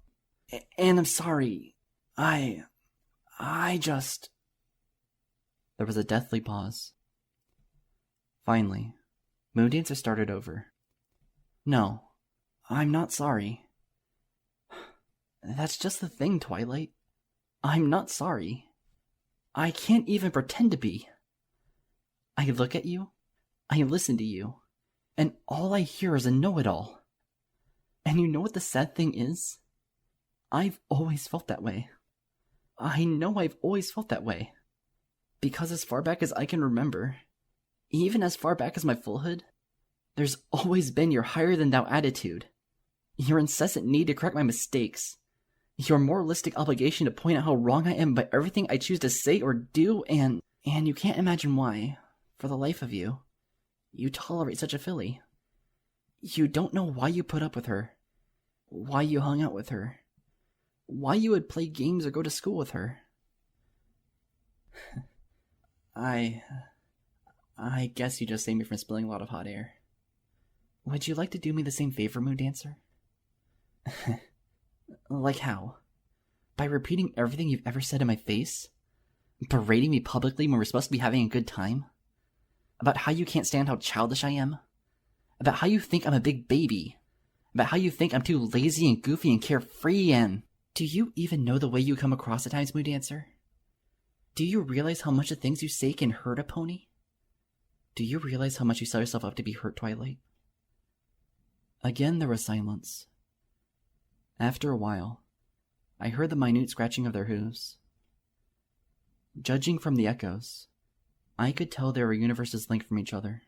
And I'm sorry. I just..." There was a deathly pause. Finally, Moondancer started over. "No, I'm not sorry." "That's just the thing, Twilight. I'm not sorry. I can't even pretend to be. I look at you, I listen to you, and all I hear is a know-it-all. And you know what the sad thing is? I've always felt that way. I know I've always felt that way. Because as far back as I can remember, even as far back as my fullhood, there's always been your higher-than-thou attitude, your incessant need to correct my mistakes, your moralistic obligation to point out how wrong I am by everything I choose to say or do, and you can't imagine why, for the life of you, you tolerate such a filly. You don't know why you put up with her, why you hung out with her, why you would play games or go to school with her. I guess you just saved me from spilling a lot of hot air. Would you like to do me the same favor, Moondancer?" Like how? By repeating everything you've ever said in my face? Berating me publicly when we're supposed to be having a good time? About how you can't stand how childish I am? About how you think I'm a big baby? About how you think I'm too lazy and goofy and carefree and... Do you even know the way you come across at times, Moondancer? Do you realize how much the things you say can hurt a pony? Do you realize how much you set yourself up to be hurt, Twilight? Again there was silence. After a while, I heard the minute scratching of their hooves. Judging from the echoes, I could tell they were universes linked from each other.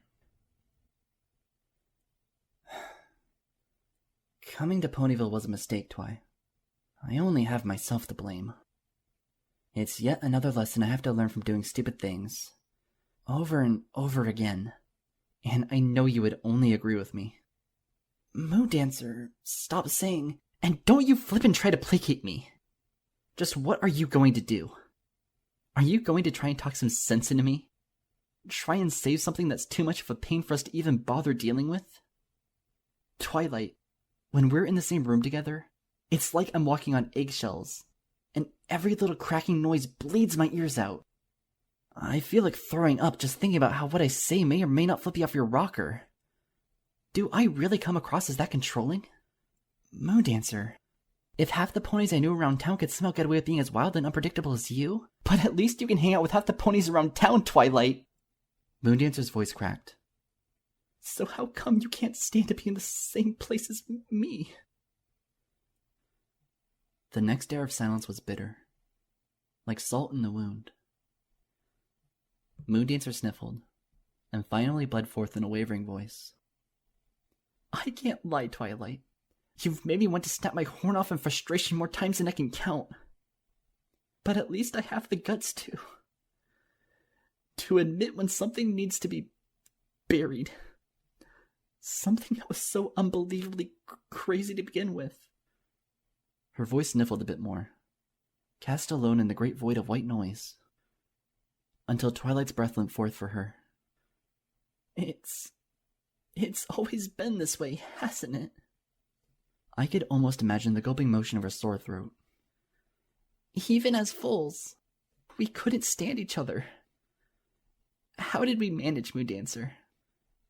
Coming to Ponyville was a mistake, Twi. I only have myself to blame. It's yet another lesson I have to learn from doing stupid things. Over and over again. And I know you would only agree with me. Moondancer, stop saying, and don't you flip and try to placate me. Just what are you going to do? Are you going to try and talk some sense into me? Try and save something that's too much of a pain for us to even bother dealing with? Twilight, when we're in the same room together, it's like I'm walking on eggshells, and every little cracking noise bleeds my ears out. I feel like throwing up just thinking about how what I say may or may not flip you off your rocker. Do I really come across as that controlling? Moondancer, if half the ponies I knew around town could somehow get away with being as wild and unpredictable as you, but at least you can hang out with half the ponies around town, Twilight! Moondancer's voice cracked. So how come you can't stand to be in the same place as me? The next air of silence was bitter, like salt in the wound. Moondancer sniffled, and finally bled forth in a wavering voice. I can't lie, Twilight. You've made me want to snap my horn off in frustration more times than I can count. But at least I have the guts to admit when something needs to be buried. Something that was so unbelievably crazy to begin with. Her voice sniffled a bit more, cast alone in the great void of white noise, until Twilight's breath went forth for her. It's always been this way, hasn't it? I could almost imagine the gulping motion of her sore throat. Even as foals, we couldn't stand each other. How did we manage, Moondancer?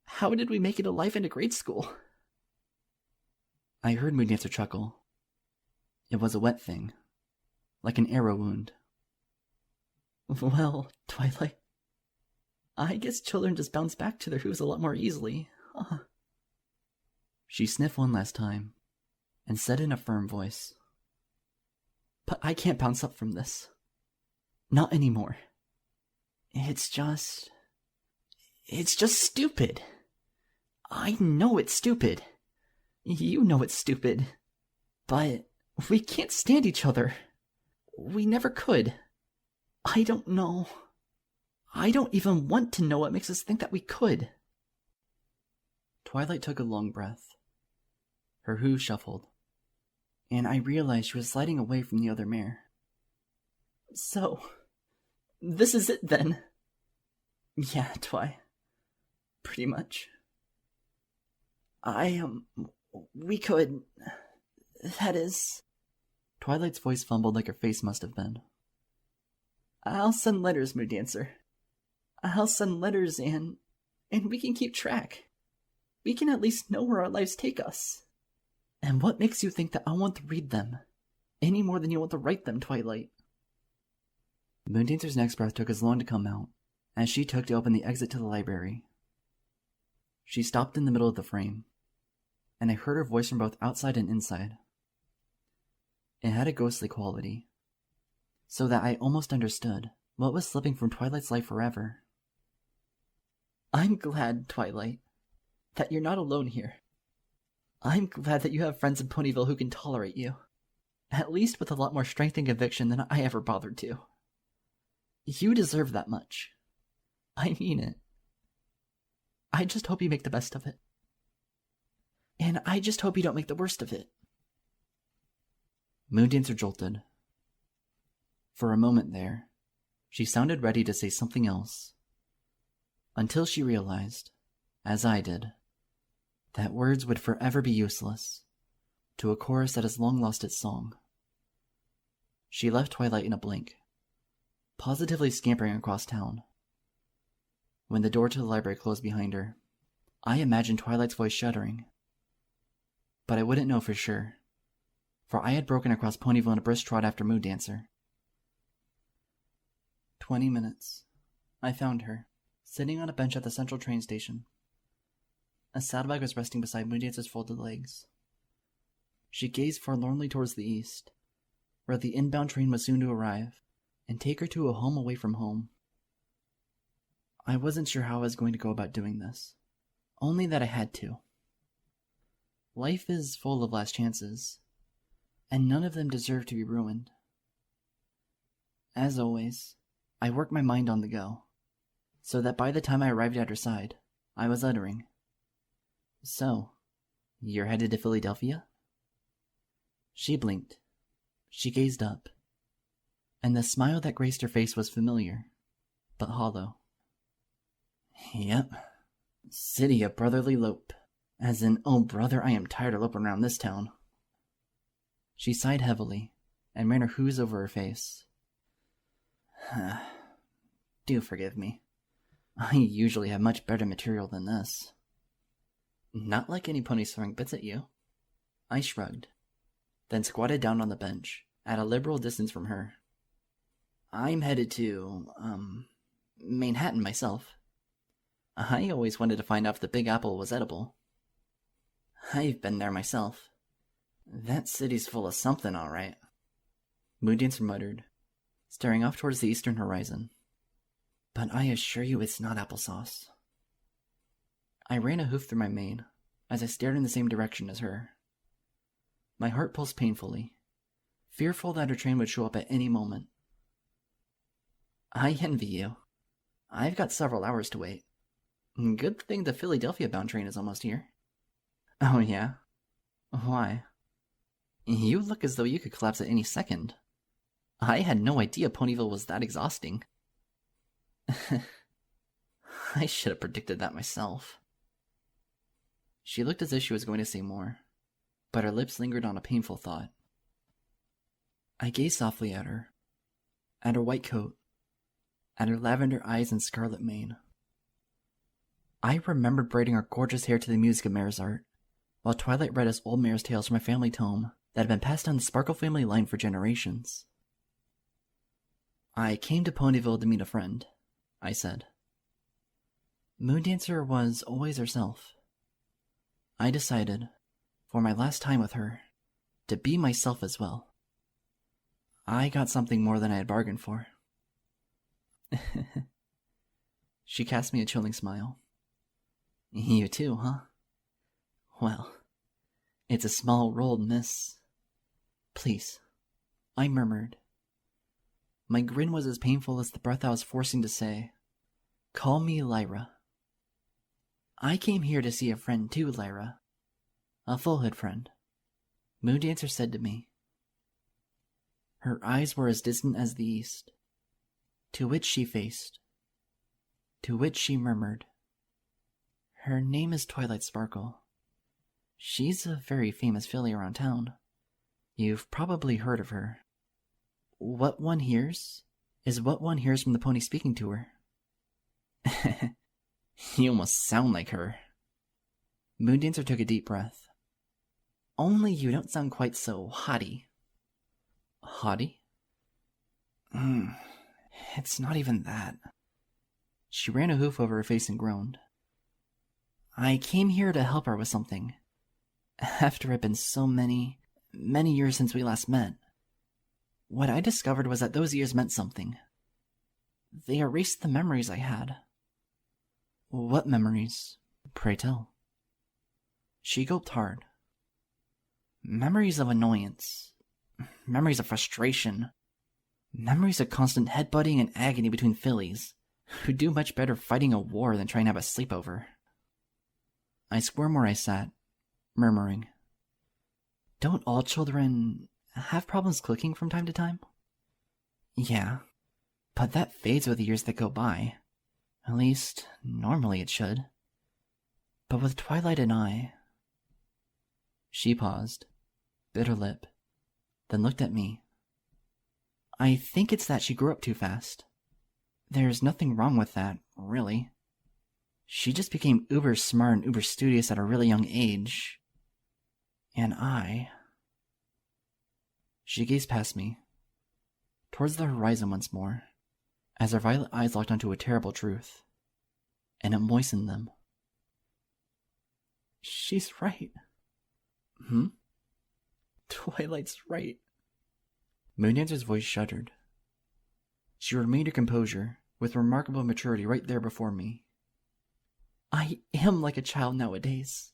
How did we make it alive into grade school? I heard Moondancer chuckle. It was a wet thing, like an arrow wound. Well, Twilight, I guess children just bounce back to their hooves a lot more easily, huh? She sniffed one last time, and said in a firm voice, But I can't bounce up from this. Not anymore. It's just stupid. I know it's stupid. You know it's stupid. But we can't stand each other. We never could. I don't know. I don't even want to know what makes us think that we could. Twilight took a long breath. Her hooves shuffled, and I realized she was sliding away from the other mare. So, this is it then? Yeah, Twi. Pretty much. We could... That is... Twilight's voice fumbled like her face must have been. I'll send letters, Moondancer. I'll send letters and we can keep track. We can at least know where our lives take us. And what makes you think that I want to read them? Any more than you want to write them, Twilight? Moondancer's next breath took as long to come out, as she took to open the exit to the library. She stopped in the middle of the frame, and I heard her voice from both outside and inside. It had a ghostly quality, so that I almost understood what was slipping from Twilight's life forever. I'm glad, Twilight, that you're not alone here. I'm glad that you have friends in Ponyville who can tolerate you, at least with a lot more strength and conviction than I ever bothered to. You deserve that much. I mean it. I just hope you make the best of it. And I just hope you don't make the worst of it. Moondancer jolted. For a moment there, she sounded ready to say something else, until she realized, as I did, that words would forever be useless, to a chorus that has long lost its song. She left Twilight in a blink, positively scampering across town. When the door to the library closed behind her, I imagined Twilight's voice shuddering. But I wouldn't know for sure, for I had broken across Ponyville in a brisk trot after Moondancer. 20 minutes. I found her, sitting on a bench at the central train station. A saddlebag was resting beside Moondancer's folded legs. She gazed forlornly towards the east, where the inbound train was soon to arrive and take her to a home away from home. I wasn't sure how I was going to go about doing this, only that I had to. Life is full of last chances, and none of them deserve to be ruined. As always, I worked my mind on the go, so that by the time I arrived at her side, I was uttering, "So, you're headed to Philadelphia?" She blinked. She gazed up, and the smile that graced her face was familiar, but hollow. "Yep. City of brotherly lope. As in, oh brother, I am tired of loping around this town." She sighed heavily, and ran her hooves over her face. Do forgive me. I usually have much better material than this. Not like any ponies throwing bits at you. I shrugged, then squatted down on the bench, at a liberal distance from her. I'm headed to, Manhattan myself. I always wanted to find out if the Big Apple was edible. I've been there myself. That city's full of something, all right. Moondancer muttered, staring off towards the eastern horizon. But I assure you it's not applesauce. I ran a hoof through my mane as I stared in the same direction as her. My heart pulsed painfully, fearful that her train would show up at any moment. I envy you. I've got several hours to wait. Good thing the Philadelphia-bound train is almost here. Oh, yeah? Why? You look as though you could collapse at any second. I had no idea Ponyville was that exhausting. I should have predicted that myself. She looked as if she was going to say more, but her lips lingered on a painful thought. I gazed softly at her white coat, at her lavender eyes and scarlet mane. I remembered braiding her gorgeous hair to the music of Mare's art, while Twilight read us old Mare's tales from a family tome that had been passed down the Sparkle family line for generations. I came to Ponyville to meet a friend, I said. Moondancer was always herself. I decided, for my last time with her, to be myself as well. I got something more than I had bargained for. She cast me a chilling smile. You too, huh? Well, it's a small world, miss. Please, I murmured. My grin was as painful as the breath I was forcing to say, "Call me Lyra." I came here to see a friend too, Lyra. A full-hood friend, Moondancer said to me. Her eyes were as distant as the east, to which she faced, to which she murmured. Her name is Twilight Sparkle. She's a very famous filly around town. You've probably heard of her. What one hears is what one hears from the pony speaking to her. You almost sound like her. Moondancer took a deep breath. Only you don't sound quite so haughty. Haughty? It's not even that. She ran a hoof over her face and groaned. I came here to help her with something. After it had been so many years since we last met, what I discovered was that those years meant something. They erased the memories I had. What memories? Pray tell. She gulped hard. Memories of annoyance. Memories of frustration. Memories of constant headbutting and agony between fillies, who do much better fighting a war than trying to have a sleepover. I squirmed where I sat, murmuring, Don't all children have problems clicking from time to time? Yeah, but that fades with the years that go by. At least, normally it should. But with Twilight and I... She paused, bit her lip, then looked at me. I think it's that she grew up too fast. There's nothing wrong with that, really. She just became uber smart and uber studious at a really young age. And She gazed past me, towards the horizon once more, as her violet eyes locked onto a terrible truth, and it moistened them. She's right. Twilight's right. Moondancer's voice shuddered. She remained her composure, with remarkable maturity right there before me. I am like a child nowadays,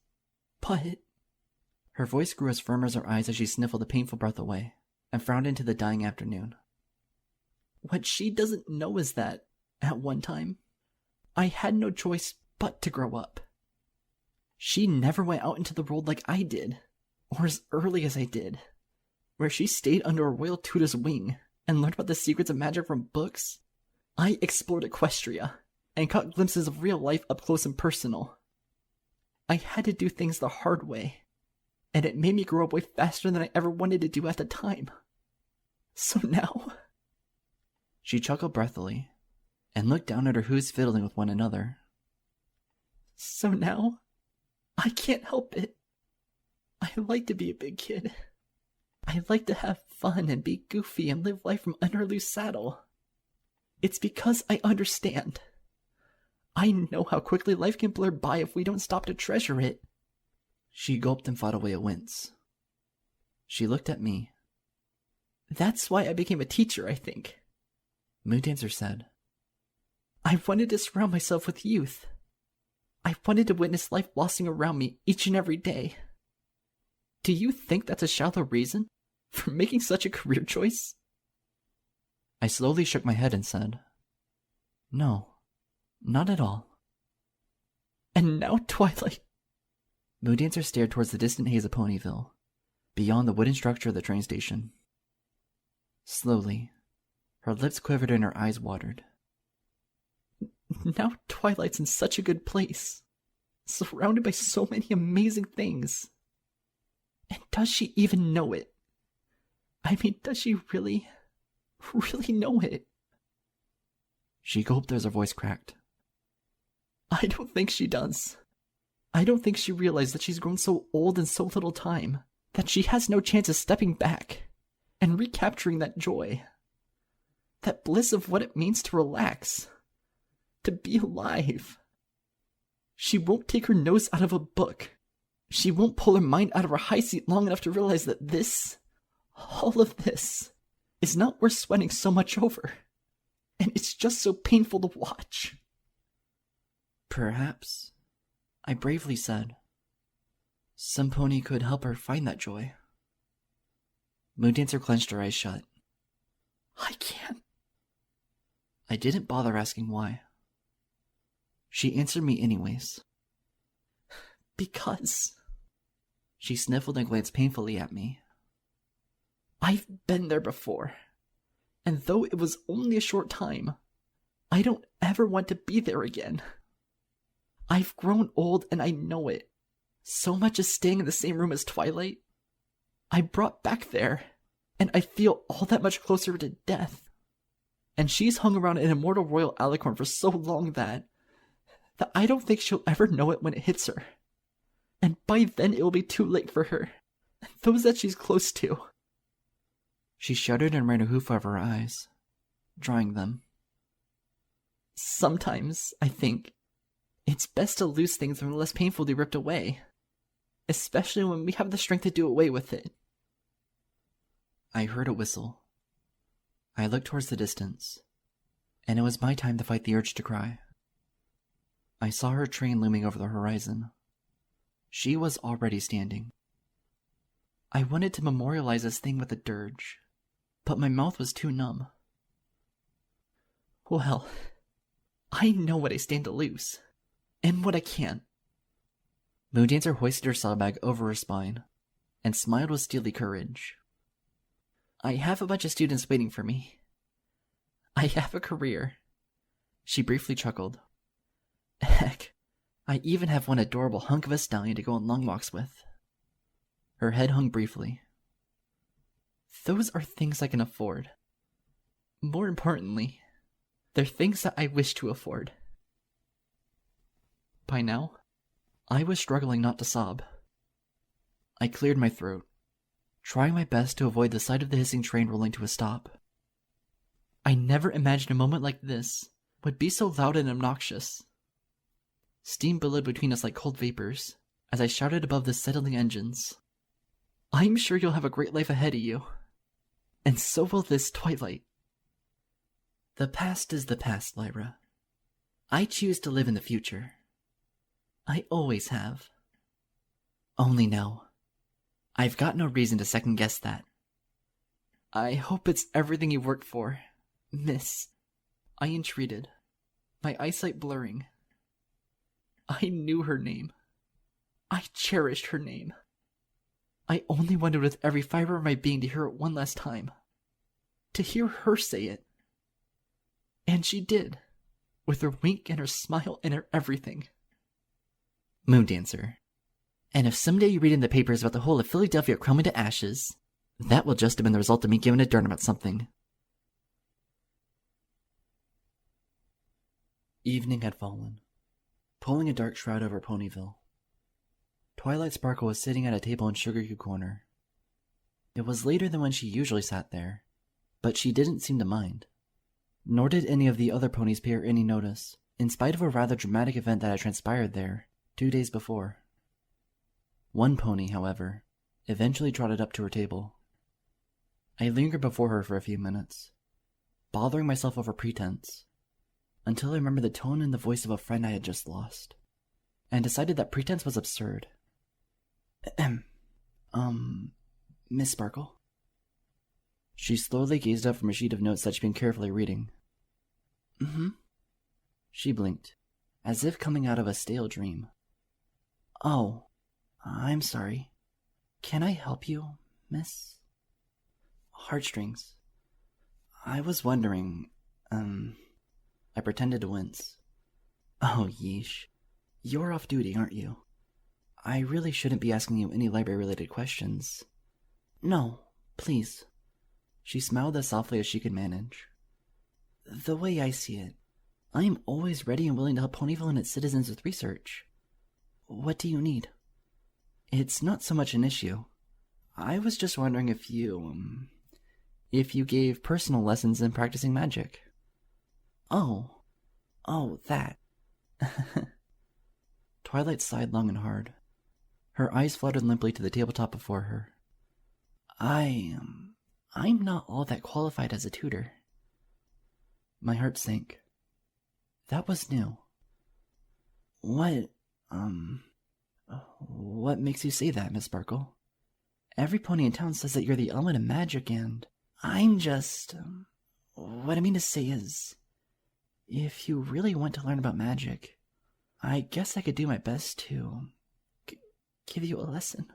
but... Her voice grew as firm as her eyes as she sniffled a painful breath away, and frowned into the dying afternoon. What she doesn't know is that, at one time, I had no choice but to grow up. She never went out into the world like I did, or as early as I did, where she stayed under a royal tutor's wing and learned about the secrets of magic from books. I explored Equestria and caught glimpses of real life up close and personal. I had to do things the hard way, and it made me grow up way faster than I ever wanted to do at the time. So now... She chuckled breathily, and looked down at her who's fiddling with one another. So now, I can't help it. I like to be a big kid. I like to have fun and be goofy and live life from under a loose saddle. It's because I understand. I know how quickly life can blur by if we don't stop to treasure it. She gulped and fought away a wince. She looked at me. That's why I became a teacher, I think. Moondancer said. I wanted to surround myself with youth. I wanted to witness life blossoming around me each and every day. Do you think that's a shallow reason for making such a career choice? I slowly shook my head and said, No, not at all. And now Twilight. Moondancer stared towards the distant haze of Ponyville, beyond the wooden structure of the train station. Slowly, her lips quivered and her eyes watered. Now Twilight's in such a good place, surrounded by so many amazing things. And does she even know it? I mean, does she really know it? She gulped as her voice cracked. I don't think she does. I don't think she realized that she's grown so old in so little time that she has no chance of stepping back and recapturing that joy. That bliss of what it means to relax. To be alive. She won't take her nose out of a book. She won't pull her mind out of her high seat long enough to realize that this, all of this, is not worth sweating so much over. And it's just so painful to watch. Perhaps, I bravely said, some pony could help her find that joy. Moondancer clenched her eyes shut. I can't. I didn't bother asking why. She answered me anyways. Because... She sniffled and glanced painfully at me. I've been there before, and though it was only a short time, I don't ever want to be there again. I've grown old and I know it. So much as staying in the same room as Twilight. I brought back there, and I feel all that much closer to death. And she's hung around an immortal royal alicorn for so long that I don't think she'll ever know it when it hits her. And by then it will be too late for her, and those that she's close to. She shuddered and ran a hoof over her eyes, drying them. Sometimes, I think, it's best to lose things that are less painfully ripped away, especially when we have the strength to do away with it. I heard a whistle. I looked towards the distance, and it was my time to fight the urge to cry. I saw her train looming over the horizon. She was already standing. I wanted to memorialize this thing with a dirge, but my mouth was too numb. Well, I know what I stand to lose, and what I can't. Moondancer hoisted her saddlebag over her spine, and smiled with steely courage. I have a bunch of students waiting for me. I have a career. She briefly chuckled. Heck, I even have one adorable hunk of a stallion to go on long walks with. Her head hung briefly, Those are things I can afford. More importantly, they're things that I wish to afford. By now, I was struggling not to sob. I cleared my throat, trying my best to avoid the sight of the hissing train rolling to a stop. I never imagined a moment like this would be so loud and obnoxious. Steam billowed between us like cold vapors as I shouted above the settling engines. I'm sure you'll have a great life ahead of you. And so will this twilight. The past is the past, Lyra. I choose to live in the future. I always have. Only now, I've got no reason to second-guess that. I hope it's everything you worked for, Miss. I entreated, my eyesight blurring. I knew her name. I cherished her name. I only wanted with every fiber of my being to hear it one last time. To hear her say it. And she did, with her wink and her smile and her everything. Moondancer. And if someday you read in the papers about the whole of Philadelphia crumbling to ashes, that will just have been the result of me giving a darn about something. Evening had fallen, pulling a dark shroud over Ponyville. Twilight Sparkle was sitting at a table in Sugarcube Corner. It was later than when she usually sat there, but she didn't seem to mind. Nor did any of the other ponies pay her any notice, in spite of a rather dramatic event that had transpired there 2 days before. One pony, however, eventually trotted up to her table. I lingered before her for a few minutes, bothering myself over pretense, until I remembered the tone and the voice of a friend I had just lost, and decided that pretense was absurd. Miss Sparkle? She slowly gazed up from a sheet of notes that she'd been carefully reading. Mm-hmm. She blinked, as if coming out of a stale dream. Oh, I'm sorry. Can I help you, miss? Heartstrings. I was wondering, I pretended to wince. Oh, yeesh. You're off duty, aren't you? I really shouldn't be asking you any library-related questions. No, please. She smiled as softly as she could manage. The way I see it, I am always ready and willing to help Ponyville and its citizens with research. What do you need? It's not so much an issue. I was just wondering if you gave personal lessons in practicing magic. Oh, that. Twilight sighed long and hard. Her eyes fluttered limply to the tabletop before her. I'm not all that qualified as a tutor. My heart sank. That was new. What makes you say that, Miss Sparkle? Every pony in town says that you're the element of magic, and I'm just... what I mean to say is, if you really want to learn about magic, I guess I could do my best to give you a lesson.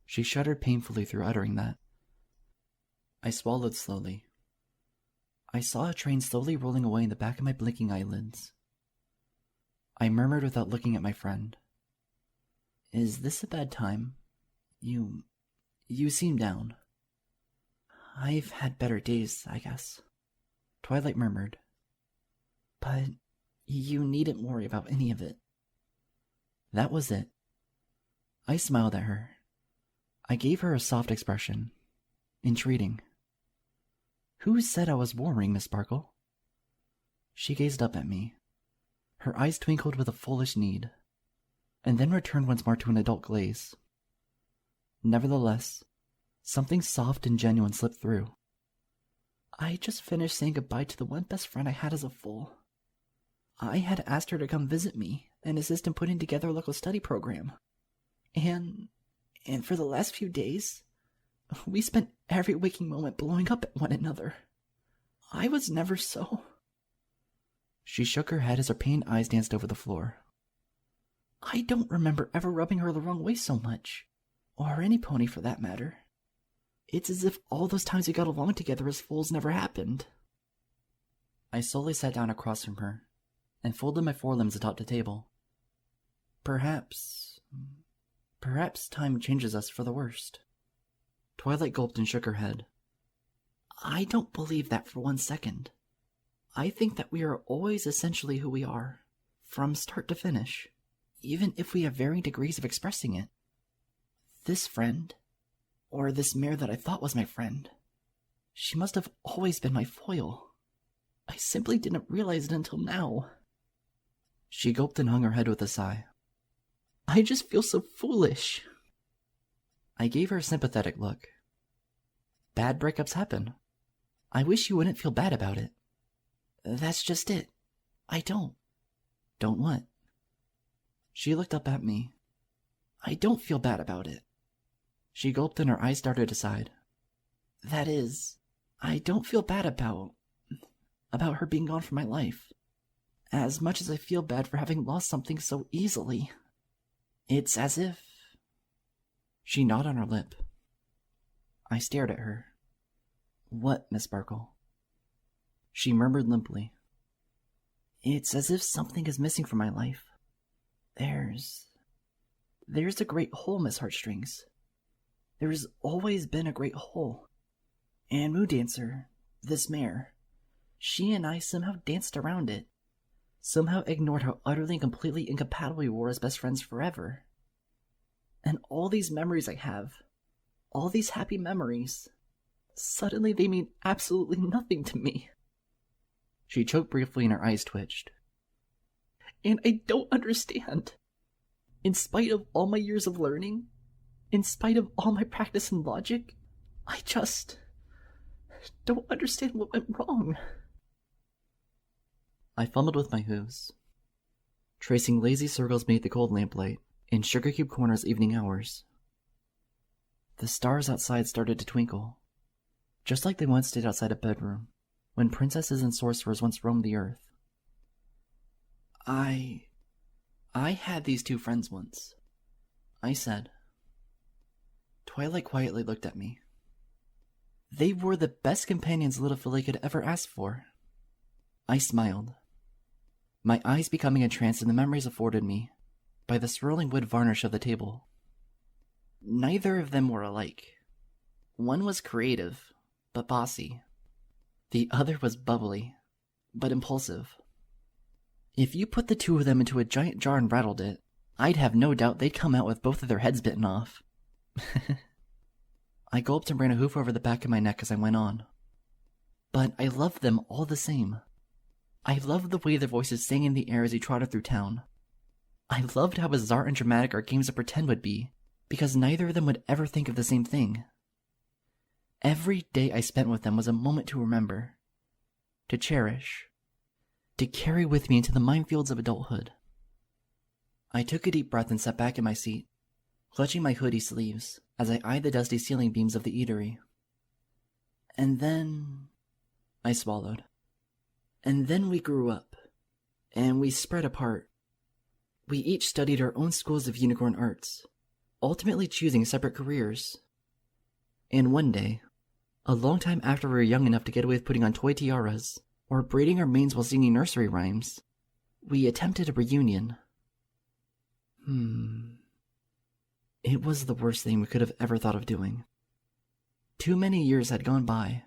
She shuddered painfully through uttering that. I swallowed slowly. I saw a train slowly rolling away in the back of my blinking eyelids. I murmured without looking at my friend. Is this a bad time? You seem down. I've had better days, I guess. Twilight murmured. But you needn't worry about any of it. That was it. I smiled at her. I gave her a soft expression. Entreating. Who said I was worrying, Miss Sparkle? She gazed up at me. Her eyes twinkled with a foolish need, and then returned once more to an adult glaze. Nevertheless, something soft and genuine slipped through. I just finished saying goodbye to the one best friend I had as a fool. I had asked her to come visit me and assist in putting together a local study program. And for the last few days, we spent every waking moment blowing up at one another. I was never so... She shook her head as her pained eyes danced over the floor. I don't remember ever rubbing her the wrong way so much. Or any pony for that matter. It's as if all those times we got along together as fools never happened. I slowly sat down across from her, and folded my forelimbs atop the table. Perhaps time changes us for the worst. Twilight gulped and shook her head. I don't believe that for 1 second. I think that we are always essentially who we are, from start to finish, even if we have varying degrees of expressing it. This friend, or this mare that I thought was my friend, she must have always been my foil. I simply didn't realize it until now. She gulped and hung her head with a sigh. I just feel so foolish. I gave her a sympathetic look. Bad breakups happen. I wish you wouldn't feel bad about it. That's just it. I don't. Don't what? She looked up at me. I don't feel bad about it. She gulped and her eyes darted aside. That is, I don't feel bad about her being gone from my life. As much as I feel bad for having lost something so easily. It's as if... She gnawed on her lip. I stared at her. What, Miss Sparkle? She murmured limply. It's as if something is missing from my life. There's a great hole, Miss Heartstrings. There's always been a great hole. And Moondancer, this mare, she and I somehow danced around it. Somehow ignored how utterly and completely incompatible we were as best friends forever. And all these memories I have, all these happy memories, suddenly they mean absolutely nothing to me. She choked briefly and her eyes twitched. And I don't understand. In spite of all my years of learning, in spite of all my practice and logic, I just don't understand what went wrong. I fumbled with my hooves, tracing lazy circles beneath the cold lamplight in sugar cube corners evening hours. The stars outside started to twinkle, just like they once did outside a bedroom, when princesses and sorcerers once roamed the earth. I had these two friends once, I said. Twilight quietly looked at me. They were the best companions little Philly could ever ask for. I smiled, my eyes becoming entranced in the memories afforded me by the swirling wood varnish of the table. Neither of them were alike. One was creative, but bossy. The other was bubbly, but impulsive. If you put the two of them into a giant jar and rattled it, I'd have no doubt they'd come out with both of their heads bitten off. I gulped and ran a hoof over the back of my neck as I went on. But I loved them all the same. I loved the way their voices sang in the air as we trotted through town. I loved how bizarre and dramatic our games of pretend would be, because neither of them would ever think of the same thing. Every day I spent with them was a moment to remember, to cherish, to carry with me into the minefields of adulthood. I took a deep breath and sat back in my seat, clutching my hoodie sleeves as I eyed the dusty ceiling beams of the eatery. And then... I swallowed. And then we grew up, and we spread apart. We each studied our own schools of unicorn arts, ultimately choosing separate careers. And one day, a long time after we were young enough to get away with putting on toy tiaras, or braiding our manes while singing nursery rhymes, we attempted a reunion. It was the worst thing we could have ever thought of doing. Too many years had gone by,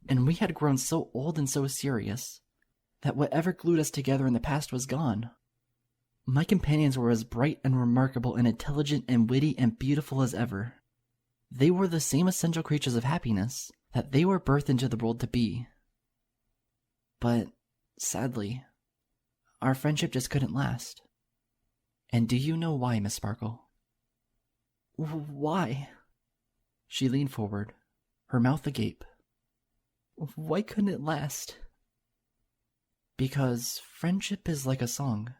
and we had grown so old and so serious that whatever glued us together in the past was gone. My companions were as bright and remarkable and intelligent and witty and beautiful as ever. They were the same essential creatures of happiness that they were birthed into the world to be. But, sadly, our friendship just couldn't last. And do you know why, Miss Sparkle? Why? She leaned forward, her mouth agape. Why couldn't it last? Because friendship is like a song,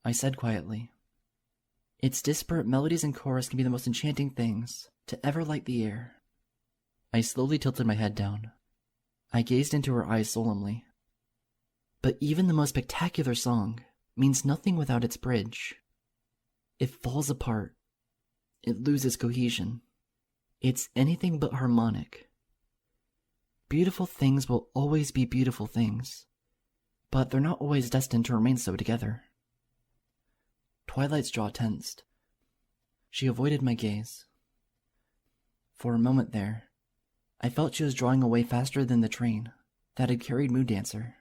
I said quietly. Its disparate melodies and chorus can be the most enchanting things to ever light the air. I slowly tilted my head down. I gazed into her eyes solemnly. But even the most spectacular song means nothing without its bridge. It falls apart. It loses cohesion. It's anything but harmonic. Beautiful things will always be beautiful things, but they're not always destined to remain so together. Twilight's jaw tensed. She avoided my gaze. For a moment there, I felt she was drawing away faster than the train that had carried Moondancer.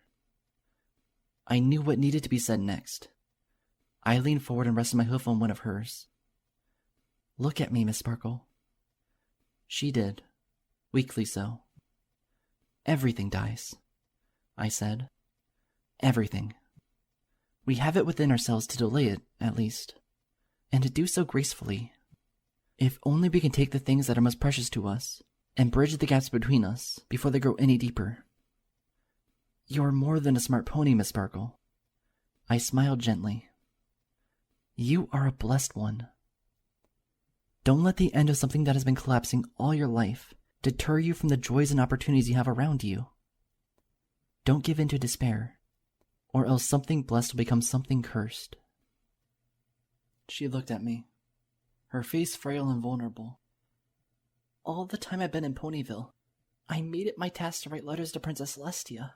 I knew what needed to be said next. I leaned forward and rested my hoof on one of hers. "Look at me, Miss Sparkle." She did, weakly so. "Everything dies," I said. "Everything. We have it within ourselves to delay it, at least, and to do so gracefully. If only we can take the things that are most precious to us and bridge the gaps between us before they grow any deeper." "You're more than a smart pony, Miss Sparkle." I smiled gently. "You are a blessed one. Don't let the end of something that has been collapsing all your life deter you from the joys and opportunities you have around you. Don't give in to despair, or else something blessed will become something cursed." She looked at me, her face frail and vulnerable. "All the time I've been in Ponyville, I made it my task to write letters to Princess Celestia,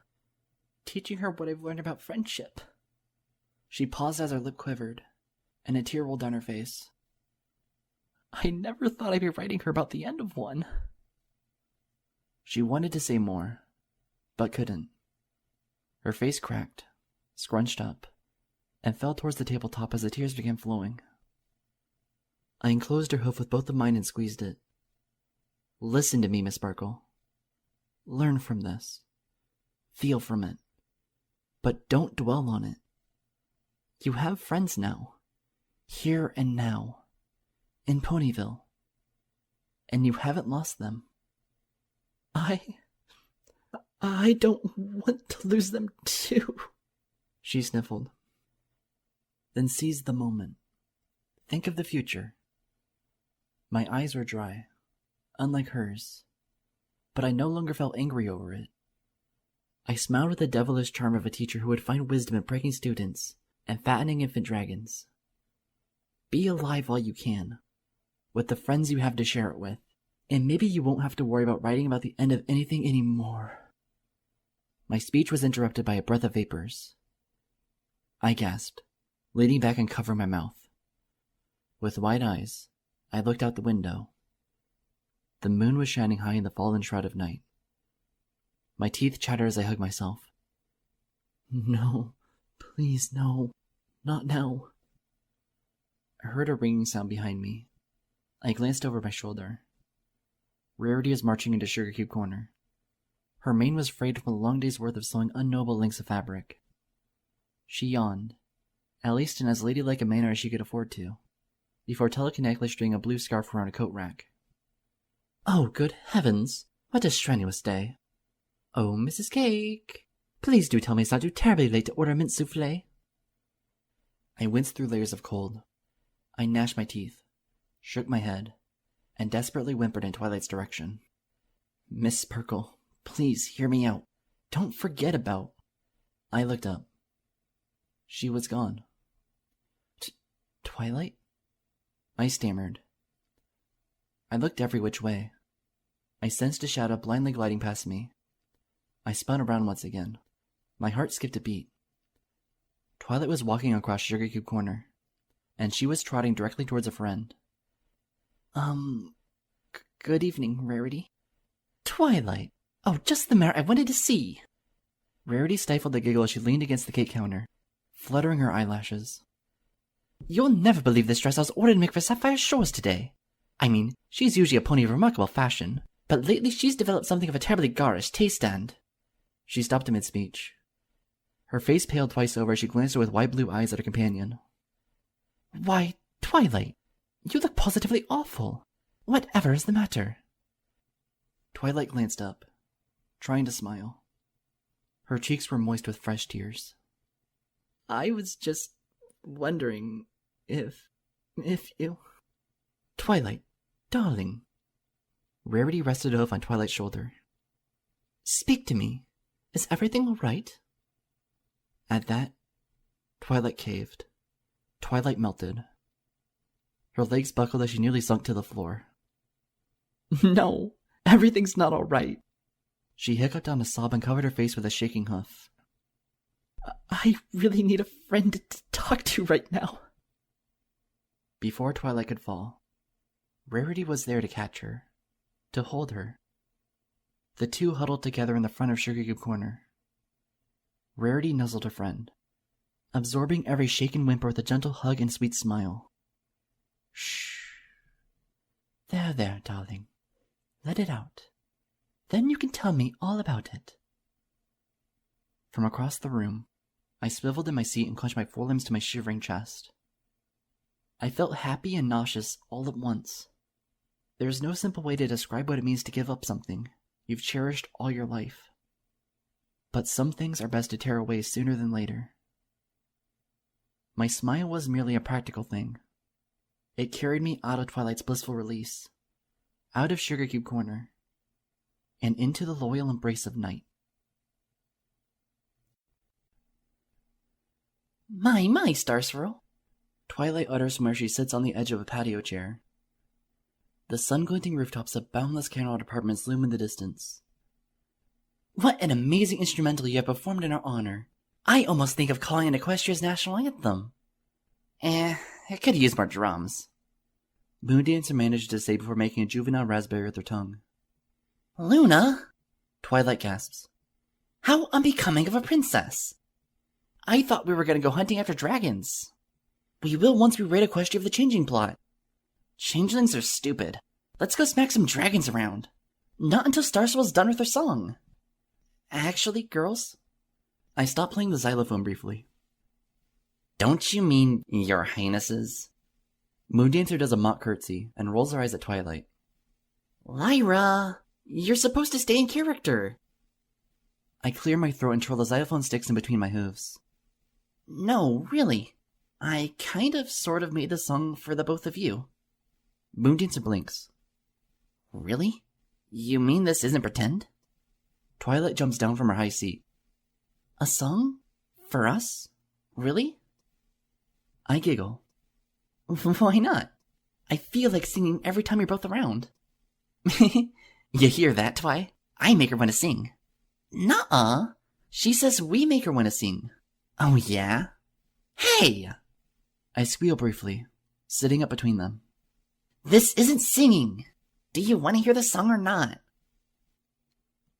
teaching her what I've learned about friendship." She paused as her lip quivered, and a tear rolled down her face. "I never thought I'd be writing her about the end of one." She wanted to say more, but couldn't. Her face cracked, scrunched up, and fell towards the tabletop as the tears began flowing. I enclosed her hoof with both of mine and squeezed it. "Listen to me, Miss Sparkle. Learn from this. Feel from it. But don't dwell on it. You have friends now. Here and now. In Ponyville. And you haven't lost them." I don't want to lose them too," she sniffled. "Then seize the moment. Think of the future." My eyes were dry, unlike hers, but I no longer felt angry over it. I smiled with the devilish charm of a teacher who would find wisdom in breaking students and fattening infant dragons. Be alive while you can, with the friends you have to share it with, and maybe you won't have to worry about writing about the end of anything anymore. My speech was interrupted by a breath of vapors. I gasped, leaning back and covering my mouth. With wide eyes, I looked out the window. The moon was shining high in the fallen shroud of night. My teeth chattered as I hugged myself. "No, please no, not now." I heard a ringing sound behind me. I glanced over my shoulder. Rarity was marching into Sugar Cube Corner. Her mane was frayed from a long day's worth of sewing unknowable lengths of fabric. She yawned, at least in as ladylike a manner as she could afford to, before telekinetically stringing a blue scarf around a coat rack. "Oh, good heavens! What a strenuous day! Oh, Mrs. Cake, please do tell me it's not too terribly late to order a mint souffle." I winced through layers of cold. I gnashed my teeth, shook my head, and desperately whimpered in Twilight's direction. "Miss Sparkle, please hear me out. Don't forget about—" I looked up. She was gone. "Twilight?" I stammered. I looked every which way. I sensed a shadow blindly gliding past me. I spun around once again. My heart skipped a beat. Twilight was walking across Sugar Cube Corner, and she was trotting directly towards a friend. Good evening, Rarity." "Twilight! Oh, just the mare I wanted to see!" Rarity stifled a giggle as she leaned against the cake counter, fluttering her eyelashes. "You'll never believe this dress I was ordered to make for Sapphire's Shores today. I mean, she's usually a pony of remarkable fashion, but lately she's developed something of a terribly garish taste and—" She stopped mid-speech. Her face paled twice over as she glanced with wide blue eyes at her companion. "Why, Twilight, you look positively awful. Whatever is the matter?" Twilight glanced up, trying to smile. Her cheeks were moist with fresh tears. "I was just wondering if you—" "Twilight, darling." Rarity rested a hoof on Twilight's shoulder. "Speak to me. Is everything all right?" At that, Twilight caved. Twilight melted. Her legs buckled as she nearly sunk to the floor. "No, everything's not all right." She hiccuped down a sob and covered her face with a shaking hoof. "I really need a friend to talk to right now." Before Twilight could fall, Rarity was there to catch her. to hold her. The two huddled together in the front of Sugar Cube Corner. Rarity nuzzled her friend, absorbing every shaken whimper with a gentle hug and sweet smile. Shh. There, darling. Let it out. Then you can tell me all about it. From across the room, I swiveled in my seat and clenched my forelimbs to my shivering chest. I felt happy and nauseous all at once. There is no simple way to describe what it means to give up something you've cherished all your life. But some things are best to tear away sooner than later. My smile was merely a practical thing. It carried me out of Twilight's blissful release, out of Sugar Cube Corner, and into the loyal embrace of night. My, Star Swirl! Twilight utters from where she sits on the edge of a patio chair. The sun-glinting rooftops of boundless candlelit apartments loom in the distance. What an amazing instrumental you have performed in our honor. I almost think of calling it Equestria's national anthem. It could use more drums. Moondancer managed to say before making a juvenile raspberry with her tongue. Luna? Twilight gasps. How unbecoming of a princess! I thought we were going to go hunting after dragons. We will once we raid Equestria of the changing plot. Changelings are stupid. Let's go smack some dragons around. Not until Star Swirl's done with her song. Actually, girls, I stopped playing the xylophone briefly. Don't you mean your highnesses? Moondancer does a mock curtsy and rolls her eyes at Twilight. Lyra, you're supposed to stay in character. I clear my throat and twirl the xylophone sticks in between my hooves. No, really. I kind of sort of made the song for the both of you. Moondancer blinks. Really? You mean this isn't pretend? Twilight jumps down from her high seat. A song? For us? Really? I giggle. Why not? I feel like singing every time you're both around. You hear that, Twi? I make her want to sing. Nuh-uh. She says we make her want to sing. Oh, yeah? Hey! I squeal briefly, sitting up between them. This isn't singing. Do you want to hear the song or not?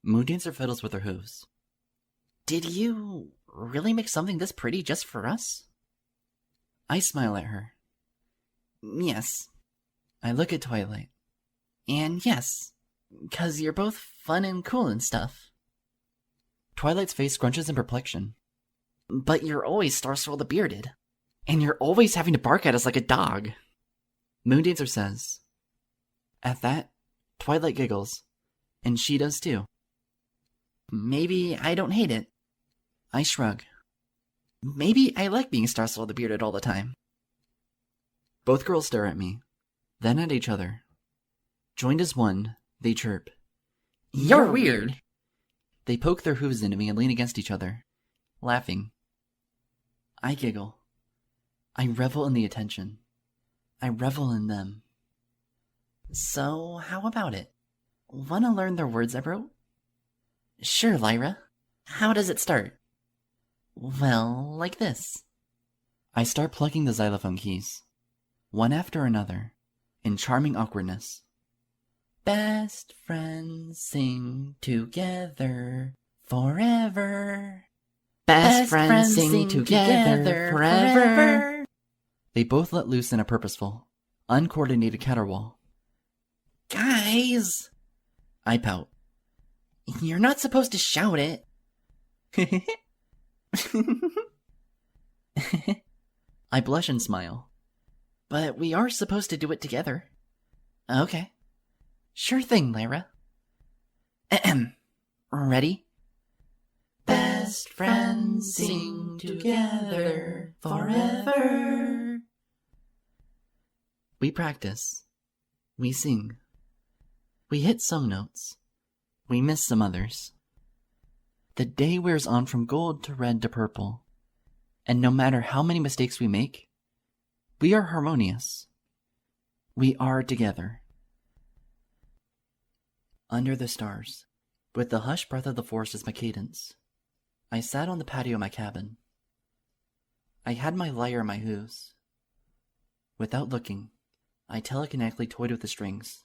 Moondancer fiddles with her hooves. Did you really make something this pretty just for us? I smile at her. Yes. I look at Twilight. And yes, 'cause you're both fun and cool and stuff. Twilight's face scrunches in perplexion. But you're always Star Swirl the Bearded. And you're always having to bark at us like a dog. Moondancer says. At that, Twilight giggles. And she does too. Maybe I don't hate it. I shrug. Maybe I like being Star Swirl the Bearded all the time. Both girls stare at me, then at each other. Joined as one, they chirp. You're weird! They poke their hooves into me and lean against each other, laughing. I giggle. I revel in the attention. I revel in them. So, how about it? Wanna learn their words I wrote? Sure, Lyra. How does it start? Well, like this. I start plucking the xylophone keys, one after another, in charming awkwardness. Best friends sing together forever. Best friends sing together forever. They both let loose in a purposeful, uncoordinated caterwaul. Guys! I pout. You're not supposed to shout it. I blush and smile. But we are supposed to do it together. Okay. Sure thing, Lyra. Ahem. Ready? Best friends sing together forever. We practice. We sing. We hit some notes. We miss some others. The day wears on from gold to red to purple. And no matter how many mistakes we make, we are harmonious. We are together. Under the stars, with the hushed breath of the forest as my cadence, I sat on the patio of my cabin. I had my lyre in my hooves. Without looking, I telekinetically toyed with the strings.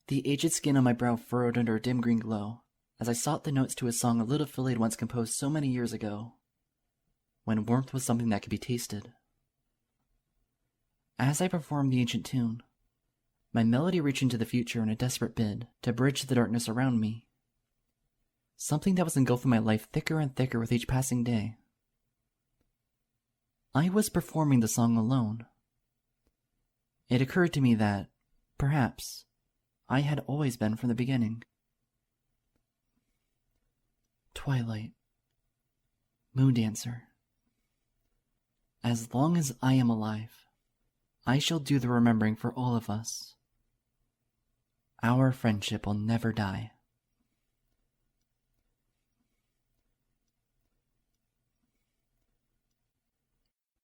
The aged skin on my brow furrowed under a dim green glow as I sought the notes to a song a little filly had once composed so many years ago, when warmth was something that could be tasted. As I performed the ancient tune, my melody reached into the future in a desperate bid to bridge the darkness around me, something that was engulfing my life thicker and thicker with each passing day. I was performing the song alone. It occurred to me that, perhaps, I had always been from the beginning. Twilight. Moondancer. As long as I am alive, I shall do the remembering for all of us. Our friendship will never die.